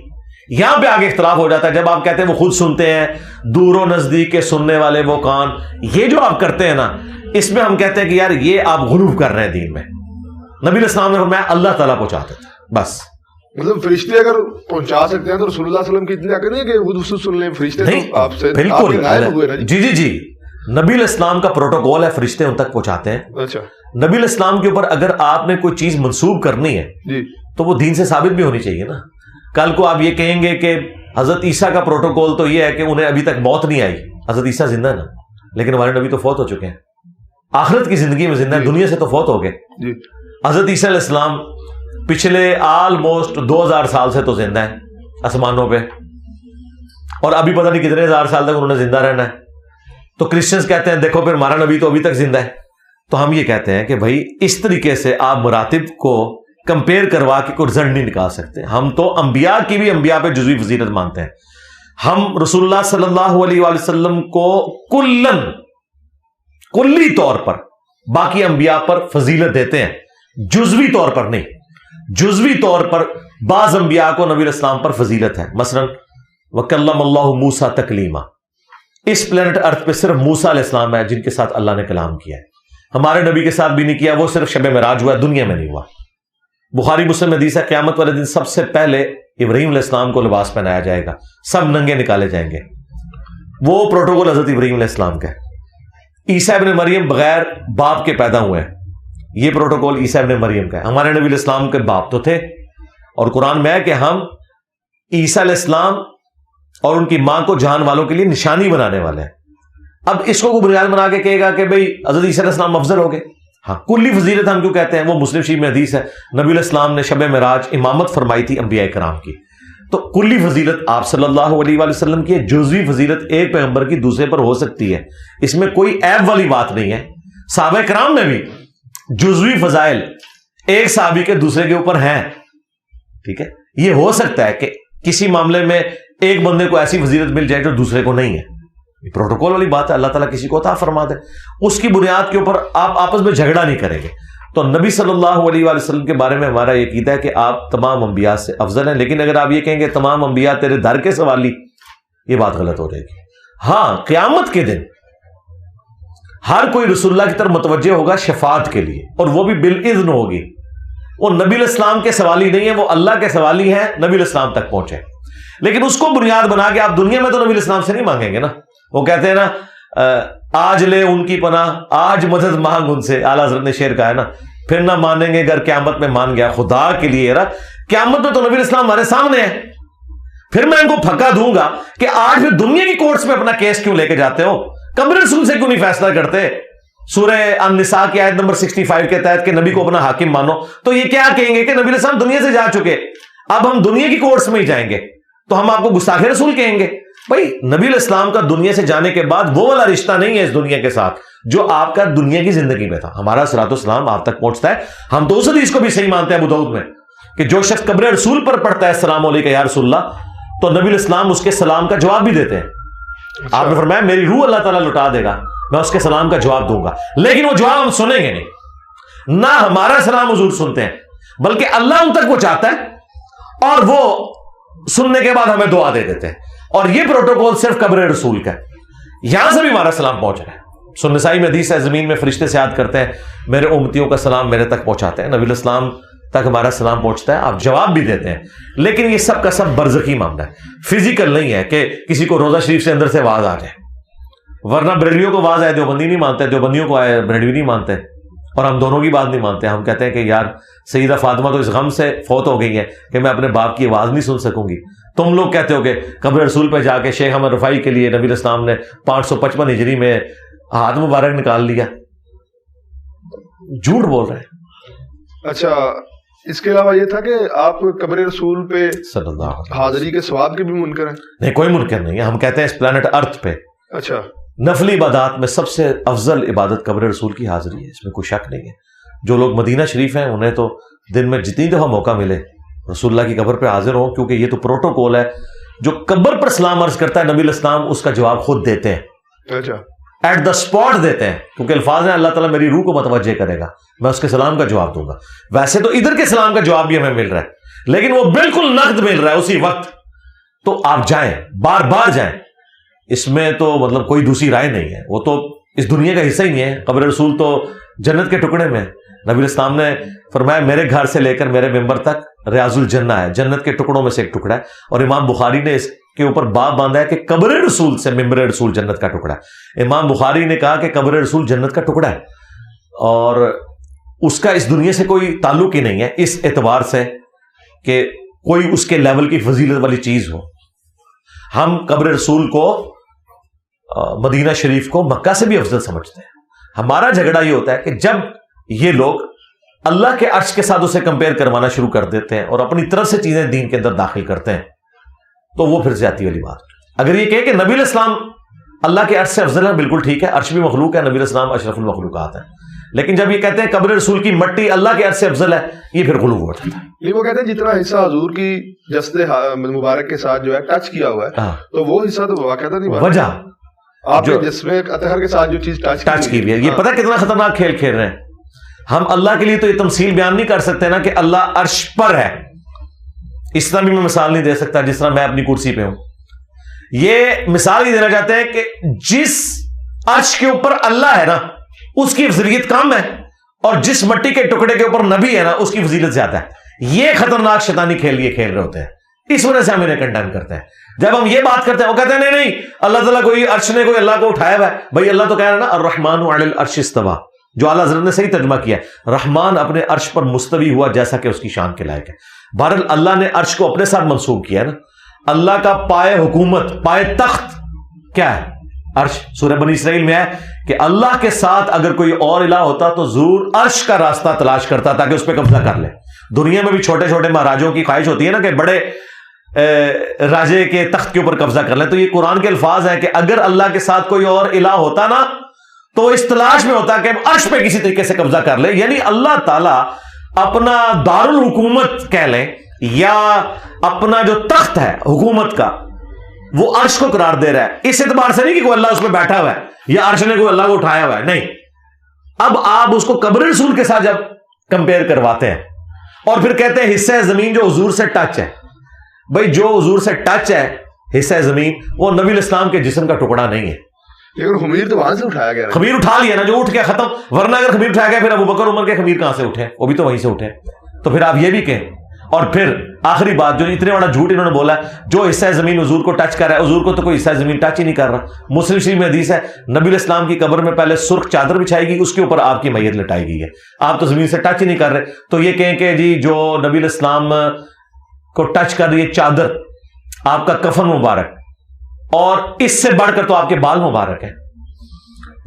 یہاں پہ آگے اختلاف ہو جاتا ہے جب آپ کہتے ہیں وہ خود سنتے ہیں, دور و نزدیک کے سننے والے وہ کان, یہ جو آپ کرتے ہیں نا اس میں ہم کہتے ہیں کہ یار یہ آپ غلو کر رہے ہیں دین میں. نبی الاسلام نے فرمایا اللہ تعالیٰ پہنچاتے تھے بس. مطلب فرشتے اگر پہنچا سکتے ہیں تو رسول اللہ صلی اللہ علیہ وسلم کی اتنا کہ نہیں کہ خود سن لیں فرشتے تو آپ سے بالکل. جی نبی الاسلام کا پروٹوکول ہے, فرشتے ان تک پہنچاتے ہیں. اچھا, نبی الاسلام کے اوپر اگر آپ نے کوئی چیز منسوب کرنی ہے جی تو وہ دین سے ثابت بھی ہونی چاہیے نا. کل کو آپ یہ کہیں گے کہ حضرت عیسیٰ کا پروٹوکول تو یہ ہے کہ انہیں ابھی تک موت نہیں آئی, حضرت عیسیٰ زندہ ہے نا, لیکن ہمارے نبی تو فوت ہو چکے ہیں, آخرت کی زندگی میں زندہ ہیں, دنیا سے تو فوت ہو گئے. حضرت عیسیٰ علیہ السلام پچھلے آلموسٹ 2000 سال سے تو زندہ ہیں آسمانوں پہ, اور ابھی پتہ نہیں کتنے ہزار سال تک انہوں نے زندہ رہنا ہے. تو کرسچنز کہتے ہیں دیکھو پھر ہمارا نبی تو ابھی تک زندہ ہے. تو ہم یہ کہتے ہیں کہ بھائی اس طریقے سے آپ مراتب کو کمپیئر کروا کے کوئی رزلٹ نہیں نکال سکتے. ہم تو انبیاء کی بھی انبیاء پہ جزوی فضیلت مانتے ہیں. ہم رسول اللہ صلی اللہ علیہ وآلہ وسلم کو کلی طور پر باقی انبیاء پر فضیلت دیتے ہیں, جزوی طور پر نہیں. جزوی طور پر بعض انبیاء کو نبی الاسلام پر فضیلت ہے. مثلا وَكَلَّمَ اللَّهُ مُوسَىٰ تَكْلِيمًا, اس پلینٹ ارتھ پہ صرف موسیٰ علیہ السلام ہے جن کے ساتھ اللہ نے کلام کیا ہے. ہمارے نبی کے ساتھ بھی نہیں کیا, وہ صرف شب معراج ہوا, دنیا میں نہیں ہوا. بخاری مسلم حدیث ہے قیامت والے دن سب سے پہلے ابراہیم علیہ السلام کو لباس پہنایا جائے گا, سب ننگے نکالے جائیں گے. وہ پروٹوکول حضرت ابراہیم علیہ السلام کا ہے. عیسیٰ ابن مریم بغیر باپ کے پیدا ہوئے ہیں, یہ پروٹوکول عیسیٰ ابن مریم کا ہے. ہمارے نبی علیہ السلام کے باپ تو تھے, اور قرآن میں ہے کہ ہم عیسیٰ علیہ السلام اور ان کی ماں کو جہان والوں کے لیے نشانی بنانے والے ہیں. اب اس کو بنیاد بنا کے کہے گا کہ بھئی حضرت عیسیٰ علیہ السلام افضل ہو گئے. ہاں, کلی فضیلت ہم کیوں کہتے ہیں؟ وہ مسلم شریف میں حدیث ہے, نبی علیہ السلام نے شب معراج امامت فرمائی تھی انبیاء کرام کی. تو کلی فضیلت آپ صلی اللہ علیہ وآلہ وسلم کی ہے, جزوی فضیلت ایک پیغمبر کی دوسرے پر ہو سکتی ہے, اس میں کوئی عیب والی بات نہیں ہے. صحابہ کرام میں بھی جزوی فضائل ایک صحابی کے دوسرے کے اوپر ہیں, ٹھیک ہے. یہ ہو سکتا ہے کہ کسی معاملے میں ایک بندے کو ایسی فضیلت مل جائے جو دوسرے کو نہیں ہے, یہ پروٹوکول والی بات ہے, اللہ تعالیٰ کسی کو عطا فرما دے, اس کی بنیاد کے اوپر آپ آپس میں جھگڑا نہیں کریں گے. تو نبی صلی اللہ علیہ وآلہ وسلم کے بارے میں ہمارا یہ عقیدہ ہے کہ آپ تمام انبیاء سے افضل ہیں. لیکن اگر آپ یہ کہیں گے تمام انبیاء تیرے در کے سوالی, یہ بات غلط ہو جائے گی. ہاں, قیامت کے دن ہر کوئی رسول اللہ کی طرف متوجہ ہوگا شفاعت کے لیے, اور وہ بھی بالاذن ہوگی. وہ نبی علیہ السلام کے سوالی نہیں ہے, وہ اللہ کے سوالی ہیں, نبی علیہ السلام تک پہنچے. لیکن اس کو بنیاد بنا کے آپ دنیا میں تو نبی علیہ السلام سے نہیں مانگیں گے نا. وہ کہتے ہیں نا, آج لے ان کی پناہ, آج مدد مانگ ان سے, اعلیٰ حضرت نے شعر کہا ہے نا, پھر نہ مانیں گے اگر قیامت میں مان گیا. خدا کے لیے یار, قیامت میں تو نبی علیہ السلام ہمارے سامنے ہے, پھر میں ان کو پھکا دوں گا کہ آج پھر دنیا کی کورٹس میں اپنا کیس کیوں لے کے جاتے ہو, قبر رسول سے کیوں نہیں فیصلہ کرتے؟ سورہ النساء کی آیت نمبر 65 کے تحت کہ نبی کو اپنا حاکم مانو, تو یہ کیا کہیں گے کہ نبی علیہ السلام دنیا سے جا چکے, اب ہم دنیا کی کورٹس میں ہی جائیں گے, تو ہم آپ کو گستاخ رسول کہیں گے. بھائی نبی علیہ السلام کا دنیا سے جانے کے بعد وہ والا رشتہ نہیں ہے اس دنیا کے ساتھ جو آپ کا دنیا کی زندگی میں تھا. ہمارا صراط والسلام آپ تک پہنچتا ہے. ہم تو اس حدیث کو بھی صحیح مانتے ہیں ابو داؤد میں کہ جو شخص قبر رسول پر پڑھتا ہے السلام علیکم یا رسول اللہ, تو نبی علیہ السلام اس کے سلام کا جواب بھی دیتے ہیں. آپ نے فرمایا میری روح اللہ تعالیٰ لوٹا دے گا, میں اس کے سلام کا جواب دوں گا, لیکن وہ جواب ہم سنیں گے نہیں. نہ ہمارا سلام حضور سنتے ہیں, بلکہ اللہ ان تک پہنچاتا ہے اور وہ سننے کے بعد ہمیں دعا دے دیتے ہیں. اور یہ پروٹوکول صرف قبر رسول کا ہے, یہاں سے بھی ہمارا سلام پہنچ رہا ہے. سنن نسائی میں حدیث ہے, زمین میں فرشتے سے یاد کرتے ہیں, میرے امتیوں کا سلام میرے تک پہنچاتے ہیں. نبی علیہ السلام تک ہمارا سلام پہنچتا ہے, آپ جواب بھی دیتے ہیں. لیکن یہ سب کا سب برزخی معاملہ ہے, فزیکل نہیں ہے کہ کسی کو روزہ شریف سے اندر سے آواز آ جائے. ورنہ بریلویوں کو آواز آئے دیوبندی نہیں مانتے, دیوبندیوں کو آئے بریلوی نہیں مانتے, اور ہم دونوں کی بات نہیں مانتے. ہم کہتے ہیں کہ یار سیدہ فاطمہ تو اس غم سے فوت ہو گئی ہے کہ میں اپنے باپ کی آواز نہیں سن سکوں گی. تم لوگ کہتے ہو کہ قبر رسول پہ جا کے شیخ احمد رفاعی کے لیے نبی علیہ السلام نے 555 ہجری میں ہاتھ مبارک نکال لیا. جھوٹ بول رہے ہیں. اچھا, اس کے علاوہ یہ تھا کہ آپ قبر رسول پہ صلی اللہ علیہ وسلم حاضری کے ثواب کے بھی منکر ہیں؟ نہیں, کوئی منکر نہیں ہے. ہم کہتے ہیں اس پلانٹ ارتھ پہ اچھا نفلی عبادات میں سب سے افضل عبادت قبر رسول کی حاضری ہے, اس میں کوئی شک نہیں ہے. جو لوگ مدینہ شریف ہیں انہیں تو دن میں جتنی دفعہ موقع ملے رسول اللہ کی قبر پہ حاضر ہوں, کیونکہ یہ تو پروٹوکول ہے. جو قبر پر سلام عرض کرتا ہے نبی علیہ السلام اس کا جواب خود دیتے ہیں, اچھا ایٹ دا اسپاٹ دیتے ہیں, کیونکہ الفاظ ہیں اللہ تعالیٰ میری روح کو متوجہ کرے گا, میں اس کے سلام کا جواب دوں گا. ویسے تو ادھر کے سلام کا جواب بھی ہمیں مل رہا ہے, لیکن وہ بالکل نقد مل رہا ہے اسی وقت. تو آپ جائیں, بار بار جائیں, اس میں تو مطلب کوئی دوسری رائے نہیں ہے. وہ تو اس دنیا کا حصہ ہی نہیں ہے. قبر رسول تو جنت کے ٹکڑے میں. نبی علیہ السلام نے فرمایا میرے گھر سے لے کر میرے ممبر تک ریاض الجنہ ہے, جنت کے ٹکڑوں میں سے ایک ٹکڑا ہے. اور امام بخاری نے اس کے اوپر باب باندھا ہے کہ قبر رسول سے ممبر رسول جنت کا ٹکڑا ہے. امام بخاری نے کہا کہ قبر رسول جنت کا ٹکڑا ہے, اور اس کا اس دنیا سے کوئی تعلق ہی نہیں ہے, اس اعتبار سے کہ کوئی اس کے لیول کی فضیلت والی چیز ہو. ہم قبر رسول کو, مدینہ شریف کو مکہ سے بھی افضل سمجھتے ہیں. ہمارا جھگڑا یہ ہوتا ہے کہ جب یہ لوگ اللہ کے عرش کے ساتھ اسے کمپیئر کروانا شروع کر دیتے ہیں اور اپنی طرف سے چیزیں دین کے اندر داخل کرتے ہیں, تو وہ پھر زیادتی والی بات. اگر یہ کہے کہ نبی علیہ السلام اللہ کے عرش سے افضل ہے, بالکل ٹھیک ہے, عرش بھی مخلوق ہے, نبی علیہ السلام اشرف المخلوقات ہیں. لیکن جب یہ کہتے ہیں قبر رسول کی مٹی اللہ کے عرش سے افضل ہے, یہ پھر غلو ہو جاتا ہے. وہ کہتے ہیں جتنا حصہ حضور کی جسد مبارک کے ساتھ جو ہے ٹچ کیا ہوا ہے, تو وہ حصہ تو واقعہ نہیں, وجہ آپ جو جسم اطہر کے ساتھ جو چیز ٹچ کی ہوئی ہے. یہ پتہ کتنا خطرناک کھیل کھیل رہے ہیں. ہم اللہ کے لیے تو یہ تمثیل بیان نہیں کر سکتے نا کہ اللہ عرش پر ہے, اس طرح بھی میں مثال نہیں دے سکتا جس طرح میں اپنی کرسی پہ ہوں. یہ مثال ہی دینا چاہتے ہیں کہ جس عرش کے اوپر اللہ ہے نا اس کی فضیلت کم ہے, اور جس مٹی کے ٹکڑے کے اوپر نبی ہے نا اس کی فضیلت زیادہ ہے. یہ خطرناک شیطانی کھیل یہ کھیل رہے ہوتے ہیں اس وجہ سے ہم انہیں کنڈیم کرتے ہیں. جب ہم یہ بات کرتے ہیں وہ کہتے ہیں نہیں نہیں اللہ تعالیٰ کوئی عرش نے کوئی اللہ کو اٹھایا ہوا ہے. بھائی اللہ تو کہہ رہا ہے نا الرحمن علی العرش استوی, جو اعلیٰ حضرت نے صحیح ترجمہ کیا ہے, رحمان اپنے عرش پر مستوی ہوا جیسا کہ اس کی شان کے لائق ہے. بہرحال اللہ نے عرش کو اپنے ساتھ منسوب کیا ہے نا. اللہ کا پائے حکومت, پائے تخت کیا ہے؟ عرش. سورہ بنی اسرائیل میں ہے کہ اللہ کے ساتھ اگر کوئی اور الہ ہوتا تو ضرور عرش کا راستہ تلاش کرتا تاکہ اس پہ قبضہ کر لے. دنیا میں بھی چھوٹے چھوٹے مہاراجوں کی خواہش ہوتی ہے نا کہ بڑے راجے کے تخت کے اوپر قبضہ کر لیں. تو یہ قرآن کے الفاظ ہیں کہ اگر اللہ کے ساتھ کوئی اور الہ ہوتا نا تو اس تلاش میں ہوتا کہ عرش پہ کسی طریقے سے قبضہ کر لے. یعنی اللہ تعالیٰ اپنا دارالحکومت کہہ لیں یا اپنا جو تخت ہے حکومت کا وہ عرش کو قرار دے رہا ہے. اس اعتبار سے نہیں کہ کوئی اللہ اس پہ بیٹھا ہوا ہے یا عرش نے کوئی اللہ کو اٹھایا ہوا ہے, نہیں. اب آپ اس کو قبر رسول کے ساتھ جب کمپیئر کرواتے ہیں اور پھر کہتے ہیں حصہ زمین جو حضور سے ٹچ ہے. بھائی جو حضور سے ٹچ ہے حصہ زمین وہ نبی الاسلام کے جسم کا ٹکڑا نہیں ہے. لیکن خمیر تو وہاں سے اٹھایا گیا, خمیر اٹھا لیا نا, جو اٹھ گیا ختم. ورنہ اگر خمیر اٹھایا گیا پھر ابو بکر عمر کے خمیر کہاں سے اٹھے؟ وہ بھی تو وہیں سے اٹھے. تو پھر آپ یہ بھی کہیں. اور پھر آخری بات جو اتنے بڑا جھوٹ انہوں نے بولا ہے, جو حصہ زمین حضور کو ٹچ کر رہا ہے, حضور کو تو کوئی حصہ زمین ٹچ ہی نہیں کر رہا. مسلم شریف میں حدیث ہے نبی الاسلام کی قبر میں پہلے سرخ چادر بچھائی گئی, اس کے اوپر آپ کی میت لٹائی گئی ہے. آپ تو زمین سے ٹچ ہی نہیں کر رہے. تو یہ کہیں کہ جی جو نبی الاسلام کو ٹچ کر رہی ہے چادر, آپ کا کفن مبارک, اور اس سے بڑھ کر تو آپ کے بال مبارک ہیں.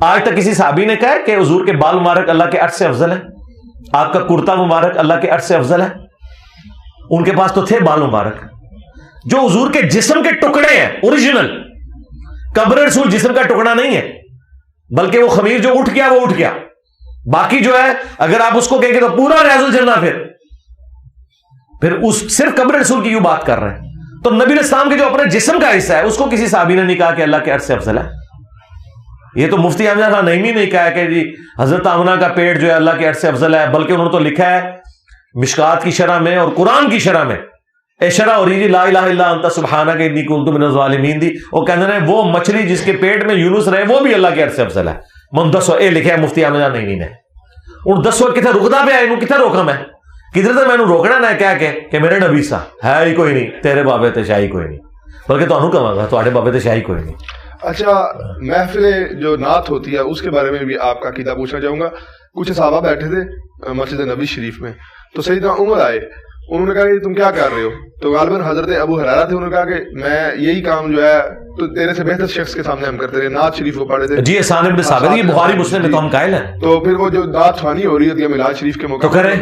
آج تک کسی صحابی نے کہا کہ حضور کے بال مبارک اللہ کے عرش سے افضل ہے, آپ کا کرتا مبارک اللہ کے عرش سے افضل ہے؟ ان کے پاس تو تھے بال مبارک. جو حضور کے جسم کے ٹکڑے ہیں اوریجنل, قبر رسول جسم کا ٹکڑا نہیں ہے, بلکہ وہ خمیر جو اٹھ گیا وہ اٹھ گیا. باقی جو ہے اگر آپ اس کو کہیں گے تو پورا ریاض الجنہ پھر اس صرف قبر رسول کی یوں بات کر رہے ہیں. تو نبی الاسلام کے جو اپنے جسم کا حصہ ہے اس کو کسی صحابی نے نہیں کہا کہ اللہ کے عرش سے افضل ہے. یہ تو مفتی حمزہ خان نعیمی نے کہا کہ جی حضرت آمنہ کا پیٹ جو ہے اللہ کے عرش سے افضل ہے, بلکہ انہوں نے تو لکھا ہے مشکات کی شرح میں اور قرآن کی شرح میں, اے شرح اور لا الہ الا انت سبحانک انی کنت من الظالمین دی, وہ کہتے ہیں وہ مچھلی جس کے پیٹ میں یونس رہے وہ بھی اللہ کے عرش سے افضل ہے. من دسو اے لکھا ہے مفتی حمزہ نعیمی نے. ان دسو کتنے رکدا پہ آئے, کتنے روکا میں کدھر سے میں نے روکنا نہ کیا کہ میرے نبی سا ہے ہی کوئی نہیں, تیرے بابے تے شاہی کوئی نہیں, بلکہ تو انہوں کہاں گا تھوڑے بابے تے شاہی کوئی نہیں. اچھا, محفل جو نعت ہوتی ہے اس کے بارے میں بھی آپ کا عقیدہ پوچھنا چاہوں گا. کچھ صحابہ بیٹھے تھے مسجد نبی شریف میں, تو سیدنا عمر آئے, انہوں نے کہا کہ تم کیا کر رہے ہو؟ تو غالباً حضرت ابو ہریرہ تھے, انہوں نے کہا کہ میں یہی کام جو ہے تو تیرے سے بہتر شخص کے سامنے ہم کرتے رہے, نعت شریف کو پڑھے تھے. جی احسان ابن ثابت, یہ بخاری مسلم میں تو ہم قائل ہیں. تو پھر وہ جو نعت خوانی ہو رہی ہوتی ہے میلاد شریف کے موقع تو کریں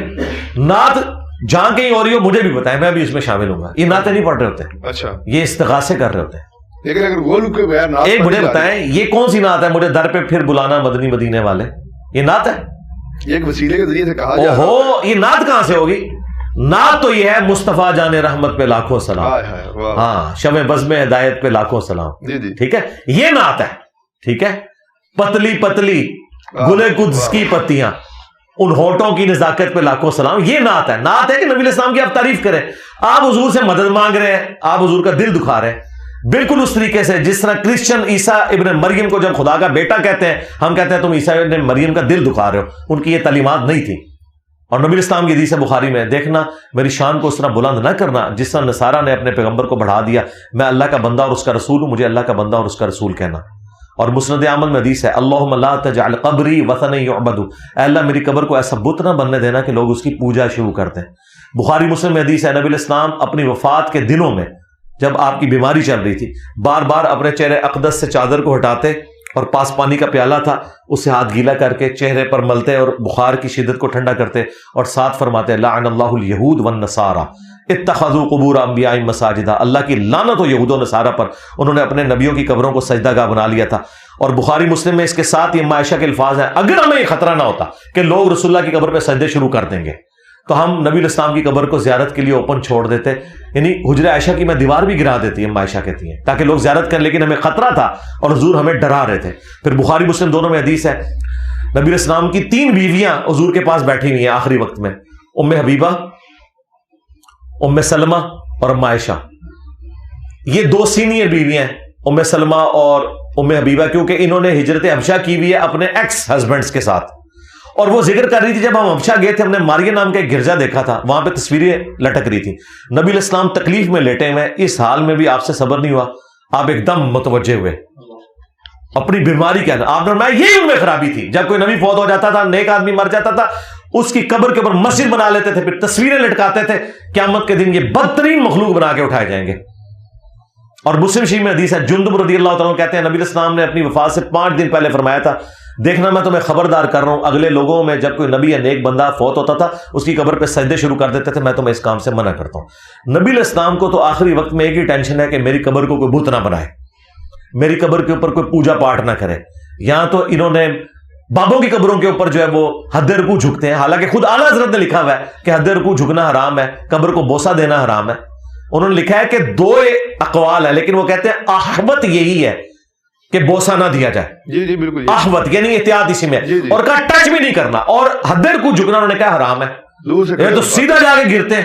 نعت جہاں کہیں ہو رہی ہو مجھے بھی بتائیں, میں بھی اس میں شامل ہوں گا. یہ نعتیں نہیں پڑھ رہے ہوتے ہیں, اچھا یہ استغاثے کر رہے ہوتے ہیں. لیکن اگر وہ لوگ ایک مجھے بتائیں یہ کون سی نعت ہے, مجھے در پہ پھر بلانا مدنی مدینے والے, یہ نعت ہے؟ یہ ایک وسیلے کے ذریعے سے کہا جا رہا ہے. یہ نعت کہاں سے ہوگی؟ نعت تو یہ ہے مصطفیٰ جان رحمت پہ لاکھوں سلام, ہاں شمع بزم ہدایت پہ لاکھوں سلام. جی جی ٹھیک ہے, یہ نعت ہے. ٹھیک ہے, پتلی پتلی گلے قدس کی پتیاں, ان ہونٹوں کی نزاکت پہ لاکھوں سلام, یہ نعت ہے. نعت ہے کہ نبی الاسلام کی آپ تعریف کریں. آپ حضور سے مدد مانگ رہے ہیں, آپ حضور کا دل دکھا رہے ہیں, بالکل اس طریقے سے جس طرح کرسچن عیسیٰ ابن مریم کو جب خدا کا بیٹا کہتے ہیں, ہم کہتے ہیں تم عیسیٰ ابن مریم کا دل دکھا رہے ہو. ان کی یہ تعلیمات نہیں تھی. اور نبی الاسلام کی حدیث بخاری میں دیکھنا, میری شان کو اس طرح بلند نہ کرنا جس طرح نصارہ نے اپنے پیغمبر کو بڑھا دیا. میں اللہ کا بندہ اور اس کا رسول ہوں, مجھے اللہ کا بندہ اور اس کا رسول کہنا. اور مسند احمد میں حدیث ہے اللہم لا تجعل قبری وثنا یعبد, اے اللہ میری قبر کو ایسا بت نہ بننے دینا کہ لوگ اس کی پوجا شروع کرتے ہیں. بخاری مسلم میں حدیث ہے نبی الاسلام اپنی وفات کے دنوں میں جب آپ کی بیماری چل رہی تھی, بار بار اپنے چہرے اقدس سے چادر کو ہٹاتے اور پاس پانی کا پیالہ تھا اسے ہاتھ گیلا کر کے چہرے پر ملتے اور بخار کی شدت کو ٹھنڈا کرتے, اور ساتھ فرماتے لعن اللہ الیہود والنصارى اتخذوا قبور انبیاء مساجدہ, اللہ کی لعنت ہو یہود و نصارہ پر, انہوں نے اپنے نبیوں کی قبروں کو سجدہ گاہ بنا لیا تھا. اور بخاری مسلم میں اس کے ساتھ یہ عائشہ کے الفاظ ہیں اگر ہمیں یہ خطرہ نہ ہوتا کہ لوگ رسول اللہ کی قبر پہ سجدے شروع کر دیں گے تو ہم نبی الاسلام کی قبر کو زیارت کے لیے اوپن چھوڑ دیتے, یعنی حجرہ عائشہ کی میں دیوار بھی گرا دیتی ہے, عائشہ کہتی ہیں, تاکہ لوگ زیارت کریں, لیکن ہمیں خطرہ تھا اور حضور ہمیں ڈرا رہے تھے. پھر بخاری مسلم دونوں میں حدیث ہے نبی الاسلام کی 3 بیویاں حضور کے پاس بیٹھی ہوئی ہیں آخری وقت میں, ام حبیبہ, ام سلمہ اور ام عائشہ. یہ 2 سینئر بیویاں ہیں, ام سلمہ اور ام حبیبہ, کیونکہ انہوں نے ہجرت حبشہ کی ہوئی ہے اپنے ایکس ہسبینڈز کے ساتھ, اور وہ ذکر کر رہی تھی جب ہم ابشا گئے تھے، ہم نے ماریہ نام کا ایک گرجا دیکھا تھا، وہاں پہ تصویریں لٹک رہی تھی، نبی علیہ السلام تکلیف میں لیٹے ہوئے، اس حال میں بھی آپ سے صبر نہیں ہوا، آپ ایک دم متوجہ ہوئے اپنی بیماری کے اندر. آپ نے فرمایا یہی ان میں خرابی تھی، جب کوئی نبی فوت ہو جاتا تھا، نیک آدمی مر جاتا تھا، اس کی قبر کے اوپر مسجد بنا لیتے تھے، پھر تصویریں لٹکاتے تھے، قیامت کے دن یہ بدترین مخلوق بنا کے اٹھائے جائیں گے. اور مسلم شریف میں حدیث ہے، جندب رضی اللہ تعالیٰ کہتے ہیں نبی علیہ السلام نے اپنی وفات سے 5 دن پہلے فرمایا تھا، دیکھنا میں تمہیں خبردار کر رہا ہوں، اگلے لوگوں میں جب کوئی نبی یا نیک بندہ فوت ہوتا تھا اس کی قبر پہ سجدے شروع کر دیتے تھے، میں تمہیں اس کام سے منع کرتا ہوں. نبی علیہ السلام کو تو آخری وقت میں ایک ہی ٹینشن ہے کہ میری قبر کو کوئی بت نہ بنائے، میری قبر کے اوپر کوئی پوجا پاٹ نہ کرے. یہاں تو انہوں نے بابوں کی قبروں کے اوپر جو ہے وہ حد رکوع جھکتے ہیں، حالانکہ خود اعلیٰ حضرت نے لکھا ہوا ہے کہ حد رکوع جھکنا حرام ہے، قبر کو بوسہ دینا حرام ہے. انہوں نے لکھا ہے کہ 2 اقوال ہے، لیکن وہ کہتے ہیں احوط یہی ہے کہ بوسہ نہ دیا جائے. جی بالکل، احوط یعنی احتیاط اسی میں، اور کہا ٹچ بھی نہیں کرنا، اور حد رکوع جھکنا انہوں نے کہا حرام ہے، یہ تو سیدھا جا کے گرتے ہیں.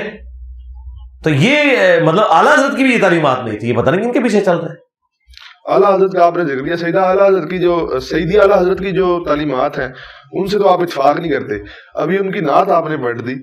تو یہ مطلب اعلیٰ حضرت کی بھی یہ تعلیمات نہیں تھی، یہ پتہ نہیں کن کے پیچھے چل رہے ہیں. اعلیٰ حضرت کا آپ نے ذکر کیا، سیدہ اعلیٰ حضرت کی جو سیدی اعلیٰ حضرت کی جو تعلیمات ہیں ان سے تو آپ اتفاق نہیں کرتے. ابھی ان کی نعت آپ نے پڑھ دی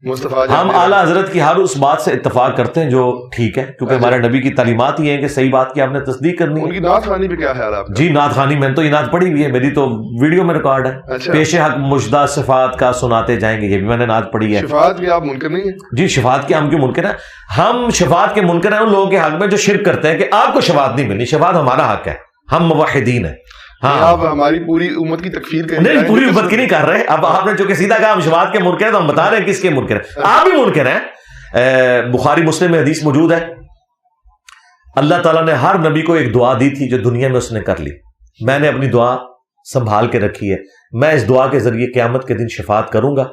مصطفیٰ. ہم اعلیٰ حضرت کی ہر اس بات سے اتفاق کرتے ہیں جو ٹھیک ہے، کیونکہ ہمارے نبی کی تعلیمات یہ ہیں کہ صحیح بات کی آپ نے تصدیق کرنی ہے. ان کی نعت خوانی پہ کیا خیال ہے آپ کا؟ جی نعت خوانی، میں نے تو یہ نعت پڑھی ہوئی ہے، میری تو ویڈیو میں ریکارڈ ہے. پیش حق مجدہ صفات کا سناتے جائیں گے، یہ بھی میں نے نعت پڑھی ہے. شفاعت کے آپ منکر نہیں ہیں؟ جی شفاعت کے ہم کیوں منکر ہیں؟ ہم شفاعت کے منکر ہیں ان لوگوں کے حق میں جو شرک کرتے ہیں کہ آپ کو شفاعت نہیں ملنی، شفاعت ہمارا حق ہے، ہم موحدین ہیں. ہاں آپ ہماری پوری امت کی تکفیر کریں؟ نہیں، پوری امت کی نہیں کر رہے. اب آپ نے جو کہ سیدھا کہا ہم شفاعت کے منکر ہیں، تو ہم بتا رہے ہیں کس کے منکر ہیں. آپ بھی منکر ہیں. بخاری مسلم میں حدیث موجود ہے، اللہ تعالیٰ نے ہر نبی کو ایک دعا دی تھی جو دنیا میں اس نے کر لی. میں نے اپنی دعا سنبھال کے رکھی ہے، میں اس دعا کے ذریعے قیامت کے دن شفاعت کروں گا،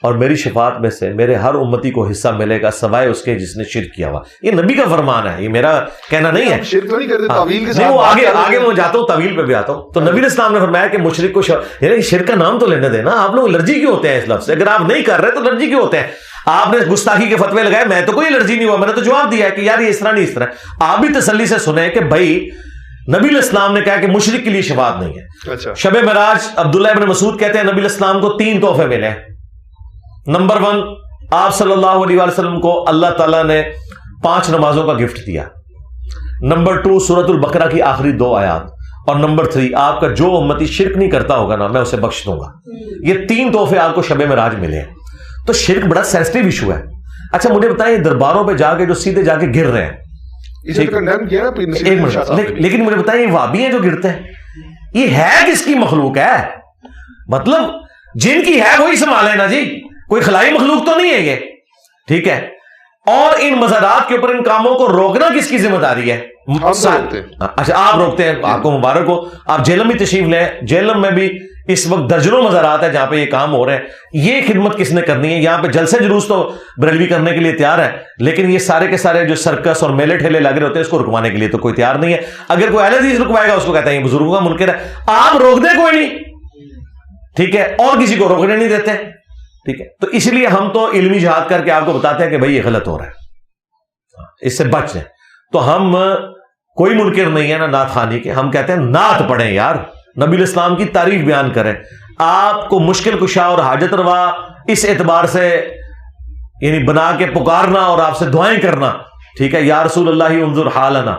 اور میری شفاعت میں سے میرے ہر امتی کو حصہ ملے گا سوائے اس کے جس نے شرک کیا ہوا. یہ نبی کا فرمان ہے، یہ میرا کہنا نہیں ہے. شرک تو نہیں کرتے، تعویل کے ساتھ. آگے میں جاتا ہوں، تعویل پہ بھی آتا ہوں. تو نبی علیہ السلام نے فرمایا کہ مشرک کو یعنی شرک کا نام تو لینے دینا. آپ لوگ الرجی کیوں ہوتے ہیں اس لفظ سے؟ اگر آپ نہیں کر رہے تو الرجی کیوں ہوتے ہیں؟ آپ نے گستاخی کے فتوے لگائے، میں تو کوئی الرجی نہیں ہوا، میں نے تو جواب دیا ہے کہ یار یہ اس طرح نہیں اس طرح. آپ بھی تسلی سے سنیں کہ بھائی نبی علیہ السلام نے کہا کہ مشرک کے لیے شفاعت نہیں ہے. اچھا. شب معراج عبداللہ ابن مسعود کہتے ہیں نبی علیہ السلام کو 3 تحفے ملے. نمبر 1، آپ صلی اللہ علیہ وسلم کو اللہ تعالیٰ نے 5 نمازوں کا گفٹ دیا. نمبر 2، سورۃ البقرہ کی آخری 2 آیات. اور نمبر 3، آپ کا جو امتی شرک نہیں کرتا ہوگا نا میں اسے بخش دوں گا. یہ 3 تحفے آپ کو شب معراج ملے ہیں. تو شرک بڑا سینسٹیو ایشو ہے. اچھا مجھے بتائیں درباروں پہ جا کے جو سیدھے جا کے گر رہے ہیں، لیکن مجھے بتائیں یہ وہابی ہیں جو گرتے ہیں، یہ ہے کس کی مخلوق ہے؟ مطلب جن کی ہے وہی سنبھالے نا جی، کوئی خلائی مخلوق تو نہیں ہے یہ. ٹھیک ہے. اور ان مزارات کے اوپر ان کاموں کو روکنا کس کی ذمہ داری ہے؟ اچھا آپ روکتے ہیں، آپ کو مبارک ہو. آپ جہلم بھی تشریف لیں، جہلم میں بھی اس وقت درجنوں مزارات ہے جہاں پہ یہ کام ہو رہے ہیں. یہ خدمت کس نے کرنی ہے؟ یہاں پہ جلسے جلوس تو بریلوی کرنے کے لیے تیار ہے، لیکن یہ سارے کے سارے جو سرکس اور میلے ٹھیلے لگ رہے ہوتے ہیں اس کو رکوانے کے لیے تو کوئی تیار نہیں ہے. اگر کوئی اہل حدیث رکوائے گا اس کو کہتے ہیں یہ بزرگوں کا منکر ہے. آپ روک دیں کوئی نہیں، ٹھیک ہے، اور کسی کو روکنے نہیں دیتے. ٹھیک ہے. تو اس لیے ہم تو علمی جہاد کر کے آپ کو بتاتے ہیں کہ بھائی یہ غلط ہو رہا ہے، اس سے بچ جائیں. تو ہم کوئی منکر نہیں ہے نا نعت خوانی کے، ہم کہتے ہیں نعت پڑھیں یار، نبی علیہ السلام کی تعریف بیان کریں. آپ کو مشکل کشا اور حاجت روا اس اعتبار سے یعنی بنا کے پکارنا اور آپ سے دعائیں کرنا. ٹھیک ہے. یا رسول اللہ انظر حالنا،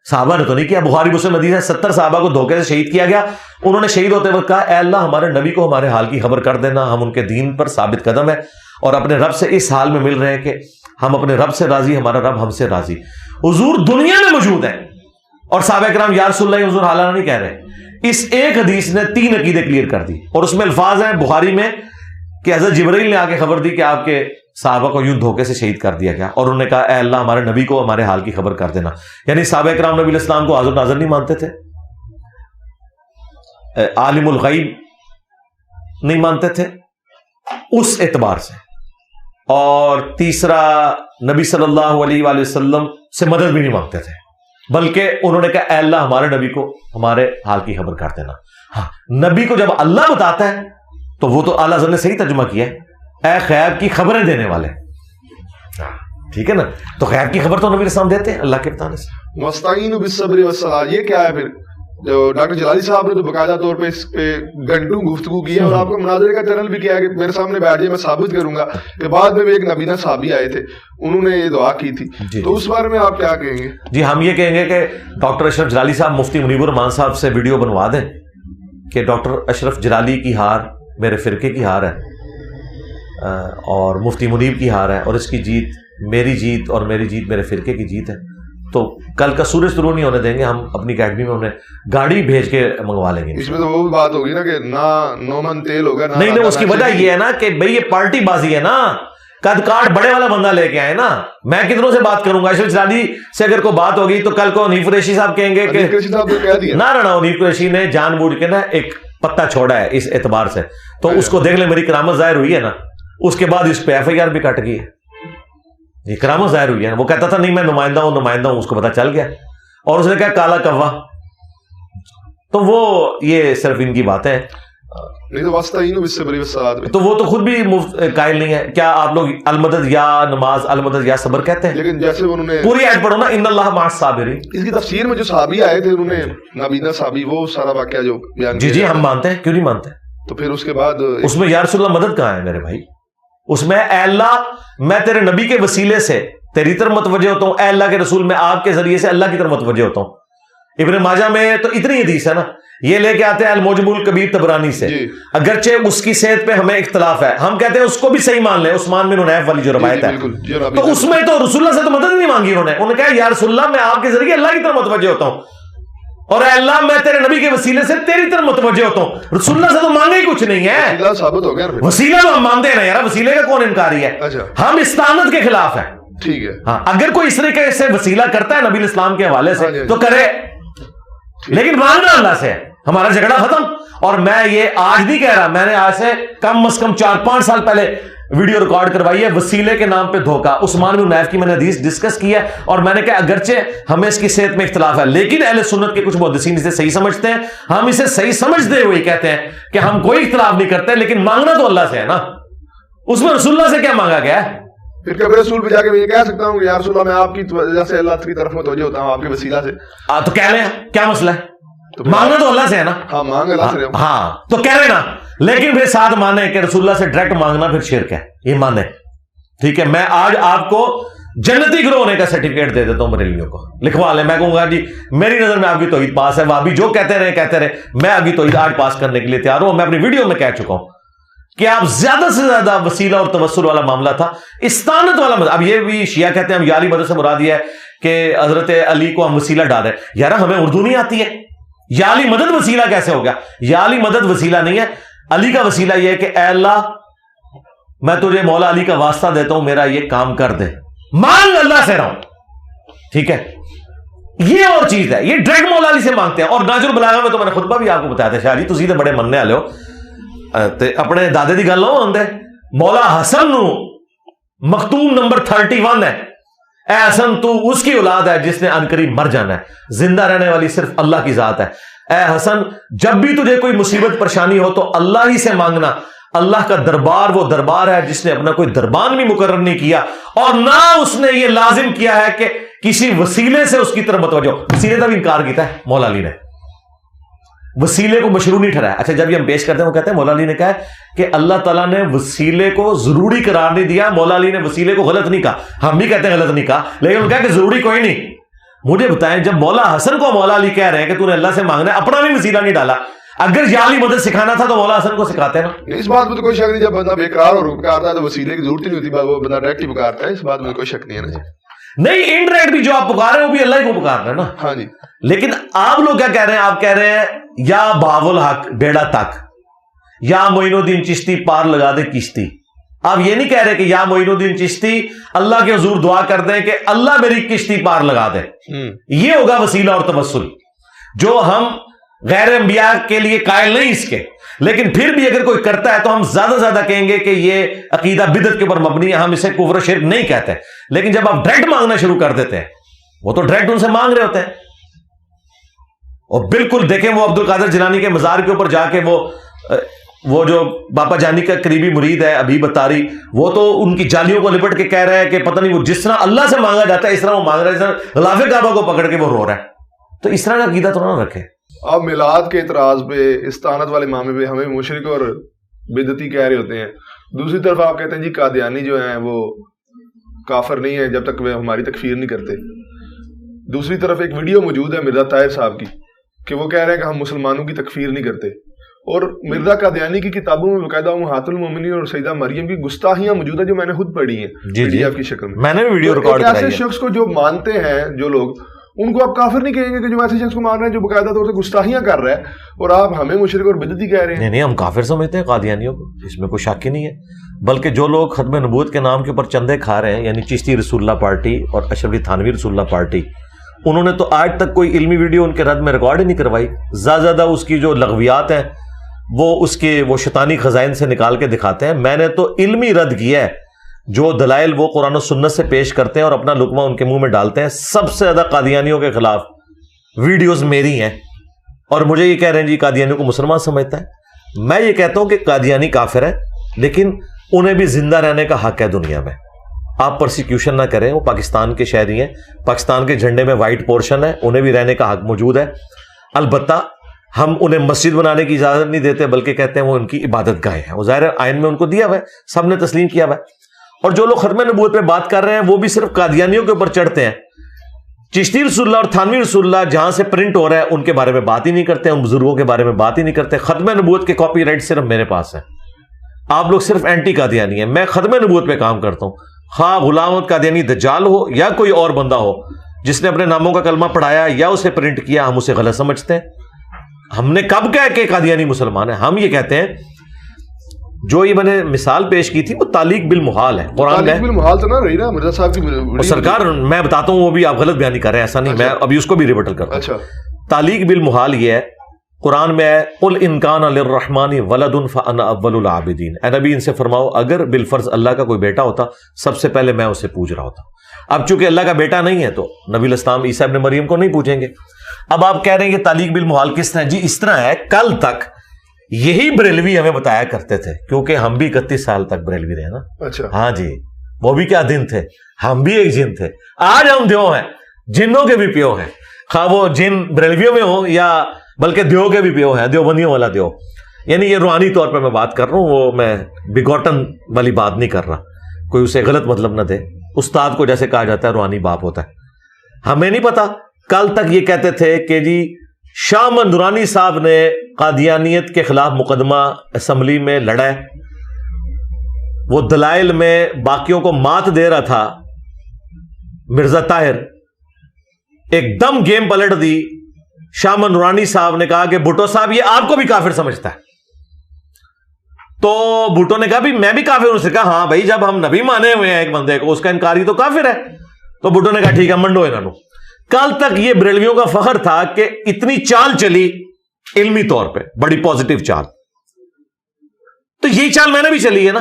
صحابہ نے تو نہیں کیا. بخاری مسلم حدیث ہے 70 صحابہ کو دھوکے سے شہید کیا گیا. انہوں نے شہید ہوتے وقت کہا اے اللہ ہمارے نبی کو ہمارے حال کی خبر کر دینا، ہم ان کے دین پر ثابت قدم ہیں اور اپنے رب سے اس حال میں مل رہے ہیں کہ ہم اپنے رب سے راضی، ہمارا رب ہم سے راضی. حضور دنیا میں موجود ہے اور صحابہ کرام یا رسول اللہ انظر حالنا نہیں کہہ رہے. اس ایک حدیث نے 3 عقیدے کلیئر کر دی، اور اس میں الفاظ ہیں بخاری میں کہ حضرت جبرائیل نے آ کے خبر دی کہ آپ کے صحابہ کو یوں دھوکے سے شہید کر دیا گیا، اور انہوں نے کہا اے اللہ ہمارے نبی کو ہمارے حال کی خبر کر دینا. یعنی صحابہ کرام نبی علیہ السلام کو حاضر ناظر نہیں مانتے تھے، عالم الغیب نہیں مانتے تھے اس اعتبار سے. اور تیسرا، نبی صلی اللہ علیہ وآلہ وسلم سے مدد بھی نہیں مانگتے تھے، بلکہ انہوں نے کہا اے اللہ ہمارے نبی کو ہمارے حال کی خبر کر دینا. ہاں، نبی کو جب اللہ بتاتا ہے تو وہ تو اعلیٰ حضرت نے صحیح ترجمہ کیا ہے، اے غیب کی خبریں دینے والے. ٹھیک ہے نا. تو غیب کی خبر تو نبی علیہ السلام دیتے ہیں اللہ کے بتانے سے. مستعین بالصبر والصلاۃ، یہ کیا ہے پھر؟ جو ڈاکٹر جلالی صاحب نے تو باقاعدہ طور پہ اس پہ گھنٹوں گفتگو کی ہے اور آپ کو مناظرے کا چینل بھی کیا ہے کہ میرے سامنے بیٹھ جائے میں ثابت کروں گا کہ بعد میں بھی ایک نبینہ صحابی آئے تھے انہوں نے یہ دعا کی تھی، تو اس بارے میں آپ کیا کہیں گے؟ جی ہم یہ کہیں گے کہ ڈاکٹر اشرف جلالی صاحب مفتی منیب الرحمان صاحب سے ویڈیو بنوا دیں کہ ڈاکٹر اشرف جلالی کی ہار میرے فرقے کی ہار ہے اور مفتی منیب کی ہار ہے، اور اس کی جیت میری جیت اور میری جیت میرے فرقے کی جیت ہے. تو کل کا سورج شروع نہیں ہونے دیں گے، ہم اپنی اکیڈمی میں انہیں گاڑی بھیج کے منگوا لیں گے. اس میں تو وہ بات ہوگی نا کہ نہ من تیل ہوگا نہیں، اس کی وجہ یہ ہے نا کہ بھئی یہ پارٹی بازی ہے نا، قد کاٹ بڑے والا بندہ لے کے آئے نا. میں کتنوں سے بات کروں گا؟ اشرف جلالی سے اگر کوئی بات ہوگی تو کل کو حنیف قریشی صاحب کہیں گے کہ نہ حنیف قریشی نے جان بوجھ کے نا ایک پتا چھوڑا ہے اس اعتبار سے، تو اس کو دیکھ لیں میری کرامت ظاہر ہوئی ہے نا، اس کے بعد اس پہ ایف آئی آر بھی کٹ گئی ہے. یہ کرامت ظاہر ہوئی ہے نا. وہ کہتا تھا نہیں میں نمائندہ ہوں، اس کو پتا چل گیا اور اس نے کہا کالا کوا. تو وہ یہ صرف ان کی باتیں ہیں، نہیں تو واسطین اس سے بڑی وسعت میں تو وہ تو خود بھی قائل نہیں ہے. کیا آپ لوگ المدد یا نماز المدد یا صبر کہتے ہیں؟ لیکن جیسے انہوں نے پوری آیت پڑھو نا، ان اللہ مع الصابرین. اس کی تفسیر میں جو صحابی آئے تھے انہوں نے نبینہ صحابی وہ سارا واقعہ جو بیان جی ہم مانتے ہیں، کیوں نہیں مانتے؟ تو پھر اس کے بعد اس میں یا رسول اللہ مدد کہاں ہے میرے بھائی؟ اس میں اے اللہ میں تیرے نبی کے وسیلے سے تیری طرف متوجہ ہوتا ہوں، اے اللہ کے رسول میں آپ کے ذریعے سے اللہ کی طرف متوجہ ہوتا ہوں. ابن ماجہ میں تو اتنی حدیث ہے نا، یہ لے کے آتے ہیں المعجم الکبیر طبرانی سے، اگرچہ اس کی صحت پہ ہمیں اختلاف ہے، ہم کہتے ہیں اس کو بھی صحیح مان لیں. عثمان بن حنیف والی جو روایت ہے تو اس میں تو رسول اللہ سے تو مدد نہیں مانگی انہوں نے کہا یا رسول اللہ میں آپ کے ذریعے اللہ کی طرف متوجہ ہوتا ہوں اور اے اللہ میں تیرے نبی کے وسیلے سے تیری طرف متوجہ ہوتا ہوں. رسول اللہ سے تو مانگا ہی کچھ نہیں ہے، ثابت ہو گیا وسیلہ تو ہم مانتے ہیں نا یار، وسیلے کا کون انکاری ہے؟ ہم استعانت کے خلاف ہیں. ٹھیک ہے ہاں، اگر کوئی اس طریقے سے وسیلہ کرتا ہے نبی اسلام کے حوالے سے تو کرے، لیکن مانگنا اللہ سے ہے. ہمارا جھگڑا ختم. اور میں یہ آج نہیں کہہ رہا، میں نے آج سے کم از کم 4-5 سال پہلے ویڈیو ریکارڈ کروائی ہے وسیلے کے نام پہ دھوکہ. عثمان بن حنیف کی میں نے حدیث ڈسکس کی ہے اور میں نے کہا اگرچہ ہمیں اس کی صحت میں اختلاف ہے لیکن اہل سنت کے کچھ محدثین اسے صحیح سمجھتے ہیں. ہم اسے صحیح سمجھتے ہوئے کہتے ہیں کہ ہم کوئی اختلاف نہیں کرتے، لیکن مانگنا تو اللہ سے ہے نا. اس میں رسول اللہ سے کیا مانگا گیا ہے؟ پھر کبھی رسول پہ جا کے میں یہ کہہ سکتا ہوں کہ یا رسول اللہ میں آپ کی وجہ سے اللہ کی طرف متوجہ ہوتا ہوں، آپ کے وسیلہ سے. تو کہہ لیں کیا مسئلہ ہے؟ مانگنا تو اللہ سے ہے نا. ہاں مانگ اللہ سے. ہاں تو کہہ رہے نا، لیکن پھر ساتھ مانے کہ رسول اللہ سے ڈائریکٹ مانگنا پھر شرک ہے، یہ مانے. ٹھیک ہے، میں آج آپ کو جنتی گروہ ہونے کا سرٹیفکیٹ دے دیتا ہوں بریلویوں کو، لکھوا لیں. میں کہوں گا جی میری نظر میں آپ کی توحید پاس ہے، وہابی جو کہتے رہے میں آپ کی توحید آج پاس کرنے کے لیے تیار ہوں. میں اپنی ویڈیو میں کہہ چکا ہوں کہ آپ زیادہ سے زیادہ وسیلہ اور توسل والا معاملہ تھا، استعانت والا. اب یہ بھی شیعہ کہتے ہیں ہم یا علی مدد سے مراد یہ ہے کہ حضرت علی کو ہم وسیلہ ڈالیں. یار ہمیں اردو نہیں آتی ہے، یا علی مدد وسیلہ کیسے ہو گیا؟ یا علی مدد وسیلہ نہیں ہے. علی کا وسیلہ یہ ہے کہ اے اللہ میں تجھے مولا علی کا واسطہ دیتا ہوں، میرا یہ کام کر دے. مانگ اللہ سے رہا ہوں، ٹھیک ہے. یہ اور چیز ہے، یہ ڈائریکٹ مولا علی سے مانگتے ہیں. اور ناج البلاغہ میں تو میں نے خطبہ بھی آپ کو بتایا تھا، شاہ جی تسی تے بڑے مننے والے ہو، اپنے دادے دی گل نہ ہوندے. مولا حسن نو مختوم نمبر 31 ہے، اے حسن تو اس کی اولاد ہے جس نے عنقریب مر جانا ہے، زندہ رہنے والی صرف اللہ کی ذات ہے. اے حسن جب بھی تجھے کوئی مصیبت پریشانی ہو تو اللہ ہی سے مانگنا. اللہ کا دربار وہ دربار ہے جس نے اپنا کوئی دربان بھی مقرر نہیں کیا اور نہ اس نے یہ لازم کیا ہے کہ کسی وسیلے سے اس کی طرف متوجہ ہو. وسیلے کا بھی انکار کیا ہے مولا علی نے، وسیلے کو مشروع نہیں ٹھہرایا. اچھا جب یہ ہم پیش کرتے ہیں وہ کہتے ہیں مولا علی نے کہا کہ اللہ تعالیٰ نے وسیلے کو ضروری قرار نہیں دیا. مولا علی نے وسیلے کو غلط نہیں کہا، ہم بھی کہتے ہیں غلط نہیں کہا، لیکن انہوں نے کہا کہ ضروری کوئی نہیں. مجھے بتائیں جب مولا حسن کو مولا علی کہہ رہے ہیں کہ تو نے اللہ سے مانگنا ہے، اپنا بھی وسیلہ نہیں ڈالا. اگر یا علی مدد سکھانا تھا تو مولا حسن کو سکھاتے نا. اس بات میں تو کوئی شک نہیں، جب بندہ بیکرار اور پکارتا ہے تو وسیلے کی ضرورت نہیں ہوتی، وہ بندہ ڈائریکٹ ہی پکارتا ہے. اس بات میں کوئی شک نہیں ہے نا. نہیں انڈائریکٹ بھی جو آپ پکار رہے ہیں وہ بھی اللہ ہی کو پکار رہے ہیں نا. ہاں جی. لیکن آپ لوگ کیا کہہ رہے ہیں؟ آپ کہہ رہے ہیں یا باب الحق بیڑا تک، یا معین الدین چشتی پار لگا دے کشتی. آپ یہ نہیں کہہ رہے کہ یا معین الدین چشتی اللہ کے حضور دعا کر دیں کہ اللہ میری کشتی پار لگا دے. یہ ہوگا وسیلہ اور توسل جو ہم غیر انبیاء کے لیے قائل نہیں اس کے. لیکن پھر بھی اگر کوئی کرتا ہے تو ہم زیادہ سے زیادہ کہیں گے کہ یہ عقیدہ بدعت کے اوپر مبنی ہے، ہم اسے کفر و شرک نہیں کہتے. لیکن جب آپ ڈائریکٹ مانگنا شروع کر دیتے ہیں، وہ تو ڈائریکٹ ان سے مانگ رہے ہوتے ہیں. اور بالکل دیکھیں وہ عبد القادر جیلانی کے مزار کے اوپر جا کے وہ جو باپا جانی کا قریبی مرید ہے حبیب اتاری، وہ تو ان کی جالیوں کو لپٹ کے کہہ رہا ہے کہ پتہ نہیں وہ جس طرح اللہ سے مانگا جاتا ہے اس طرح وہ مانگ رہا ہے، اس طرح غلاف کعبہ کو پکڑ کے وہ رو رہا ہے. تو اس طرح کا عقیدہ تو نہ رکھے. اب میلاد کے اعتراض پہ، استانت والے معاملے پہ ہمیں مشرک اور بدعتی کہہ رہے ہوتے ہیں، دوسری طرف آپ کہتے ہیں جی قادیانی جو ہیں وہ کافر نہیں ہے جب تک وہ ہماری تکفیر نہیں کرتے. دوسری طرف ایک ویڈیو موجود ہے مرزا طاہر صاحب کی کہ وہ کہہ رہے ہیں کہ ہم مسلمانوں کی تکفیر نہیں کرتے، اور مرزا قادیانی کی کتابوں میں باقاعدہ امہات المومنین اور سیدہ مریم کی گستاخیاں موجود ہیں جو میں نے خود پڑھی ہیں PDF کی شکل میں. میں نے ویڈیو ریکارڈ کرائی ہے. ایسے شخص کو جو مانتے ہیں جو لوگ، ان کو آپ کافر نہیں کہیں گے کہ جو ایسے شخص کو مان رہے ہیں جو باقاعدہ طور سے گستاخیاں کر رہا ہے، اور آپ ہمیں مشرک اور بدعتی کہہ رہے ہیں. نہیں ہم کافر سمجھتے ہیں قادیانیوں کو، اس میں کوئی شک ہی نہیں ہے. بلکہ جو لوگ ختم نبوت کے نام کے اوپر چندے کھا رہے ہیں، یعنی چشتی رسول اللہ پارٹی اور اشرف علی تھانوی رسول اللہ پارٹی، انہوں نے تو آج تک کوئی علمی ویڈیو ان کے رد میں ریکارڈ ہی نہیں کروائی. زیادہ اس کی جو لغویات ہیں وہ شیطانی خزائن سے نکال کے دکھاتے ہیں. میں نے تو علمی رد کیا ہے. جو دلائل وہ قرآن و سنت سے پیش کرتے ہیں اور اپنا لقمہ ان کے منہ میں ڈالتے ہیں، سب سے زیادہ قادیانیوں کے خلاف ویڈیوز میری ہیں. اور مجھے یہ کہہ رہے ہیں جی قادیانیوں کو مسلمان سمجھتا ہے. میں یہ کہتا ہوں کہ قادیانی کافر ہے، لیکن انہیں بھی زندہ رہنے کا حق ہے دنیا میں. آپ پرسیکیوشن نہ کریں، وہ پاکستان کے شہری ہیں، پاکستان کے جھنڈے میں وائٹ پورشن ہے، انہیں بھی رہنے کا حق موجود ہے. البتہ ہم انہیں مسجد بنانے کی اجازت نہیں دیتے، بلکہ کہتے ہیں وہ ان کی عبادت گاہیں ہیں. وہ ظاہر آئین میں ان کو دیا ہوا ہے، سب نے تسلیم کیا ہوا ہے. اور جو لوگ ختم نبوت پہ بات کر رہے ہیں وہ بھی صرف قادیانیوں کے اوپر چڑھتے ہیں. چشتی رسول اللہ اور تھانوی رسول اللہ جہاں سے پرنٹ ہو رہا ہے ان کے بارے میں بات ہی نہیں کرتے، ان بزرگوں کے بارے میں بات ہی نہیں کرتے. ختم نبوت کے کاپی رائٹ صرف میرے پاس ہے. آپ لوگ صرف اینٹی قادیانی ہیں. میں ختم نبوت پہ کام کرتا ہوں. خواہ غلام احمد قادیانی دجال ہو یا کوئی اور بندہ ہو جس نے اپنے ناموں کا کلمہ پڑھایا یا اسے پرنٹ کیا، ہم اسے غلط سمجھتے ہیں. ہم نے کب کہا کہ قادیانی مسلمان ہے؟ ہم یہ کہتے ہیں جو یہ میں نے مثال پیش کی تھی وہ تعلیق بالمحال ہے. قرآن میں بالمحال تو نہ رہی نا مرزا صاحب کی سرکار، میں بتاتا ہوں وہ بھی آپ غلط بیانی کر رہے ہیں، ایسا نہیں. میں ابھی اس کو بھی ریبٹل کرتا ہوں. اچھا، تعلیق بالمحال یہ ہے، قرآن میں ہے قل ان کان للرحمن ولد فانا اول العابدین. اے نبی ان سے فرماؤ اگر بالفرض اللہ کا کوئی بیٹا ہوتا سب سے پہلے میں اسے پوج رہا ہوتا. اب چونکہ اللہ کا بیٹا نہیں ہے تو نبی الاسلام عیسیٰ ابن مریم کو نہیں پوچھیں گے. اب آپ کہہ رہے ہیں کہ تعلیق بالمحال کس طرح؟ جی اس طرح ہے، کل تک یہی بریلوی ہمیں بتایا کرتے تھے، کیونکہ ہم بھی 31 سال تک بریلوی رہے نا. اچھا، ہاں جی، وہ بھی کیا دن تھے، ہم بھی ایک جن تھے. آج ہم دیو ہیں، جنوں کے بھی پیو ہیں، خواہ وہ جن بریلویوں میں ہوں یا بلکہ دیو کے بھی پیو ہیں، دیوبندیوں والا دیو. یعنی یہ روحانی طور پہ میں بات کر رہا ہوں، وہ میں بگوٹن والی بات نہیں کر رہا. کوئی اسے غلط مطلب نہ دے. استاد کو جیسے کہا جاتا ہے روحانی باپ ہوتا ہے. ہمیں نہیں پتا. کل تک یہ کہتے تھے کہ جی شاہ محمد نورانی صاحب نے قادیانیت کے خلاف مقدمہ اسمبلی میں لڑا ہے، وہ دلائل میں باقیوں کو مات دے رہا تھا. مرزا طاہر ایک دم گیم پلٹ دی. شاہ محمد نورانی صاحب نے کہا کہ بھٹو صاحب یہ آپ کو بھی کافر سمجھتا ہے. تو بھٹو نے کہا بھی میں بھی کافر ہوں. سے کہا ہاں بھائی جب ہم نبی مانے ہوئے ہیں ایک بندے کو، اس کا انکاری تو کافر ہے. تو بھٹو نے کہا ٹھیک ہے منڈو انہوں. کل تک یہ بریلویوں کا فخر تھا کہ اتنی چال چلی علمی طور پہ، بڑی پازیٹیو چال. تو یہی چال میں نے بھی چلی ہے نا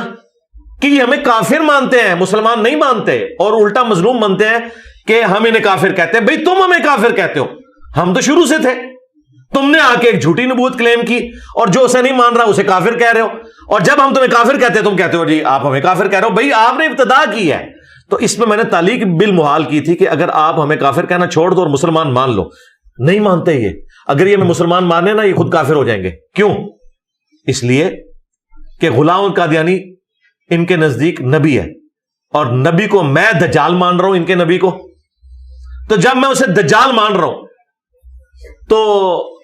کہ یہ ہمیں کافر مانتے ہیں، مسلمان نہیں مانتے، اور الٹا مظلوم مانتے ہیں کہ ہم انہیں کافر کہتے ہیں. بھئی تم ہمیں کافر کہتے ہو، ہم تو شروع سے تھے. تم نے آ کے ایک جھوٹی نبوت کلیم کی اور جو اسے نہیں مان رہا اسے کافر کہہ رہے ہو. اور جب ہم تمہیں کافر کہتے ہیں تم کہتے ہو جی آپ ہمیں کافر کہہ رہے ہو. بھئی آپ نے ابتدا کی ہے. تو اس میں نے تعلیق بالمحال کی تھی کہ اگر آپ ہمیں کافر کہنا چھوڑ دو اور مسلمان مان لو. نہیں مانتے یہ. اگر یہ ہمیں مسلمان مانے نا یہ خود کافر ہو جائیں گے. کیوں؟ اس لیے کہ غلام قادیانی ان کے نزدیک نبی ہے اور نبی کو میں دجال مان رہا ہوں ان کے نبی کو. تو جب میں اسے دجال مان رہا ہوں تو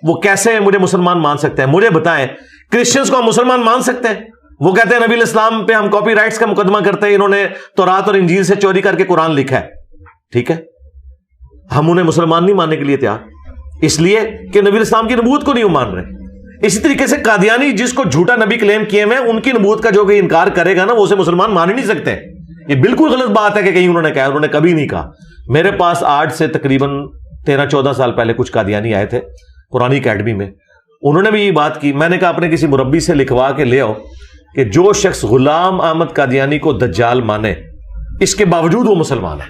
وہ کیسے مجھے مسلمان مان سکتے ہیں؟ مجھے بتائیں. کرسچنز کو ہم مسلمان مان سکتے ہیں؟ وہ کہتے ہیں نبی الاسلام پہ ہم کاپی رائٹس کا مقدمہ کرتے ہیں، انہوں نے تورات اور انجیل سے چوری کر کے قرآن لکھا ہے. ٹھیک ہے، ہم انہیں مسلمان نہیں ماننے کے لیے تیار، اس لیے کہ نبی الاسلام کی نبوت کو نہیں مان رہے. اسی طریقے سے قادیانی جس کو جھوٹا نبی کلیم کیے ہوئے ان کی نبوت کا جو کہ انکار کرے گا نا وہ اسے مسلمان مان ہی نہیں سکتے. یہ بالکل غلط بات ہے کہ کہیں انہوں نے کہا، انہوں نے کبھی نہیں کہا. میرے پاس آج سے تقریباً 13-14 سال پہلے کچھ قادیانی آئے تھے قرآنی اکیڈمی میں. انہوں نے بھی یہ بات کی. میں نے کہا اپنے کسی مربی سے لکھوا کے لے آؤ کہ جو شخص غلام احمد قادیانی کو دجال مانے اس کے باوجود وہ مسلمان ہے.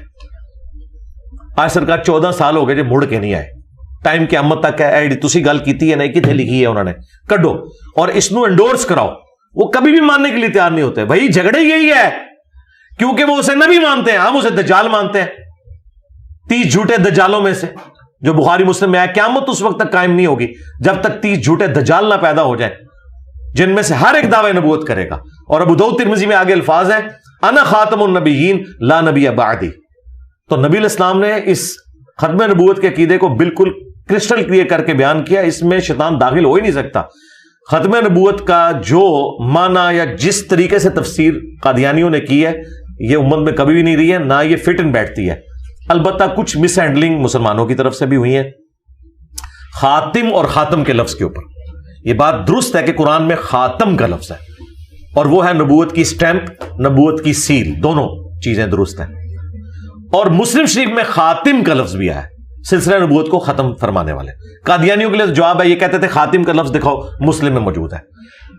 آج سرکار 14 سال ہو گئے جو مڑ کے نہیں آئے. ٹائم قیامت تک ہے. تسی گل کیتی ہے نہیں کتنے لکھی ہے انہوں نے کڈو اور اس نو انڈورس کراؤ. وہ کبھی بھی ماننے کے لیے تیار نہیں ہوتے. بھائی جھگڑے یہی ہے کیونکہ وہ اسے نبی مانتے ہیں، ہم اسے دجال مانتے ہیں. 30 جھوٹے دجالوں میں سے جو بخاری مسلم میں ہے، قیامت اس وقت تک قائم نہیں ہوگی جب تک 30 جھوٹے دجال نہ پیدا ہو جائیں جن میں سے ہر ایک دعوی نبوت کرے گا. اور ابو داؤد ترمذی میں آگے الفاظ ہیں انا خاتم النبیین لا نبی بعدی. تو نبی علیہ السلام نے اس ختم نبوت کے عقیدے کو بالکل کرسٹل کلیئر کر کے بیان کیا، اس میں شیطان داخل ہو ہی نہیں سکتا. ختم نبوت کا جو معنی یا جس طریقے سے تفسیر قادیانیوں نے کی ہے یہ امت میں کبھی بھی نہیں رہی ہے، نہ یہ فٹ ان بیٹھتی ہے. البتہ کچھ مس ہینڈلنگ مسلمانوں کی طرف سے بھی ہوئی ہے خاتم اور خاتم کے لفظ کے اوپر. یہ بات درست ہے کہ قرآن میں خاتم کا لفظ ہے اور وہ ہے نبوت کی سٹیمپ، نبوت کی سیل، دونوں چیزیں درست ہیں. اور مسلم شریف میں خاتم کا لفظ بھی آیا ہے، سلسلہ نبوت کو ختم فرمانے والے. قادیانیوں کے لیے جواب ہے، یہ کہتے تھے خاتم کا لفظ دکھاؤ، مسلم میں موجود ہے.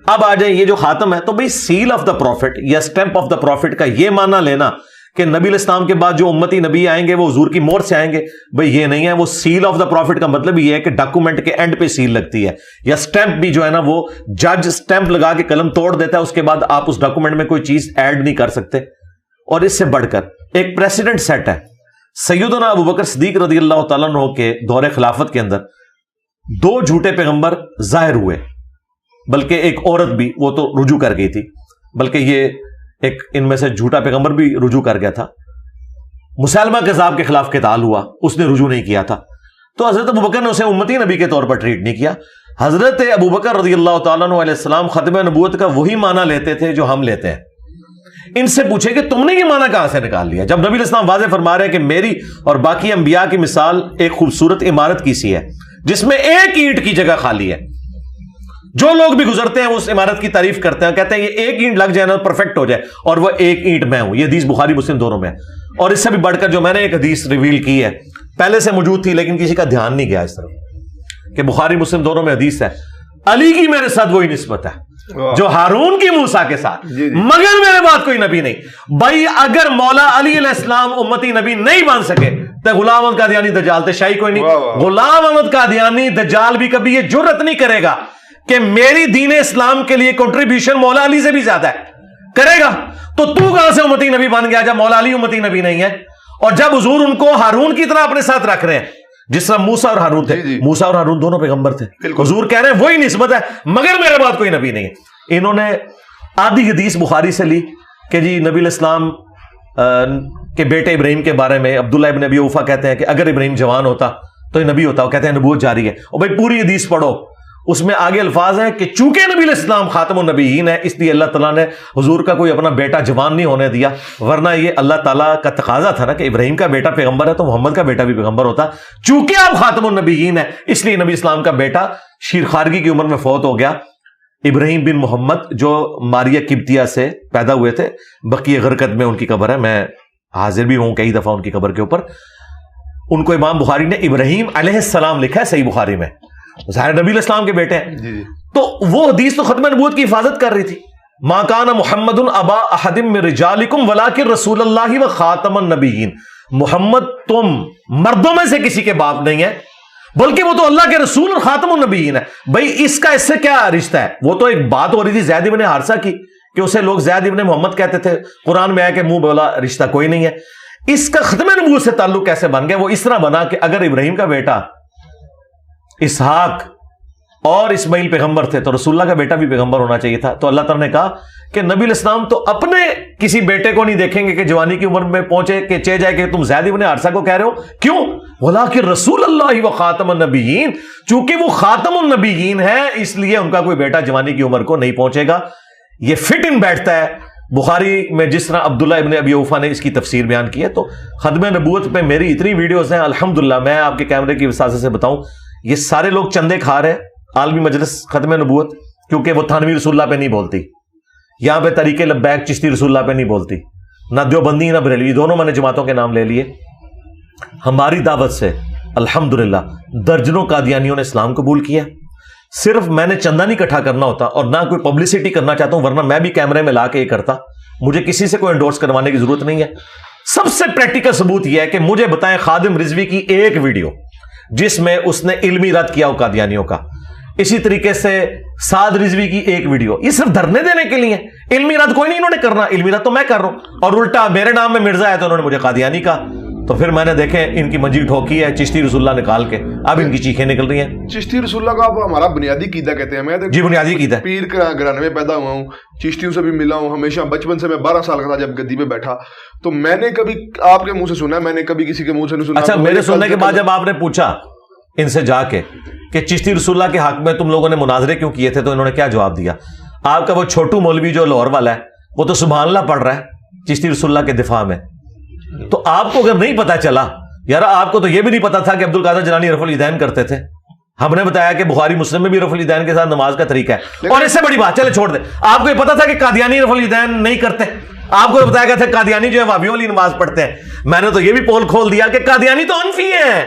اب آ جائیں یہ جو خاتم ہے تو بھئی سیل آف دا پروفٹ یا سٹیمپ آف دا پروفٹ کا یہ معنی لینا کہ نبی علیہ السلام کے بعد جو امتی نبی آئیں گے وہ حضور کی مہر سے آئیں گے، بھئی یہ نہیں ہے. وہ سیل آف دا پروفٹ کا مطلب یہ ہے کہ ڈاکومنٹ کے اینڈ پہ سیل لگتی ہے، یا سٹیمپ بھی جو ہے نا وہ جج سٹیمپ لگا کے قلم توڑ دیتا ہے، اس کے بعد آپ اس ڈاکومنٹ میں کوئی چیز ایڈ نہیں کر سکتے. اور اس سے بڑھ کر ایک پریسیڈنٹ سیٹ ہے. سیدنا ابو بکر صدیق رضی اللہ تعالیٰ عنہ کے دور خلافت کے اندر 2 جھوٹے پیغمبر ظاہر ہوئے، بلکہ ایک عورت بھی، وہ تو رجوع کر گئی تھی، بلکہ یہ ایک ان میں سے جھوٹا پیغمبر بھی رجوع کر گیا تھا. مسیلمہ کذاب کے خلاف قتال ہوا، اس نے رجوع نہیں کیا تھا، تو حضرت ابو بکر نے اسے امتی نبی کے طور پر ٹریٹ نہیں کیا. حضرت ابو بکر رضی اللہ تعالیٰ عنہ علیہ السلام ختم نبوت کا وہی معنی لیتے تھے جو ہم لیتے ہیں. ان سے پوچھے کہ تم نے یہ معنی کہاں سے نکال لیا، جب نبی علیہ السلام واضح فرما رہے ہیں کہ میری اور باقی انبیاء کی مثال ایک خوبصورت عمارت کی سی ہے جس میں ایک اینٹ کی جگہ خالی ہے. جو لوگ بھی گزرتے ہیں اس عمارت کی تعریف کرتے ہیں، کہتے ہیں یہ ایک اینٹ لگ جائے نا پرفیکٹ ہو جائے، اور وہ ایک اینٹ میں ہوں. یہ حدیث بخاری مسلم دونوں میں ہے. اور اس سے بھی بڑھ کر جو میں نے ایک حدیث ریویل کی ہے، پہلے سے موجود تھی لیکن کسی کا دھیان نہیں گیا اس طرف، کہ بخاری مسلم دونوں میں حدیث ہے علی کی میرے ساتھ وہی نسبت ہے جو ہارون کی موسیٰ کے ساتھ، مگر میرے بعد کوئی نبی نہیں. بھائی اگر مولا علی علیہ السلام امتی نبی نہیں بن سکے تو غلام احمد قادیانی دجال تھے، شاہی کوئی نہیں. غلام احمد قادیانی دجال بھی کبھی یہ جرت نہیں کرے گا کہ میری دین اسلام کے لیے کنٹریبیوشن مولا علی سے بھی زیادہ ہے، کرے گا. تو کہاں سے امتی نبی بن گیا جب مولا علی امتی نبی نہیں ہے؟ اور جب حضور ان کو ہارون کی طرح اپنے ساتھ رکھ رہے ہیں جس طرح موسیٰ اور ہارون تھے، موسیٰ اور ہارون دونوں پیغمبر تھے، حضور کہہ رہے ہیں وہی نسبت ہے مگر میرے بعد کوئی نبی نہیں ہے. انہوں نے آدھی حدیث بخاری سے لی کہ جی نبی علیہ السلام کے بیٹے ابراہیم کے بارے میں عبداللہ ابن ابی اوفا کہتے ہیں کہ اگر ابراہیم جوان ہوتا تو یہ نبی ہوتا. وہ کہتے ہیں نبوت جاری ہے. اور بھائی پوری حدیث پڑھو، اس میں آگے الفاظ ہیں کہ چونکہ نبی علیہ السلام خاتم النبیین ہے اس لیے اللہ تعالیٰ نے حضور کا کوئی اپنا بیٹا جوان نہیں ہونے دیا، ورنہ یہ اللہ تعالیٰ کا تقاضا تھا نا کہ ابراہیم کا بیٹا پیغمبر ہے تو محمد کا بیٹا بھی پیغمبر ہوتا. چونکہ آپ خاتم النبیین ہے اس لیے نبی اسلام کا بیٹا شیر خارگی کی عمر میں فوت ہو گیا. ابراہیم بن محمد جو ماریہ قبطیہ سے پیدا ہوئے تھے، بقیہ غرقد میں ان کی قبر ہے، میں حاضر بھی ہوں کئی دفعہ ان کی قبر کے اوپر. ان کو امام بخاری نے ابراہیم علیہ السلام لکھا ہے صحیح بخاری میں، ظاہر نبی علیہ السلام کے بیٹے ہیں. تو وہ حدیث تو ختم نبوت کی حفاظت کر رہی تھی. ما کان محمد ابا احد من رجالکم ولکن رسول اللہ و خاتم النبیین. محمد تم مردوں میں سے کسی کے باپ نہیں ہے بلکہ وہ تو اللہ کے رسول اور خاتم النبیین ہے. بھائی اس کا اس سے کیا رشتہ ہے؟ وہ تو ایک بات ہو رہی تھی زید ابن حارثہ کی کہ اسے لوگ زید ابن محمد کہتے تھے، قرآن میں آیا کہ منہ بولا رشتہ کوئی نہیں ہے. اس کا ختم نبوت سے تعلق کیسے بن گیا؟ وہ اس طرح بنا کہ اگر ابراہیم کا بیٹا اسحاق اور اسماعیل پیغمبر تھے تو رسول اللہ کا بیٹا بھی پیغمبر ہونا چاہیے تھا. تو اللہ تعالیٰ نے کہا کہ نبی علیہ السلام تو اپنے کسی بیٹے کو نہیں دیکھیں گے کہ جوانی کی عمر میں پہنچے کہ چہ جائے کہ تم زید ابن حارثہ کو کہہ رہے ہو. کیوں؟ وَلَٰكِن رسول اللہ و خاتم النبیین، چونکہ وہ خاتم النبیین ہے اس لیے ان کا کوئی بیٹا جوانی کی عمر کو نہیں پہنچے گا. یہ فٹ ان بیٹھتا ہے بخاری میں جس طرح عبداللہ ابن ابی اوفا نے اس کی تفسیر بیان کی ہے. تو ختم نبوت پہ میری اتنی ویڈیوز ہیں الحمدللہ. میں آپ کے کیمرے کی وساطت سے بتاؤں یہ سارے لوگ چندے کھا رہے ہیں عالمی مجلس ختم نبوت، کیونکہ وہ تھانوی رسول اللہ پہ نہیں بولتی، یہاں پہ طریق لبیک چشتی رسول اللہ پہ نہیں بولتی، نہ دیوبندی نہ بریلوی، دونوں میں نے جماعتوں کے نام لے لیے. ہماری دعوت سے الحمدللہ درجنوں قادیانیوں نے اسلام قبول کیا. صرف میں نے چندہ نہیں اکٹھا کرنا ہوتا اور نہ کوئی پبلسٹی کرنا چاہتا ہوں، ورنہ میں بھی کیمرے میں لا کے یہ کرتا. مجھے کسی سے کوئی انڈورس کروانے کی ضرورت نہیں ہے. سب سے پریکٹیکل ثبوت یہ ہے کہ مجھے بتائیں خادم رضوی کی ایک ویڈیو جس میں اس نے علمی رد کیا ہو قادیانیوں کا. اسی طریقے سے سعد رضوی کی ایک ویڈیو، یہ صرف دھرنے دینے کے لیے. علمی رد کوئی نہیں انہوں نے کرنا، علمی رد تو میں کر رہا ہوں. اور الٹا میرے نام میں مرزا ہے تو انہوں نے مجھے قادیانی کہا. تو پھر میں نے دیکھے ان کی منجی ٹھوکی ہے چشتی رسول اللہ نکال کے، اب ان کی چیخیں نکل رہی ہیں. چشتی رسول اللہ کا ہمارا بنیادی عقیدہ کہتے ہیں. میں جی بنیادی عقیدہ. پیر کا گھرانے میں پیدا ہوا ہوں، چشتیوں سے بھی ملا ہوں ہمیشہ. بچپن سے میں 12 سال کا تھا جب گدی پہ بیٹھا، تو میں نے کبھی آپ کے منہ سے سنا، میں نے کبھی کسی کے منہ سے نہیں سنا. اچھا میرے سننے کے بعد جب آپ نے پوچھا ان سے جا کے کہ چشتی رسول اللہ کے حق میں تم لوگوں نے مناظرے کیوں کیے تھے، تو انہوں نے کیا جواب دیا؟ آپ کا وہ چھوٹو مولوی جو لاہور والا ہے وہ تو سبحان اللہ پڑھ رہا ہے چشتی رسول اللہ کے دفاع میں. تو آپ کو اگر نہیں پتا چلا یار، آپ کو تو یہ بھی نہیں پتا تھا کہ عبد القادر جیلانی رفع الیدین کرتے تھے. ہم نے بتایا کہ بخاری مسلم میں بھی رفع الیدین کے ساتھ نماز کا طریقہ ہے. اور اس سے بڑی بات چلے چھوڑ دیں، آپ کو یہ پتا تھا کہ قادیانی رفع الیدین نہیں کرتے؟ آپ کو بتایا گیا تھا قادیانی جو ہے وہابیوں والی نماز پڑھتے ہیں. میں نے تو یہ بھی پول کھول دیا کہ قادیانی تو انفی ہیں،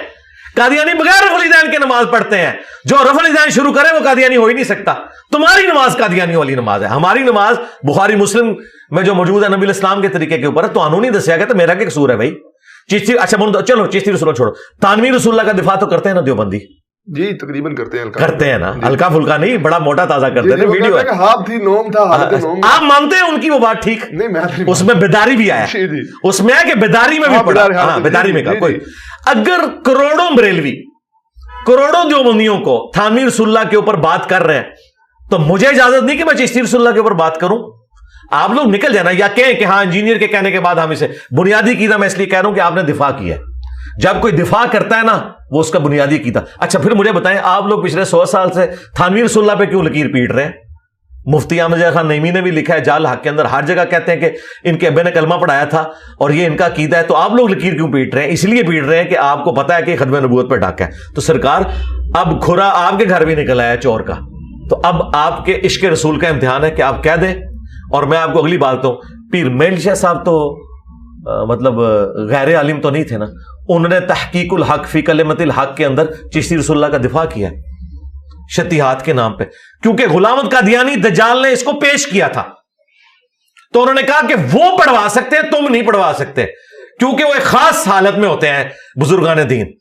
قادیانی بغیر رفع الیدین کے نماز پڑھتے ہیں. جو رفع الیدین شروع کرے وہ قادیانی ہو ہی نہیں سکتا. تمہاری نماز قادیانی والی نماز ہے، ہماری نماز بخاری مسلم میں جو موجود ہے نبی الاسلام کے طریقے کے اوپر ہے. تو انہوں نے دسیا گیا تو میرا کیا قصور ہے بھائی؟ چشتی اچھا چلو چشتی رسول چھوڑو، تانوی رسول اللہ کا دفاع تو کرتے ہیں نا دیوبندی؟ جی تقریباً کرتے ہیں نا، ہلکا پھلکا نہیں، بڑا موٹا تازہ کرتے ہیں. ویڈیو آپ مانتے ہیں ان کی وہ بات ٹھیک؟ اس میں بیداری بھی آیا، اس میں ہے کہ بیداری میں بھی پڑھا. ہاں بیداری میں کہا کوئی اگر کروڑوں بریلوی کروڑوں دیوبندیوں کو تھانوی رسول اللہ کے اوپر بات کر رہے ہیں تو مجھے اجازت نہیں کہ میں چشتی رسول اللہ کے اوپر بات کروں. آپ لوگ نکل جانا یا کہیں کہ ہاں انجینئر کے کہنے کے بعد ہم اسے بنیادی عقیدہ، میں اس لیے کہہ رہا ہوں کہ آپ نے دفاع کیا ہے. جب کوئی دفاع کرتا ہے نا وہ اس کا بنیادی عقیدہ. اچھا پھر مجھے بتائیں آپ لوگ پچھلے 100 سال سے تھانوی رسول اللہ پہ کیوں لکیر پیٹ رہے ہیں؟ مفتی احمد خان نعیمی نے بھی لکھا ہے جال حق کے اندر، ہر جگہ کہتے ہیں کہ ان کے ابے نے کلمہ پڑھایا تھا اور یہ ان کا عقیدہ ہے. تو آپ لوگ لکیر کیوں پیٹ رہے ہیں؟ اس لیے پیٹ رہے ہیں کہ آپ کو پتا ہے کہ ختم نبوت پہ ڈاکہ ہے. تو سرکار اب کھرا آپ کے گھر بھی نکل آیا چور کا، تو اب آپ کے عشق رسول کا امتحان ہے کہ آپ کہہ دیں. اور میں آپ کو اگلی بات ہوں، پیر میل شاہ صاحب تو مطلب غیر عالم تو نہیں تھے نا، انہوں نے تحقیق الحق فی کلمت الحق کے اندر چشتی رسول اللہ کا دفاع کیا شتیہات کے نام پہ، کیونکہ غلام احمد قادیانی دجال نے اس کو پیش کیا تھا. تو انہوں نے کہا کہ وہ پڑھوا سکتے ہیں، تم نہیں پڑھوا سکتے، کیونکہ وہ ایک خاص حالت میں ہوتے ہیں بزرگان دین.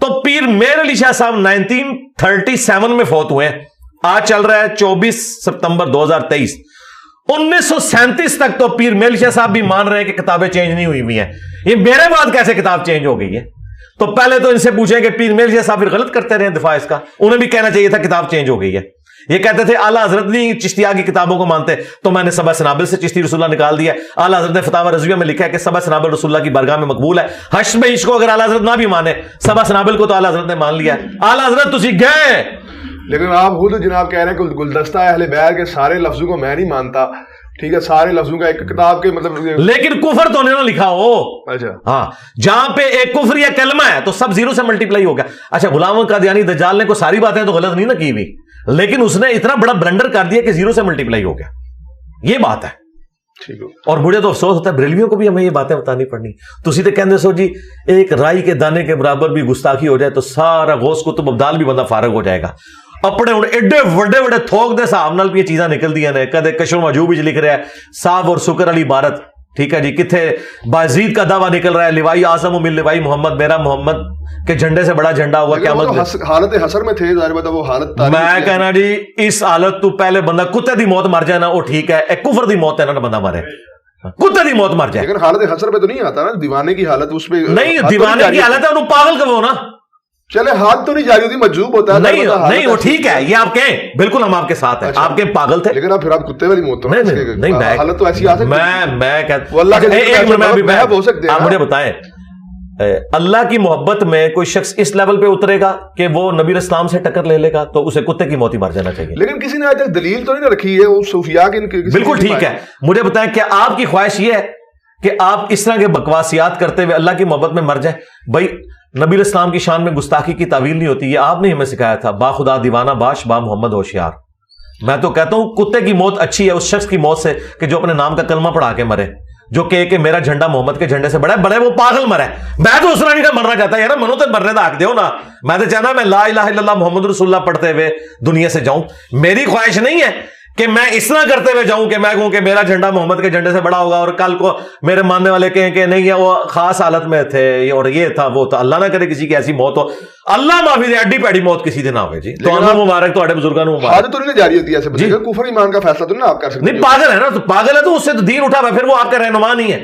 تو پیر میر علی شاہ صاحب 1937 میں فوت ہوئے ہیں. آج چل رہا ہے 24 سپتمبر 2023. 1937 تک تو پیر میل شاہ صاحب بھی مان رہے ہیں کہ کتابیں چینج نہیں ہوئی ہیں. یہ میرے بعد کیسے کتاب چینج ہو گئی ہے؟ تو پہلے تو ان سے پوچھیں کہ پیر میل شاہ صاحب پھر غلط کرتے رہے دفاع اس کا. انہیں بھی کہنا چاہیے تھا کتاب چینج ہو گئی ہے. یہ کہتے تھے اعلیٰ حضرت نہیں چشتیہ کی کتابوں کو مانتے، تو میں نے سبع سنابل سے چشتی رسول اللہ نکال دیا. اعلیٰ حضرت نے فتاوی رضویہ میں لکھا ہے کہ سبع سنابل رسول اللہ کی بارگاہ میں مقبول ہے. حشر میں عشق کو اگر اعلیٰ حضرت نہ بھی مانے، سبع سنابل کو تو اعلیٰ حضرت نے مان لیا. اعلیٰ حضرت تسی گئے. لیکن آپ خود جناب کہہ رہے ہیں کہ گلدستہ اہل بیت کے سارے لفظوں کو میں نہیں مانتا. ٹھیک ہے، سارے لفظوں کا ایک کتاب کے مطلب، لیکن کفر تو نہیں لکھا ہو. اچھا ہاں، جہاں پہ ایک کفر یا کلمہ ہے تو سب زیرو سے ملٹیپلائی ہو گیا. اچھا غلام احمد قادیانی دجال نے کو ساری باتیں تو غلط نہیں نہ کی ہوئی، لیکن اس نے اتنا بڑا بلنڈر کر دیا کہ زیرو سے ملٹیپلائی ہو گیا. یہ بات ہے. اور مجھے تو افسوس ہوتا ہے بریلویوں کو بھی ہمیں یہ باتیں بتانی پڑنی. تسی تو کہندے سو جی ایک رائی کے دانے کے برابر بھی گستاخی ہو جائے تو سارا غوث کتب ابدال بھی بندہ فارغ ہو جائے گا. اپنے ایڈے وڈے وڈے تھوک دے صاحب نال بھی یہ چیزاں نکل دیا نے. کدے کشر مجوب وچ لکھ رہا ہے صاحب اور سکر علی عبارت، ٹھیک ہے جی، کتنے بازید کا دعویٰ نکل رہا ہے لوائی اعظم من لوائی محمد، میرا محمد کے جھنڈے سے بڑا جھنڈا ہوا قیامت. حالت حسر میں تھے، ظاہر بات ہے وہ حالت. میں کہنا جی اس حالت تو پہلے بندہ کتے دی موت مر جائے نا وہ ٹھیک ہے، ایک کفر دی موت ہے نا بندہ مرے، کتے دی موت مر جائے. لیکن حالت حسر پہ تو نہیں آتا نا، دیوانے کی حالت اس پہ نہیں. دیوانے کی حالت ہے انہوں پاگل کہو نا. چلے ہاتھ تو نہیں جاری ہوتی، مجذوب ہوتا ہے. نہیں وہ ٹھیک ہے، یہ آپ کہیں بالکل ہم آپ کے ساتھ ہیں. آپ کے پاگل تھے، لیکن آپ پھر آپ کتے والی موت تو نہیں. حالت تو ایسی آ سکتی ہے. میں کہتا ہوں آپ مجھے بتائیں اللہ کی محبت میں کوئی شخص اس لیول پہ اترے گا کہ وہ نبی اسلام سے ٹکر لے لے گا تو اسے کتے کی موت ہی مر جانا چاہیے. لیکن کسی نے آج تک دلیل تو نہیں رکھی ہے وہ صوفیاء کی. بالکل ٹھیک ہے. مجھے بتائیں کیا آپ کی خواہش یہ ہے کہ آپ اس طرح کے بکواسیات کرتے ہوئے اللہ کی محبت میں مر جائیں؟ بھائی نبی اسلام کی شان میں گستاخی کی تعویل نہیں ہوتی. یہ آپ نے ہمیں سکھایا تھا، با خدا دیوانہ باش با محمد ہوشیار. میں تو کہتا ہوں کتے کی موت اچھی ہے اس شخص کی موت سے کہ جو اپنے نام کا کلمہ پڑھا کے مرے، جو کہ میرا جھنڈا محمد کے جھنڈے سے بڑا ہے. بڑے وہ پاگل مرے. میں تو اس طرح نہیں مرنا چاہتا یار، منو تو مرنے کا حق دیو نا. میں تو چاہتا میں لا الہ الا اللہ محمد رسول اللہ پڑھتے ہوئے دنیا سے جاؤں. میری خواہش نہیں ہے کہ میں اس طرح کرتے ہوئے جاؤں کہ میں کہوں کہ میرا جھنڈا محمد کے جھنڈے سے بڑا ہوگا اور کل کو میرے ماننے والے کہیں کہ نہیں ہے وہ خاص حالت میں تھے اور یہ تھا وہ تھا. اللہ نہ کرے کسی کی ایسی موت ہو، اللہ معافی دے، ایڈی پیڑی موت کسی دن نہ ہوئے جی. تو اللہ مبارک تو مبزرگوں نے مبارک. تو نہیں جاری ہوتی ایسے جی، کفر ایمان کا فیصلہ تو نہ آپ کر سکتے. نہیں پاگل ہے نا، تو پاگل ہے تو اس سے تو دین اٹھا ہوا، پھر وہ آپ کا رہنما نہیں ہے.